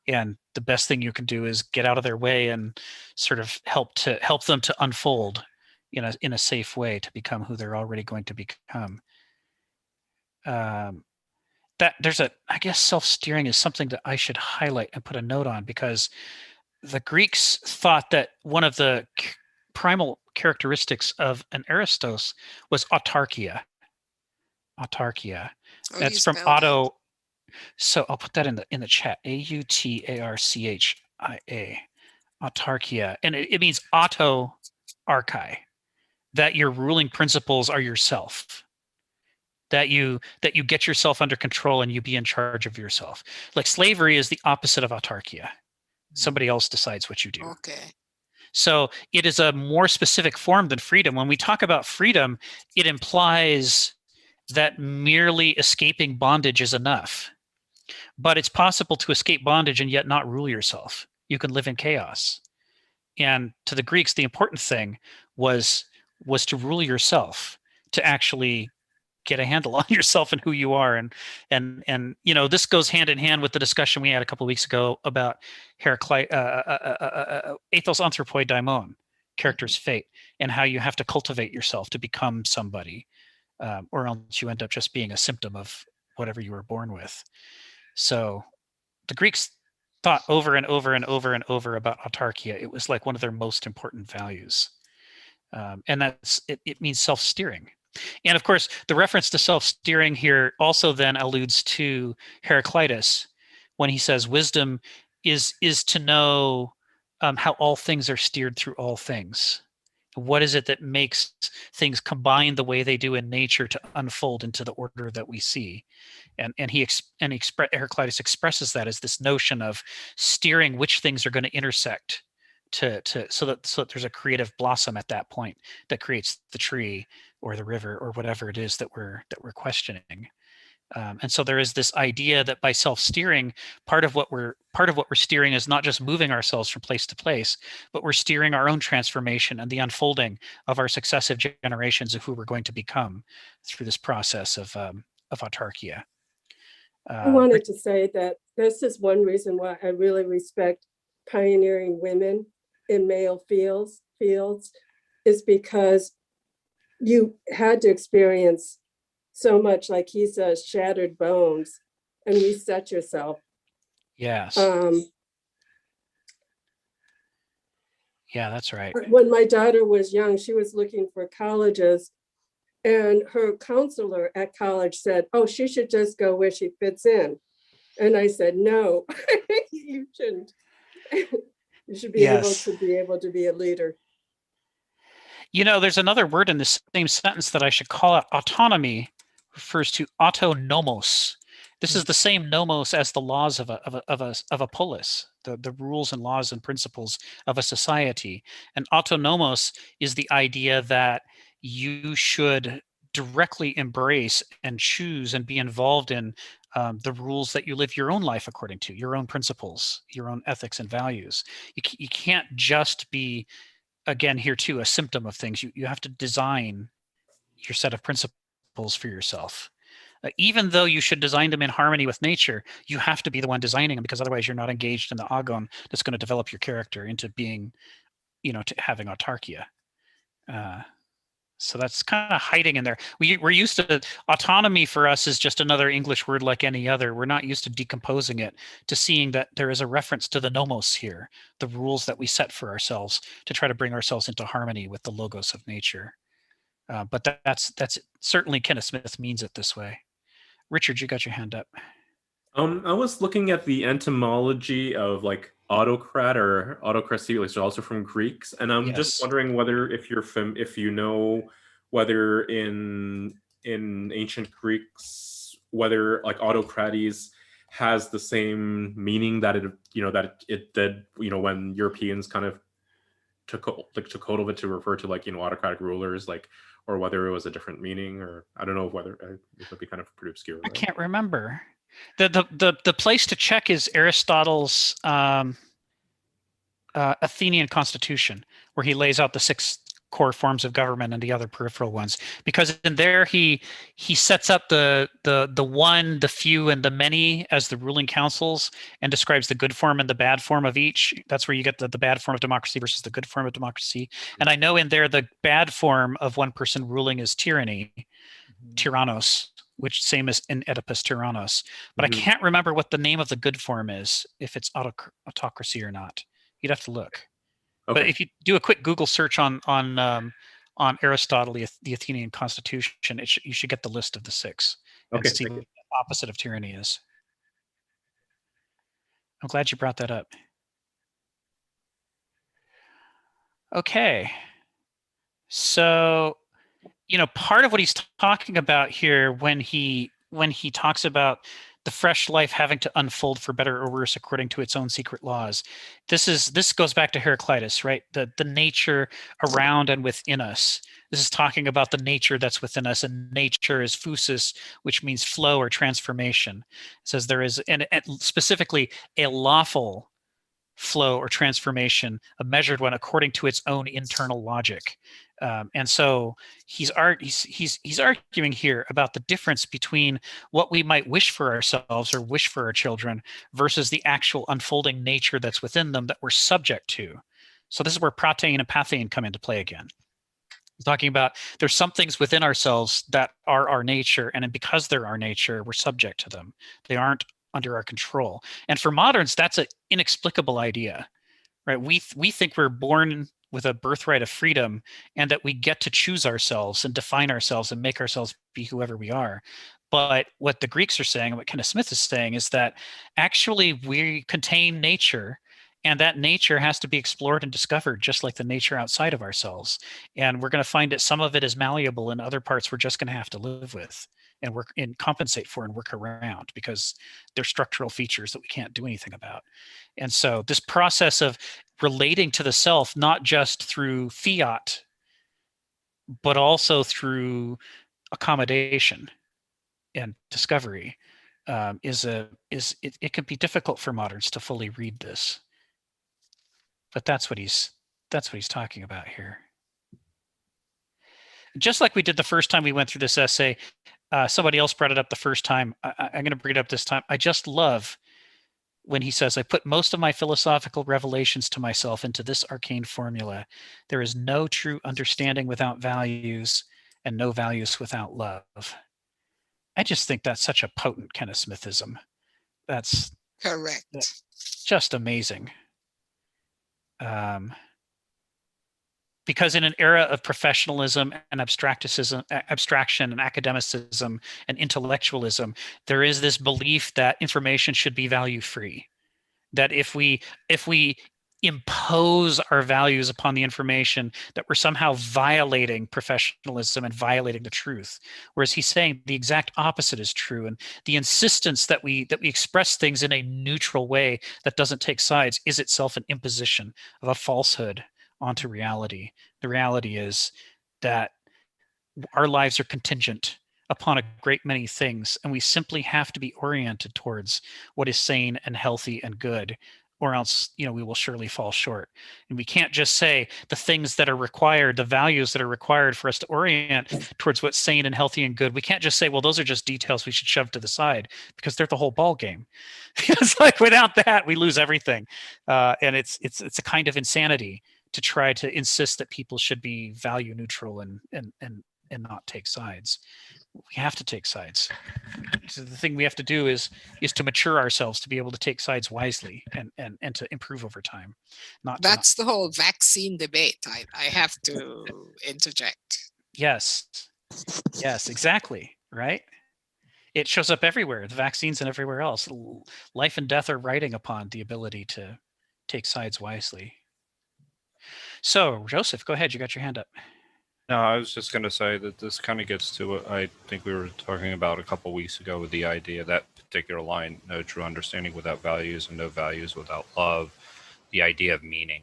And the best thing you can do is get out of their way and sort of help them to unfold in a safe way to become who they're already going to become. That there's I guess self-steering is something that I should highlight and put a note on, because the Greeks thought that one of the primal characteristics of an Aristos was autarkia. Autarkia. That's from Otto. So I'll put that in the chat. Autarchia. Autarkia. And it means auto-archai. That your ruling principles are yourself. That you get yourself under control and you be in charge of yourself. Like slavery is the opposite of autarkia. Somebody else decides what you do. Okay. So it is a more specific form than freedom. When we talk about freedom, it implies that merely escaping bondage is enough. But it's possible to escape bondage and yet not rule yourself. You can live in chaos. And to the Greeks, the important thing was to rule yourself, to actually get a handle on yourself and who you are. And this goes hand in hand with the discussion we had a couple of weeks ago about ethos anthropoi daimon, character's fate, and how you have to cultivate yourself to become somebody, or else you end up just being a symptom of whatever you were born with. So the Greeks thought over and over and over and over about autarkia. It was like one of their most important values. And it means self-steering. And of course, the reference to self-steering here also then alludes to Heraclitus when he says wisdom is to know how all things are steered through all things. What is it that makes things combine the way they do in nature to unfold into the order that we see? And Heraclitus expresses that as this notion of steering which things are going to intersect so that there's a creative blossom at that point that creates the tree or the river or whatever it is that we're questioning. And so there is this idea that by self-steering, part of what we're steering is not just moving ourselves from place to place, but we're steering our own transformation and the unfolding of our successive generations of who we're going to become through this process of autarkia. I wanted to say that this is one reason why I really respect pioneering women in male fields is because you had to experience so much, like he says, shattered bones and reset yourself. Yes. Yeah, that's right. When my daughter was young, she was looking for colleges, and her counselor at college said, "Oh, she should just go where she fits in." And I said, "No, you shouldn't. You should be able to be a leader." There's another word in the same sentence that I should call out. Autonomy refers to autonomos. This is the same nomos as the laws of a polis, the rules and laws and principles of a society. And autonomos is the idea that you should directly embrace and choose and be involved in the rules that you live your own life according to, your own principles, your own ethics and values. You can't just be, again, here too, a symptom of things. You have to design your set of principles for yourself. Even though you should design them in harmony with nature, you have to be the one designing them, because otherwise you're not engaged in the agon that's going to develop your character into being, to having autarkia. So that's kind of hiding in there. We're used to autonomy. For us is just another English word like any other. We're not used to decomposing it, to seeing that there is a reference to the nomos here, the rules that we set for ourselves to try to bring ourselves into harmony with the logos of nature. But that's certainly Kenneth Smith means it this way. Richard, you got your hand up. I was looking at the etymology of like autocrat or autocracy, which is also from Greeks, and I'm just wondering whether if you know whether in in ancient Greeks, whether like autocrates has the same meaning that it did, when Europeans kind of took hold of it to refer to autocratic rulers, or whether it was a different meaning, or I don't know whether it would be kind of pretty obscure. I can't remember. The place to check is Aristotle's Athenian constitution, where he lays out the 6 core forms of government and the other peripheral ones, because in there he sets up the one, the few, and the many as the ruling councils, and describes the good form and the bad form of each. That's where you get the bad form of democracy versus the good form of democracy. And I know in there the bad form of one person ruling is tyranny, tyrannos, which same as in Oedipus Tyrannos. But I can't remember what the name of the good form is, if it's autocracy or not. You'd have to look. Okay. But if you do a quick Google search on Aristotle, the Athenian constitution, you should get the list of the 6. Okay. And see what the opposite of tyranny is. I'm glad you brought that up. Okay. So, part of what he's talking about here when he talks about the fresh life having to unfold for better or worse according to its own secret laws. This goes back to Heraclitus, right? The nature around and within us. This is talking about the nature that's within us, and nature is physis, which means flow or transformation. It says there is, and specifically a lawful flow or transformation, a measured one according to its own internal logic. And so he's arguing here about the difference between what we might wish for ourselves or wish for our children versus the actual unfolding nature that's within them that we're subject to. So this is where pratein and pathein come into play again. He's talking about there's some things within ourselves that are our nature, and because they're our nature, we're subject to them. They aren't under our control. And for moderns, that's an inexplicable idea, right? We think we're born with a birthright of freedom, and that we get to choose ourselves and define ourselves and make ourselves be whoever we are. But what the Greeks are saying, and what Kenneth Smith is saying, is that actually we contain nature, and that nature has to be explored and discovered just like the nature outside of ourselves. And we're going to find that some of it is malleable, and other parts we're just going to have to live with and work and compensate for and work around, because they're structural features that we can't do anything about. And so this process of relating to the self, not just through fiat, but also through accommodation and discovery, it can be difficult for moderns to fully read this. But that's what he's talking about here. Just like we did the first time we went through this essay, somebody else brought it up the first time. I'm going to bring it up this time. I just love when he says, I put most of my philosophical revelations to myself into this arcane formula. There is no true understanding without values, and no values without love. I just think that's such a potent Kenneth Smithism. That's correct. That's just amazing. Because in an era of professionalism and abstraction and academicism and intellectualism, there is this belief that information should be value-free. That if we impose our values upon the information, that we're somehow violating professionalism and violating the truth. Whereas he's saying the exact opposite is true, and the insistence that we express things in a neutral way that doesn't take sides is itself an imposition of a falsehood onto reality. The reality is that our lives are contingent upon a great many things, and we simply have to be oriented towards what is sane and healthy and good, or else, we will surely fall short. And we can't just say the things that are required, the values that are required for us to orient towards what's sane and healthy and good. We can't just say, well, those are just details we should shove to the side, because they're the whole ball game. It's like without that, we lose everything. And it's a kind of insanity to try to insist that people should be value neutral and not take sides. We have to take sides. So the thing we have to do is to mature ourselves to be able to take sides wisely and to improve over time. That's the whole vaccine debate. I have to interject. Yes, exactly. Right. It shows up everywhere, the vaccines and everywhere else. Life and death are riding upon the ability to take sides wisely. So, Joseph, go ahead. You got your hand up. No, I was just going to say that this kind of gets to what I think we were talking about a couple weeks ago with the idea that particular line, no true understanding without values and no values without love, the idea of meaning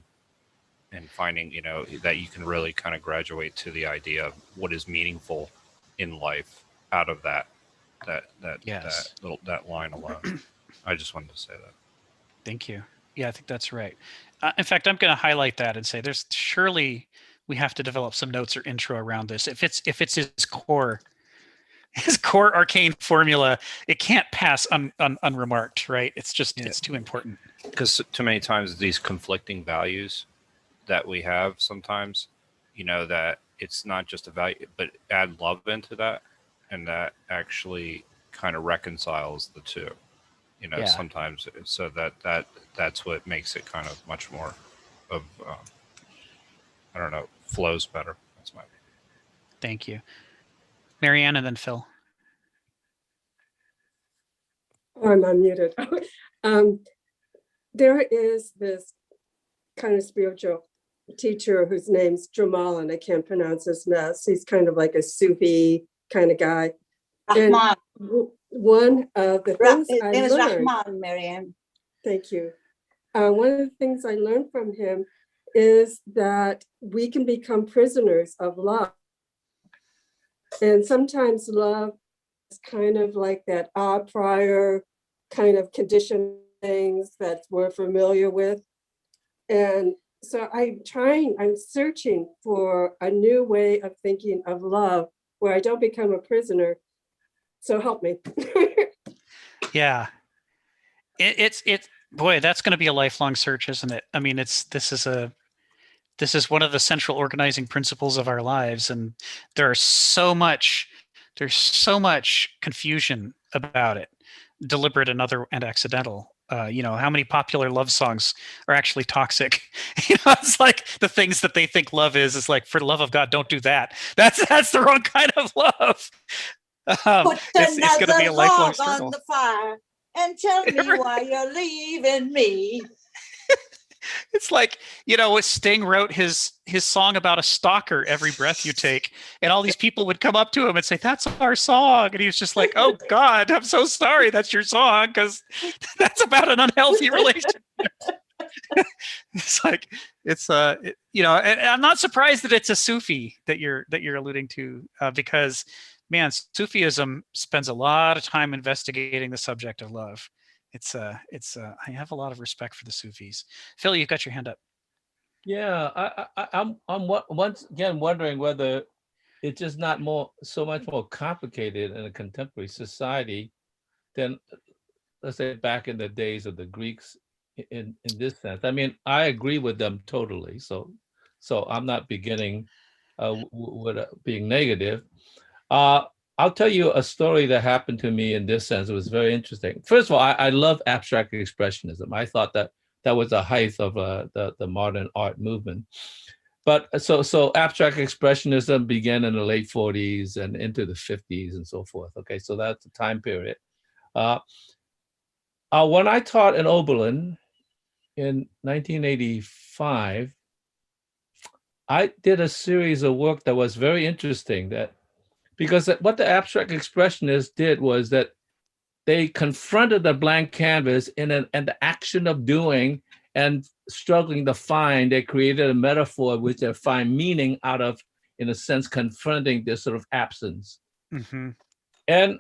and finding, that you can really kind of graduate to the idea of what is meaningful in life out of that Yes. that line alone. I just wanted to say that. Thank you. Yeah, I think that's right. In fact, I'm going to highlight that and say there's surely we have to develop some notes or intro around this. If it's his core arcane formula, it can't pass unremarked, right? It's just it's too important. Because too many times these conflicting values that we have sometimes, that it's not just a value, but add love into that, and that actually kind of reconciles the two. Sometimes, so that's what makes it kind of much more of I don't know, flows better. That's my opinion. Thank you, Marianne, and then Phil. Oh, I'm unmuted. There is this kind of spiritual teacher whose name's Jamal, and I can't pronounce his mess. He's kind of like a Sufi kind of guy. Rahman. And one of the things His I name is learned, Rahman, Marianne. thank you. One of the things I learned from him is that we can become prisoners of love. And sometimes love is kind of like that prior kind of conditioned things that we're familiar with. And so I'm searching for a new way of thinking of love where I don't become a prisoner. So help me. Yeah. It's boy, that's going to be a lifelong search, isn't it? I mean, this is one of the central organizing principles of our lives, and there's so much confusion about it, deliberate and accidental. How many popular love songs are actually toxic? It's like the things that they think love is like, for the love of God, don't do that. That's the wrong kind of love. It's going to be a lifelong struggle. On the fire and tell me why you're leaving me. It's like, Sting wrote his song about a stalker, Every Breath You Take, and all these people would come up to him and say, that's our song. And he was just like, oh God, I'm so sorry that's your song, because that's about an unhealthy relationship. It's like, and I'm not surprised that it's a Sufi that you're alluding to, because man, Sufism spends a lot of time investigating the subject of love. I have a lot of respect for the Sufis. Phil, you've got your hand up. Yeah, I'm once again wondering whether it's just not so much more complicated in a contemporary society than, let's say, back in the days of the Greeks in this sense. I mean, I agree with them totally. So I'm not beginning with being negative. I'll tell you a story that happened to me in this sense. It was very interesting. First of all, I love abstract expressionism. I thought that was the height of the modern art movement. But so abstract expressionism began in the late 40s and into the 50s and so forth. Okay, so that's the time period. When I taught in Oberlin in 1985, I did a series of work that was very interesting, because what the abstract expressionists did was that they confronted the blank canvas and the action of doing and struggling to find. They created a metaphor which they find meaning out of, in a sense, confronting this sort of absence. Mm-hmm. And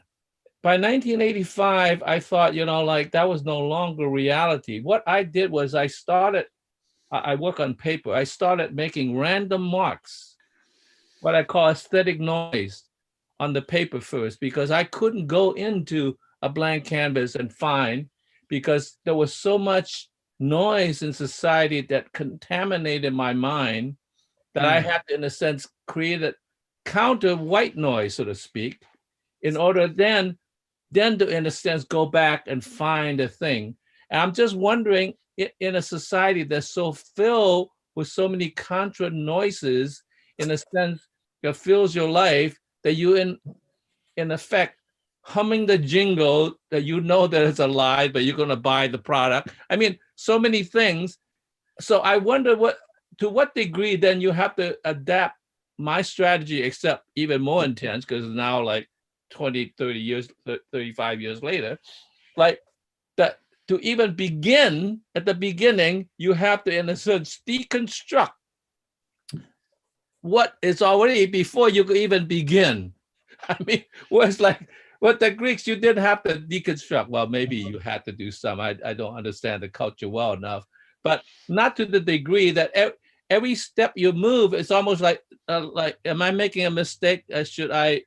by 1985, I thought, that was no longer reality. What I did was I work on paper. I started making random marks, what I call aesthetic noise, on the paper first, because I couldn't go into a blank canvas and find, because there was so much noise in society that contaminated my mind that I had to, in a sense, create a counter white noise, so to speak, in order then to, in a sense, go back and find a thing. And I'm just wondering, in a society that's so filled with so many contra noises, in a sense, that fills your life, that you in effect humming the jingle that that it's a lie, but you're going to buy the product. I mean, so many things. So I wonder to what degree then you have to adapt my strategy, except even more intense, because now like 20, 30 years, 35 years later, like that to even begin at the beginning, you have to, in a sense, deconstruct what is already before you could even begin. I mean, whereas like with the Greeks, you didn't have to deconstruct. Well, maybe you had to do some. I don't understand the culture well enough, but not to the degree that every step you move, it's almost like, am I making a mistake? Should I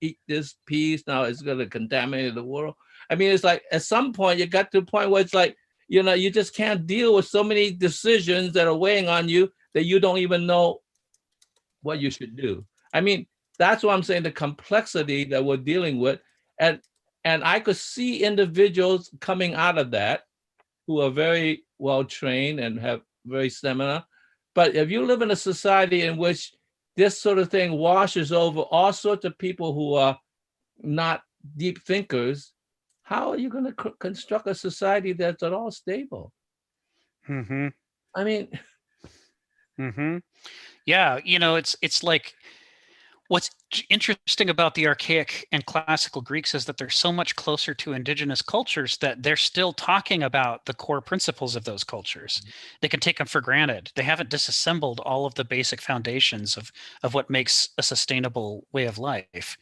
eat this piece? Now it's going to contaminate the world. I mean, it's like at some point you got to a point where it's like, you know, you just can't deal with so many decisions that are weighing on you that you don't even know what you should do. I mean, that's what I'm saying, the complexity that we're dealing with. And I could see individuals coming out of that who are very well trained and have very stamina. But if you live in a society in which this sort of thing washes over all sorts of people who are not deep thinkers, how are you going to construct a society that's at all stable? Mm-hmm. I mean, mm-hmm. Yeah, you know, it's like what's interesting about the archaic and classical Greeks is that they're so much closer to indigenous cultures that they're still talking about the core principles of those cultures. They can take them for granted. They haven't disassembled all of the basic foundations of what makes a sustainable way of life.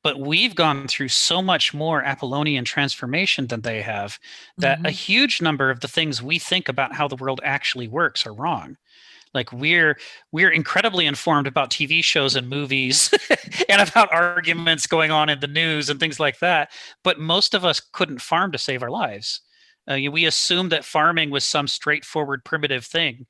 But we've gone through so much more Apollonian transformation than they have that a huge number of the things we think about how the world actually works are wrong. Like we're incredibly informed about TV shows and movies and about arguments going on in the news and things like that. But most of us couldn't farm to save our lives. We assumed that farming was some straightforward primitive thing,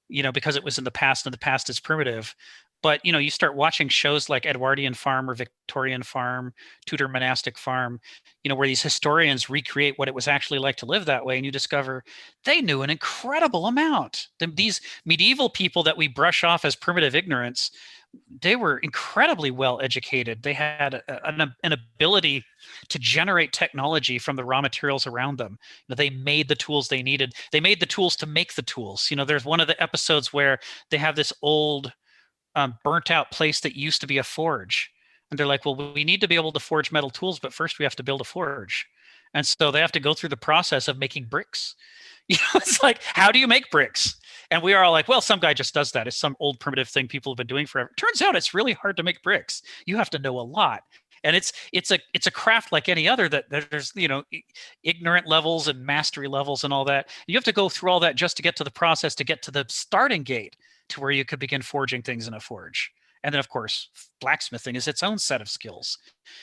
you know, because it was in the past and the past is primitive. But, you know, you start watching shows like Edwardian Farm or Victorian Farm, Tudor Monastic Farm, you know, where these historians recreate what it was actually like to live that way. And you discover they knew an incredible amount. These medieval people that we brush off as primitive ignorance, they were incredibly well educated. They had an ability to generate technology from the raw materials around them. You know, they made the tools they needed. They made the tools to make the tools. You know, there's one of the episodes where they have this old burnt out place that used to be a forge. And they're like, well, we need to be able to forge metal tools, but first we have to build a forge. And so they have to go through the process of making bricks. You know, it's like, how do you make bricks? And we are all like, well, some guy just does that. It's some old primitive thing people have been doing forever. Turns out it's really hard to make bricks. You have to know a lot. And it's a craft like any other that there's, you know, ignorant levels and mastery levels and all that. You have to go through all that just to get to the process, to get to the starting gate, to where you could begin forging things in a forge. And then, of course, blacksmithing is its own set of skills.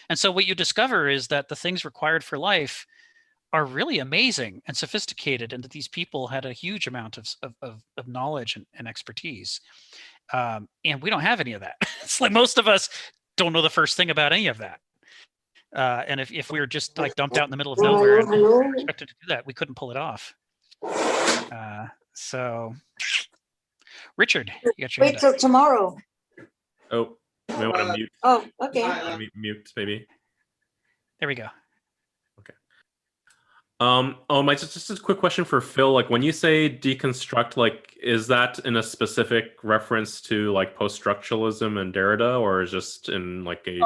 And so what you discover is that the things required for life are really amazing and sophisticated, and that these people had a huge amount of knowledge and expertise. And we don't have any of that. It's like most of us don't know the first thing about any of that. And if we were just like dumped out in the middle of nowhere and were expected to do that, we couldn't pull it off. So... Richard, you got your wait till tomorrow. Oh, we want to mute. Oh, okay. Mute, maybe. There we go. Okay. Just a quick question for Phil. Like, when you say deconstruct, like, is that in a specific reference to like post-structuralism and Derrida, or is just in like a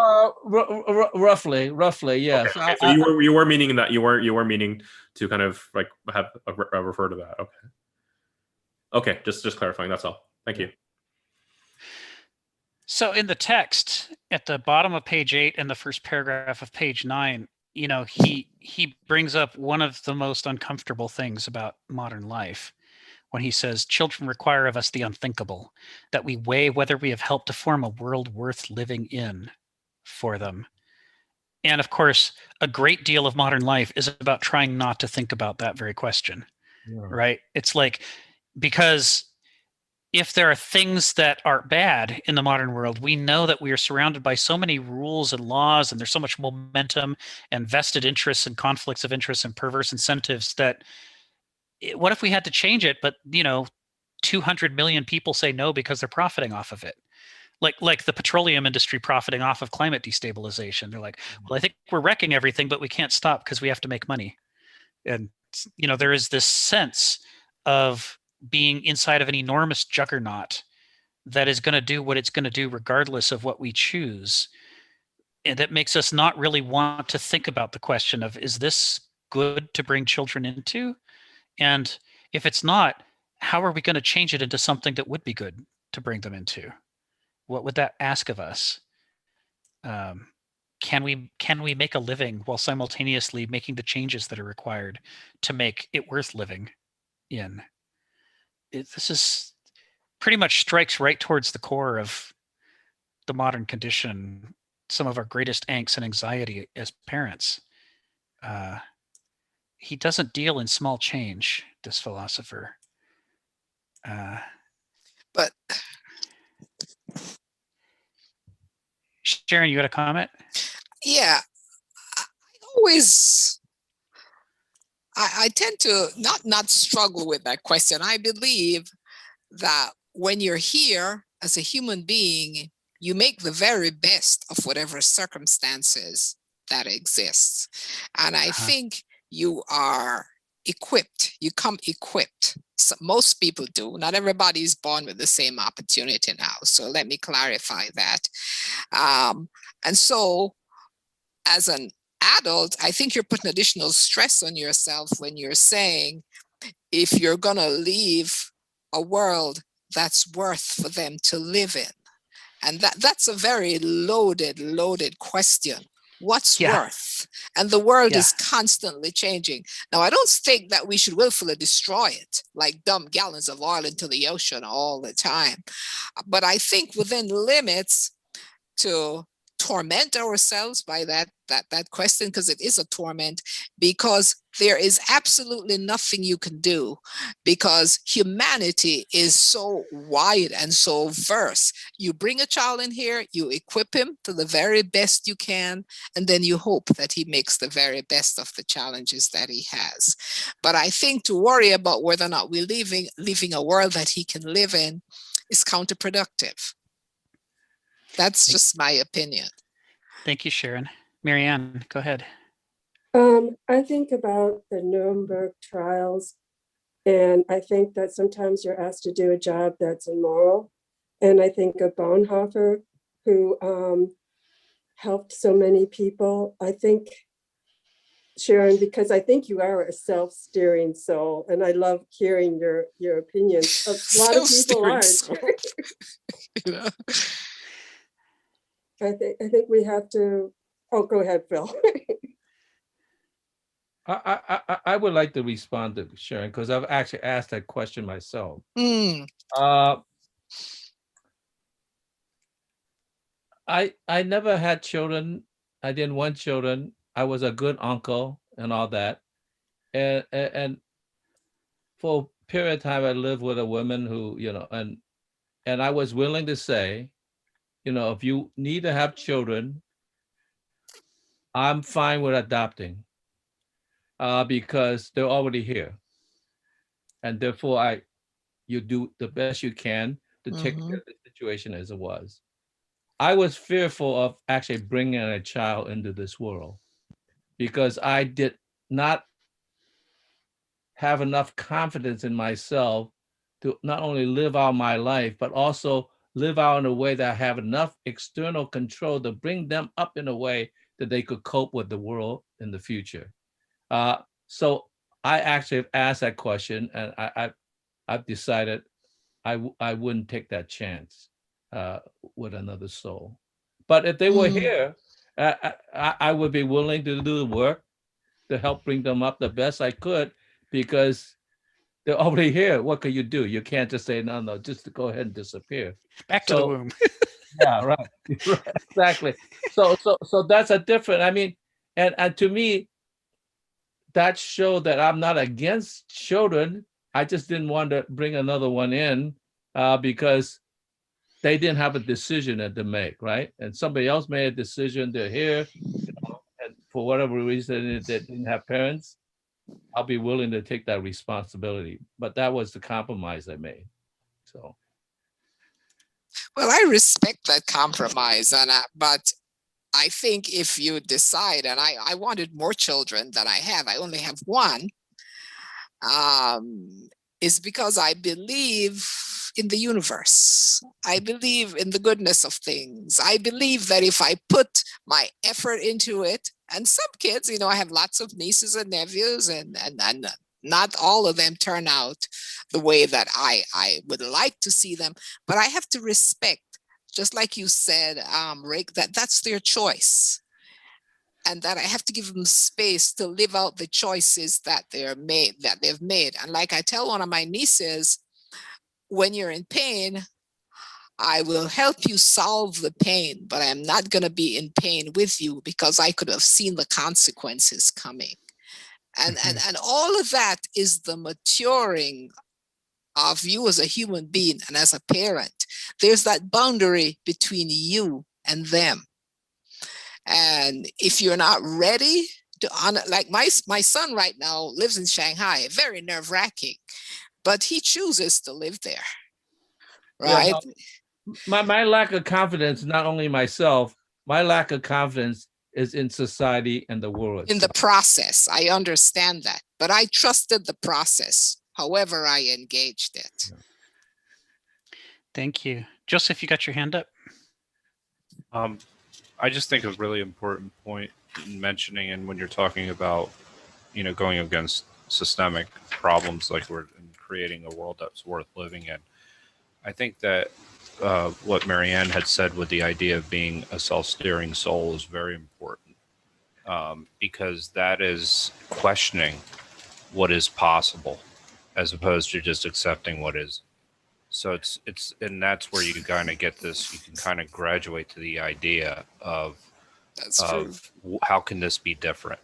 roughly, yes. Okay. So you were meaning that you were meaning to kind of like have refer to that. Okay, just clarifying. That's all. Thank you. So in the text at the bottom of page 8 and the first paragraph of page 9, you know, he brings up one of the most uncomfortable things about modern life when he says, children require of us the unthinkable, that we weigh whether we have helped to form a world worth living in for them. And of course, a great deal of modern life is about trying not to think about that very question, right? It's like, because if there are things that are bad in the modern world, we know that we are surrounded by so many rules and laws, and there's so much momentum and vested interests and conflicts of interest and perverse incentives that what if we had to change it, but, you know, 200 million people say no because they're profiting off of it. Like the petroleum industry profiting off of climate destabilization. They're like, well, I think we're wrecking everything, but we can't stop because we have to make money. And, you know, there is this sense of being inside of an enormous juggernaut that is going to do what it's going to do regardless of what we choose. And that makes us not really want to think about the question of, is this good to bring children into? And if it's not, how are we going to change it into something that would be good to bring them into? What would that ask of us? Can we make a living while simultaneously making the changes that are required to make it worth living in? This is pretty much strikes right towards the core of the modern condition, some of our greatest angst and anxiety as parents. He doesn't deal in small change, this philosopher. But Sharon, you got a comment? yeah, I tend to not struggle with that question. I believe that when you're here as a human being, you make the very best of whatever circumstances that exists. And I think you are equipped. You come equipped. So most people do. Not everybody is born with the same opportunity now. So let me clarify that. And so as an adult, I think you're putting additional stress on yourself when you're saying, if you're going to leave a world that's worth for them to live in. And that's a very loaded question. What's worth? And the world is constantly changing. Now, I don't think that we should willfully destroy it, like dump gallons of oil into the ocean all the time. But I think within limits to torment ourselves by that question, because it is a torment, because there is absolutely nothing you can do, because humanity is so wide and so diverse. You bring a child in here, you equip him to the very best you can, and then you hope that he makes the very best of the challenges that he has. But I think to worry about whether or not we're leaving a world that he can live in is counterproductive. That's just my opinion. Thank you, Sharon. Marianne, go ahead. I think about the Nuremberg trials, and I think that sometimes you're asked to do a job that's immoral. And I think of Bonhoeffer, who helped so many people. I think, Sharon, because I think you are a self-steering soul, and I love hearing your opinions. A lot of people aren't. You know? I think we have to. Oh, go ahead, Phil. I would like to respond to Sharon, because I've actually asked that question myself. I never had children. I didn't want children. I was a good uncle and all that. And for a period of time, I lived with a woman who, and I was willing to say, if you need to have children, I'm fine with adopting, because they're already here. And therefore, you do the best you can to take care of the situation as it was. I was fearful of actually bringing a child into this world, because I did not have enough confidence in myself to not only live out my life, but also live out in a way that I have enough external control to bring them up in a way that they could cope with the world in the future. So I actually have asked that question, and I've decided I wouldn't take that chance with another soul. But if they were here, I would be willing to do the work to help bring them up the best I could, because they're already here. What can you do? You can't just say, no, just to go ahead and disappear. Back to the womb. Yeah, right. Exactly. So that's a different, and to me, that showed that I'm not against children. I just didn't want to bring another one in because they didn't have a decision to make, right? And somebody else made a decision. They're here, and for whatever reason, they didn't have parents. I'll be willing to take that responsibility. But that was the compromise I made. So. Well, I respect that compromise, but I think if you decide, and I wanted more children than I have, I only have one, is because I believe in the universe. I believe in the goodness of things. I believe that if I put my effort into it, and some kids, I have lots of nieces and nephews, and not all of them turn out the way that I would like to see them, but I have to respect, just like you said, Rick, that's their choice. And that I have to give them space to live out the choices that they've made. And like I tell one of my nieces, when you're in pain, I will help you solve the pain, but I'm not going to be in pain with you because I could have seen the consequences coming. And all of that is the maturing of you as a human being and as a parent. There's that boundary between you and them. And if you're not ready to honor, like my son right now lives in Shanghai, very nerve-wracking, but he chooses to live there, right? Yeah, my lack of confidence, not only myself, my lack of confidence is in society and the world. In the process, I understand that, but I trusted the process, however I engaged it. Thank you. Joseph, you got your hand up? I just think a really important point in mentioning, and when you're talking about, going against systemic problems like we're in creating a world that's worth living in, I think that what Marianne had said with the idea of being a self-steering soul is very important, because that is questioning what is possible as opposed to just accepting what is. So it's and that's where you kind of get this, you can kind of graduate to the idea of how can this be different,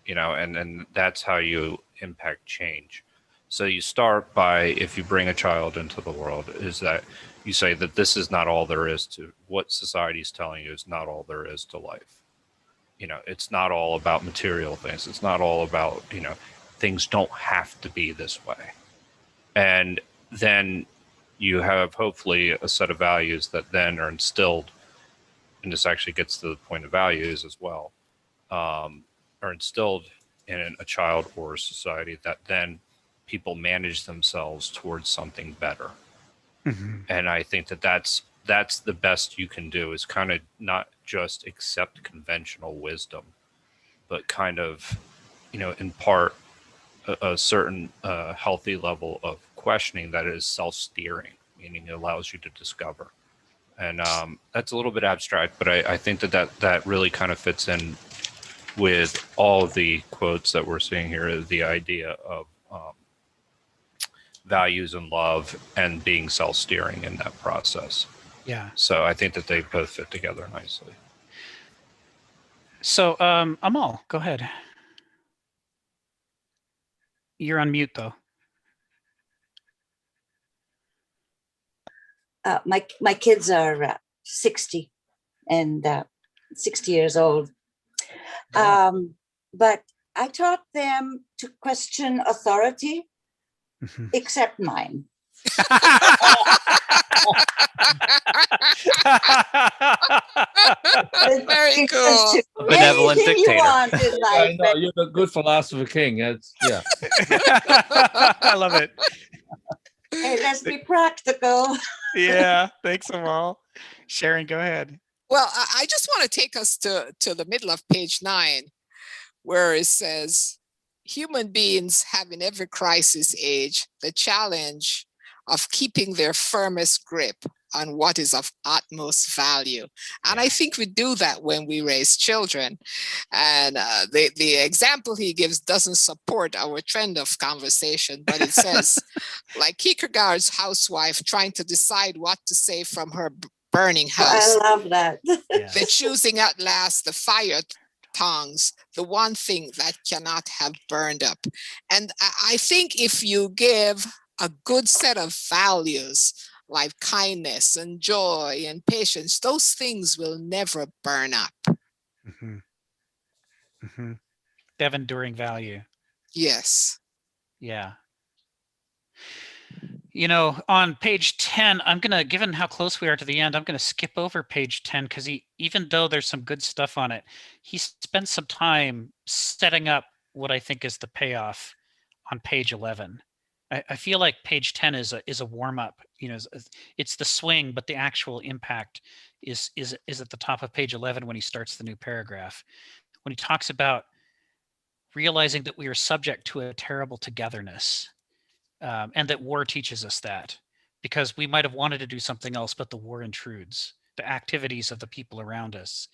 and that's how you impact change. So you start by, if you bring a child into the world, is that you say that this is not all there is to what society is telling you is not all there is to life. It's not all about material things. It's not all about, things don't have to be this way. And then you have hopefully a set of values that then are instilled, and this actually gets to the point of values as well, are instilled in a child or a society that then people manage themselves towards something better. Mm-hmm. And I think that that's the best you can do, is kind of not just accept conventional wisdom, but kind of, impart a certain healthy level of questioning that is self-steering, meaning it allows you to discover. And that's a little bit abstract, but I think that really kind of fits in with all of the quotes that we're seeing here, the idea of values and love and being self-steering in that process. Yeah. So I think that they both fit together nicely. So Amal, go ahead. You're on mute though. My kids are 60 and 60 years old. Wow. But I taught them to question authority, except mine. Very cool. Benevolent dictator. I know, you're a good philosopher king. That's, yeah. I love it. Hey, let's be practical. Yeah, thanks, Amal. Sharon, go ahead. Well, I just want to take us to the middle of page 9, where it says, human beings have in every crisis age the challenge of keeping their firmest grip on what is of utmost value. And I think we do that when we raise children. And the example he gives doesn't support our trend of conversation, but it says, like Kierkegaard's housewife trying to decide what to say from her burning house. I love that. They're choosing at last the fire tongs, the one thing that cannot have burned up. And I think if you give a good set of values like kindness and joy and patience, those things will never burn up. Mm-hmm. Mm-hmm. They have enduring value. Yes. Yeah. On page 10, I'm going to, given how close we are to the end, I'm going to skip over page 10 because even though there's some good stuff on it, he spent some time setting up what I think is the payoff on page 11. I feel like page 10 is a warm up. It's the swing, but the actual impact is at the top of page 11 when he starts the new paragraph, when he talks about realizing that we are subject to a terrible togetherness, and that war teaches us that, because we might have wanted to do something else, but the war intrudes. The activities of the people around us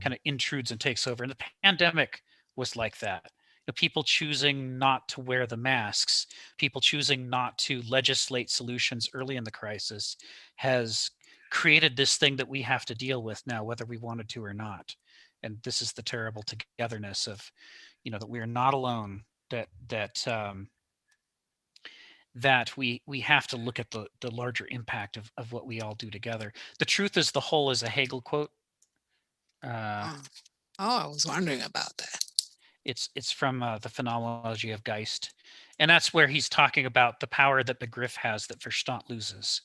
kind of intrudes and takes over. And the pandemic was like that. People choosing not to wear the masks, people choosing not to legislate solutions early in the crisis, has created this thing that we have to deal with now, whether we wanted to or not. And this is the terrible togetherness of, that we are not alone, that we have to look at the larger impact of what we all do together. The truth is the whole is a Hegel quote. I was wondering about that. It's from the Phenomenology of Geist. And that's where he's talking about the power that Begriff has that Verstand loses,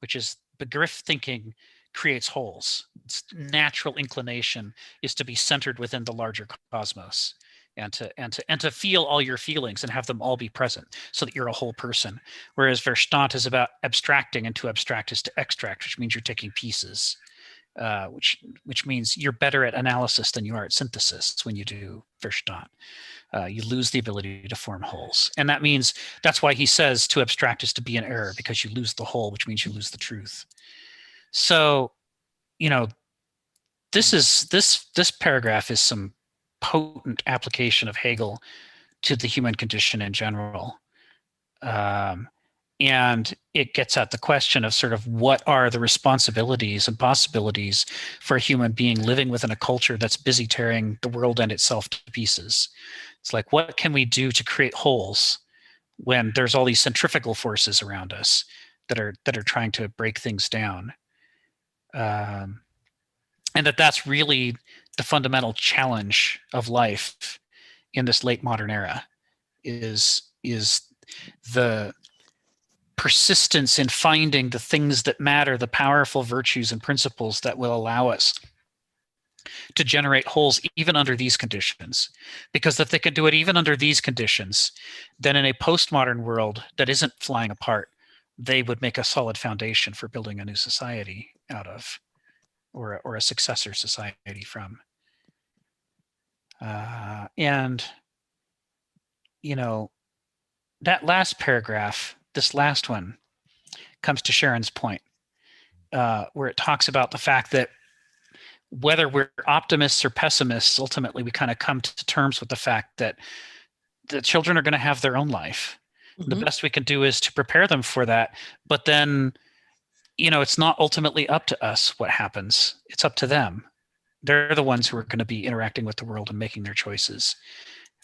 which is Begriff thinking creates wholes. Its natural inclination is to be centered within the larger cosmos, and to feel all your feelings and have them all be present so that you're a whole person. Whereas Verstand is about abstracting, and to abstract is to extract, which means you're taking pieces. Which means you're better at analysis than you are at synthesis when you do Verstand. You lose the ability to form wholes. And that means, that's why he says to abstract is to be in error, because you lose the whole, which means you lose the truth. So, this paragraph is some potent application of Hegel to the human condition in general. And it gets at the question of sort of what are the responsibilities and possibilities for a human being living within a culture that's busy tearing the world and itself to pieces. It's like, what can we do to create wholes when there's all these centrifugal forces around us that are trying to break things down? And that's really the fundamental challenge of life in this late modern era, is the persistence in finding the things that matter, the powerful virtues and principles that will allow us to generate wholes even under these conditions. Because if they can do it even under these conditions, then in a postmodern world that isn't flying apart, they would make a solid foundation for building a new society out of, or a successor society from. And that last paragraph, this last one, comes to Sharon's point, where it talks about the fact that whether we're optimists or pessimists, ultimately we kind of come to terms with the fact that the children are going to have their own life. Mm-hmm. The best we can do is to prepare them for that. But then, it's not ultimately up to us what happens. It's up to them. They're the ones who are going to be interacting with the world and making their choices.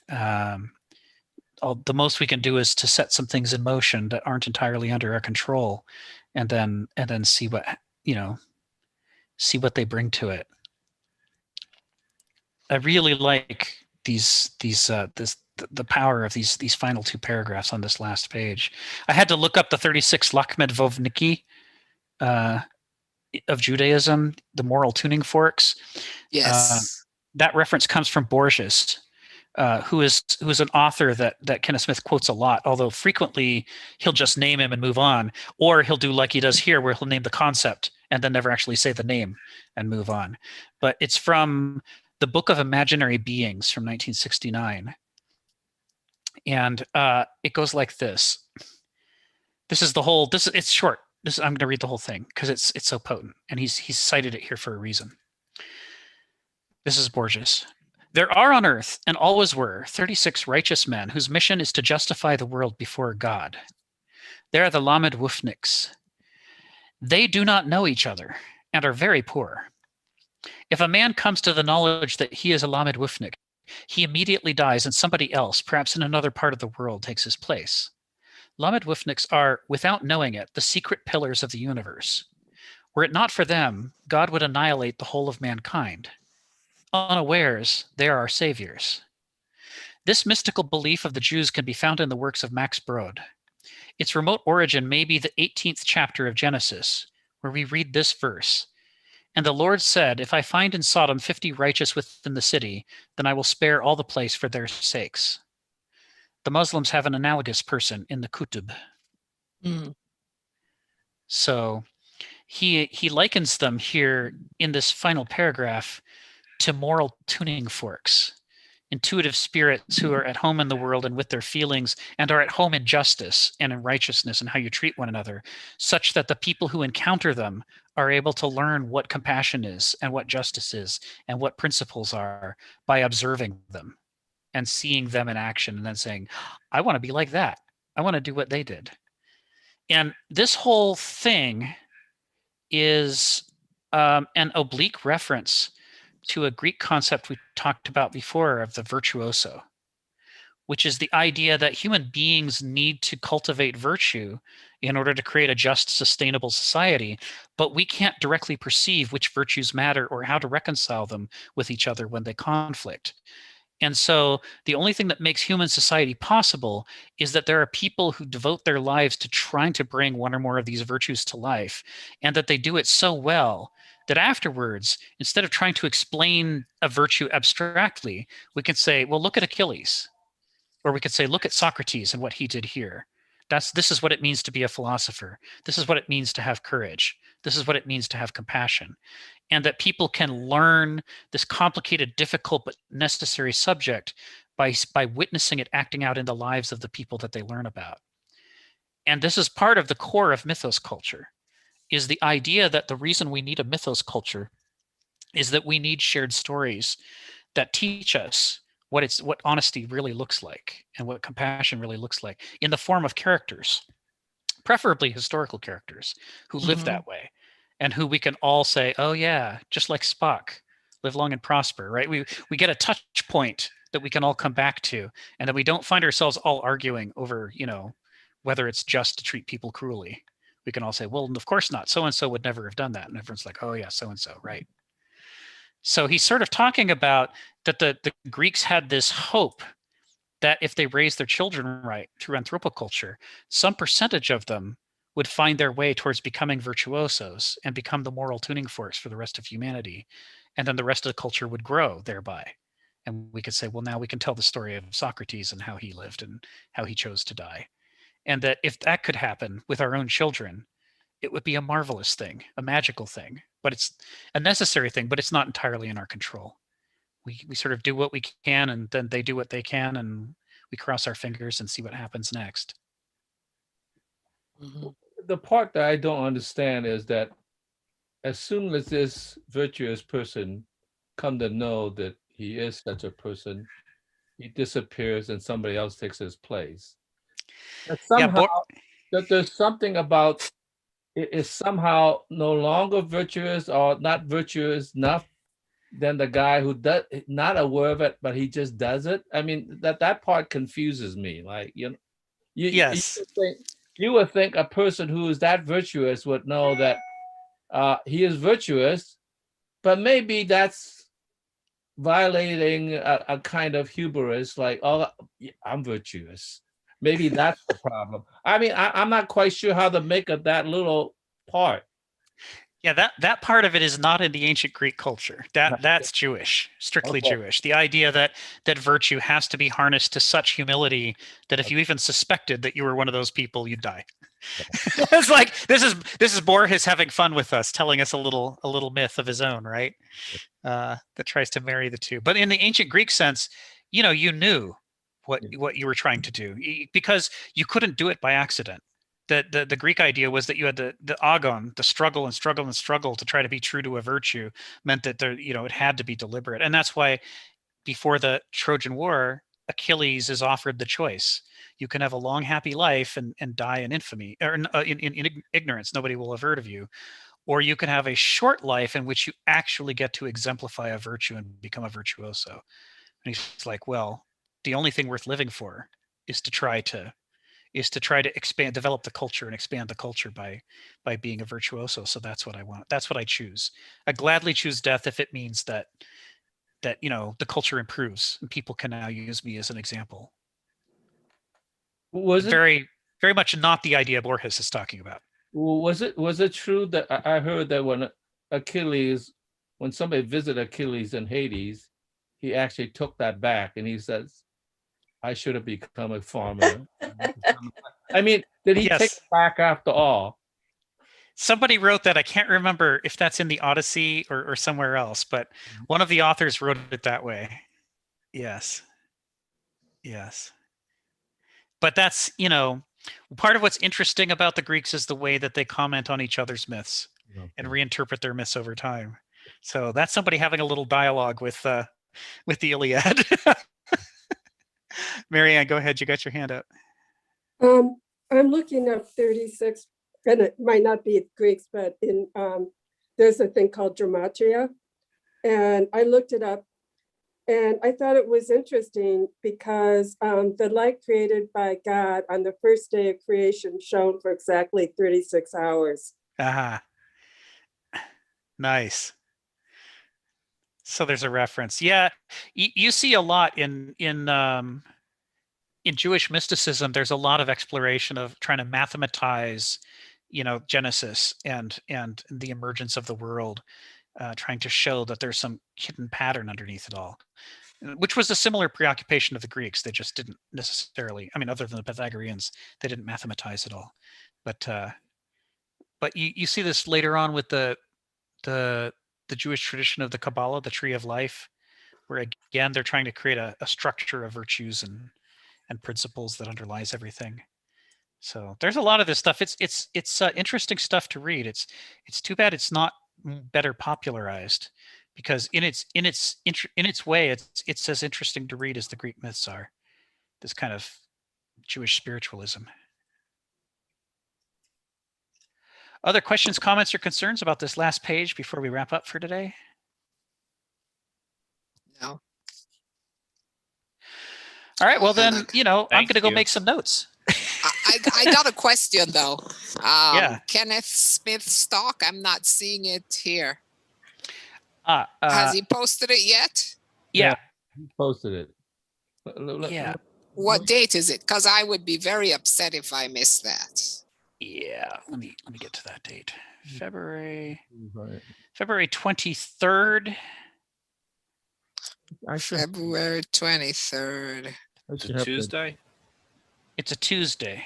The most we can do is to set some things in motion that aren't entirely under our control, and then see what they bring to it. I really like the power of these final two paragraphs on this last page. I had to look up the 36 Lakhmedvovniki of Judaism, the moral tuning forks. Yes. That reference comes from Borges, who is an author that Kenneth Smith quotes a lot, although frequently he'll just name him and move on, or he'll do like he does here, where he'll name the concept and then never actually say the name and move on. But it's from the Book of Imaginary Beings from 1969. And it goes like this. It's short. I'm going to read the whole thing because it's so potent, and he's cited it here for a reason. This is Borges. There are on earth, and always were, 36 righteous men whose mission is to justify the world before God. They are the Lamed Wufniks. They do not know each other and are very poor. If a man comes to the knowledge that he is a Lamed Wufnik, he immediately dies, and somebody else, perhaps in another part of the world, takes his place. Lamed Wufniks are, without knowing it, the secret pillars of the universe. Were it not for them, God would annihilate the whole of mankind. Unawares, they are our saviors. This mystical belief of the Jews can be found in the works of Max Brod. Its remote origin may be the 18th chapter of Genesis, where we read this verse. And the Lord said, if I find in Sodom 50 righteous within the city, then I will spare all the place for their sakes. the Muslims have an analogous person in the Kutub. So he likens them here in this final paragraph to moral tuning forks, intuitive spirits who are at home in the world and with their feelings, and are at home in justice and in righteousness and how you treat one another, such that the people who encounter them are able to learn what compassion is and what justice is and what principles are by observing them and seeing them in action and then saying, I want to be like that. I want to do what they did. And this whole thing is an oblique reference to a Greek concept we talked about before of the virtuoso, which is the idea that human beings need to cultivate virtue in order to create a just, sustainable society, but we can't directly perceive which virtues matter or how to reconcile them with each other when they conflict. And so the only thing that makes human society possible is that there are people who devote their lives to trying to bring one or more of these virtues to life, and that they do it so well that afterwards, instead of trying to explain a virtue abstractly, we can say, well, look at Achilles. Or we could say, look at Socrates and what he did here. This is what it means to be a philosopher. This is what it means to have courage. This is what it means to have compassion. And that people can learn this complicated, difficult, but necessary subject by witnessing it acting out in the lives of the people that they learn about. And this is part of the core of mythos culture, is the idea that the reason we need a mythos culture is that we need shared stories that teach us what honesty really looks like and what compassion really looks like in the form of characters, preferably historical characters who live that way and who we can all say, oh yeah, just like Spock, live long and prosper, right? We get a touch point that we can all come back to, and that we don't find ourselves all arguing over, whether it's just to treat people cruelly. We can all say, well, of course not. So-and-so would never have done that. And everyone's like, oh yeah, so-and-so, right? So he's sort of talking about that the Greeks had this hope that if they raised their children right through anthropoculture, some percentage of them would find their way towards becoming virtuosos and become the moral tuning forks for the rest of humanity. And then the rest of the culture would grow thereby. And we could say, well, now we can tell the story of Socrates and how he lived and how he chose to die. And that if that could happen with our own children, it would be a marvelous thing, a magical thing, but it's a necessary thing, but it's not entirely in our control. We sort of do what we can, and then they do what they can, and we cross our fingers and see what happens next. The part that I don't understand is that as soon as this virtuous person come to know that he is such a person, he disappears and somebody else takes his place. That somehow that there's something about it is somehow no longer virtuous or not virtuous enough than the guy who does not aware of it, but he just does it. I mean, that part confuses me. Like, yes, you would think a person who is that virtuous would know that he is virtuous, but maybe that's violating a kind of hubris, like, oh, I'm virtuous. Maybe that's the problem. I mean, I'm not quite sure how to make of that little part. Yeah, that part of it is not in the ancient Greek culture. That's Jewish, strictly Jewish. The idea that virtue has to be harnessed to such humility that if you even suspected that you were one of those people, you'd die. It's like this is Borges having fun with us, telling us a little myth of his own, right? That tries to marry the two. But in the ancient Greek sense, you knew what you were trying to do because you couldn't do it by accident. The Greek idea was that you had the agon, the struggle to try to be true to a virtue meant that it had to be deliberate. And that's why before the Trojan War, Achilles is offered the choice. You can have a long, happy life and die in infamy or in ignorance. Nobody will have heard of you. Or you can have a short life in which you actually get to exemplify a virtue and become a virtuoso. And he's like, well, the only thing worth living for is to try to develop the culture and expand the culture by being a virtuoso. So that's what I want. That's what I choose. I gladly choose death if it means that the culture improves and people can now use me as an example. Was it very, very much not the idea Borges is talking about? Was it true that I heard that when somebody visited Achilles in Hades, he actually took that back and he says, I should have become a farmer. I mean, did he take Yes. it back after all? Somebody wrote that. I can't remember if that's in the Odyssey or somewhere else, but one of the authors wrote it that way. Yes. Yes. But that's, part of what's interesting about the Greeks is the way that they comment on each other's myths and reinterpret their myths over time. So that's somebody having a little dialogue with the Iliad. Marianne, go ahead. You got your hand up. I'm looking up 36, and it might not be Greeks, but in there's a thing called gematria, and I looked it up, and I thought it was interesting because the light created by God on the first day of creation shone for exactly 36 hours. Aha. Nice. So there's a reference. Yeah, you see a lot in Jewish mysticism. There's a lot of exploration of trying to mathematize, Genesis and the emergence of the world, trying to show that there's some hidden pattern underneath it all, which was a similar preoccupation of the Greeks. They just didn't necessarily, other than the Pythagoreans, they didn't mathematize it all. But you see this later on with the Jewish tradition of the Kabbalah, the tree of life, where again they're trying to create a structure of virtues and principles that underlies everything. So there's a lot of this stuff. It's interesting stuff to read. It's too bad it's not better popularized, because in its way it's as interesting to read as the Greek myths are. This kind of Jewish spiritualism. Other questions, comments, or concerns about this last page before we wrap up for today? No. All right. Well, then, I'm going to go make some notes. I got a question though. Yeah. Kenneth Smith stock. I'm not seeing it here. Has he posted it yet? Yeah. He posted it. Yeah. What date is it? Because I would be very upset if I missed that. Yeah. Let me get to that date. February 23rd. February 23rd. It's a Tuesday? It's a Tuesday.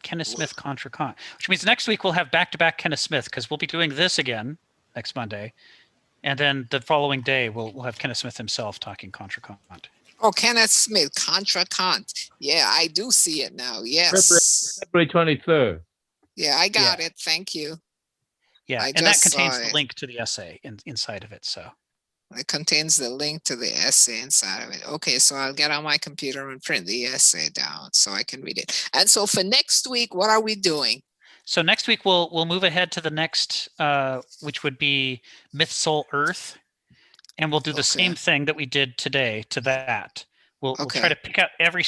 Kenneth Smith Contra Con, which means next week we'll have back-to-back Kenneth Smith, because we'll be doing this again next Monday. And then the following day, we'll have Kenneth Smith himself talking Contra Con. Oh, Kenneth Smith, Contra Kant. Yeah, I do see it now. Yes. February 23rd. Yeah, I got it. Thank you. Yeah, and that contains the link to the essay inside of it. So it contains the link to the essay inside of it. Okay, so I'll get on my computer and print the essay down so I can read it. And so for next week, what are we doing? So next week we'll move ahead to the next, which would be Myth, Soul, Earth, and we'll do the same thing that we did today to that. We'll try to pick out every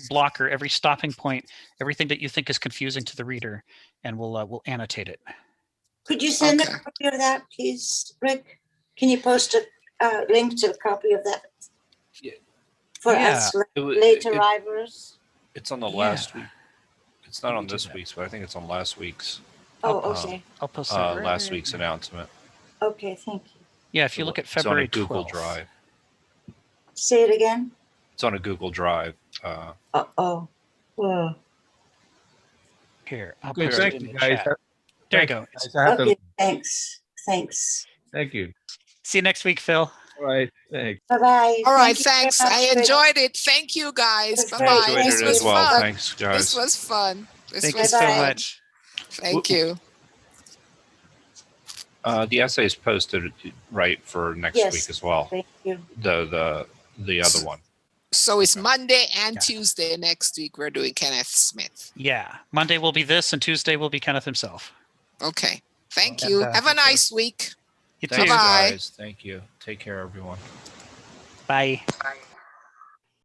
blocker, every stopping point, everything that you think is confusing to the reader, and we'll annotate it. Could you send a copy of that, please, Rick? Can you post a link to a copy of that for us late arrivals? It's on the last week. It's not on this week's, but I think it's on last week's. Oh, okay. I'll post that last week's announcement. Okay, thank you. Yeah, if you look at February 12th. It's on a Google Drive. Say it again. It's on a Google Drive. Whoa. Here, I'll Okay, post thank it in you the guys. chat. There you go. Okay, thanks. Thank you. See you next week, Phil. All right, thanks. Bye-bye. All right, thanks. I enjoyed it. Thank you, guys. Bye-bye. I enjoyed This it was as well. fun. Thanks, guys. This was fun. Thank you so much. Thank you. The essay is posted right for next week as well. Thank you. The other one. So it's Monday and Tuesday next week. We're doing Kenneth Smith. Yeah, Monday will be this, and Tuesday will be Kenneth himself. Okay. Thank you. Have a nice week. You too. Thanks, Bye-bye. guys. Thank you. Take care, everyone. Bye. Bye.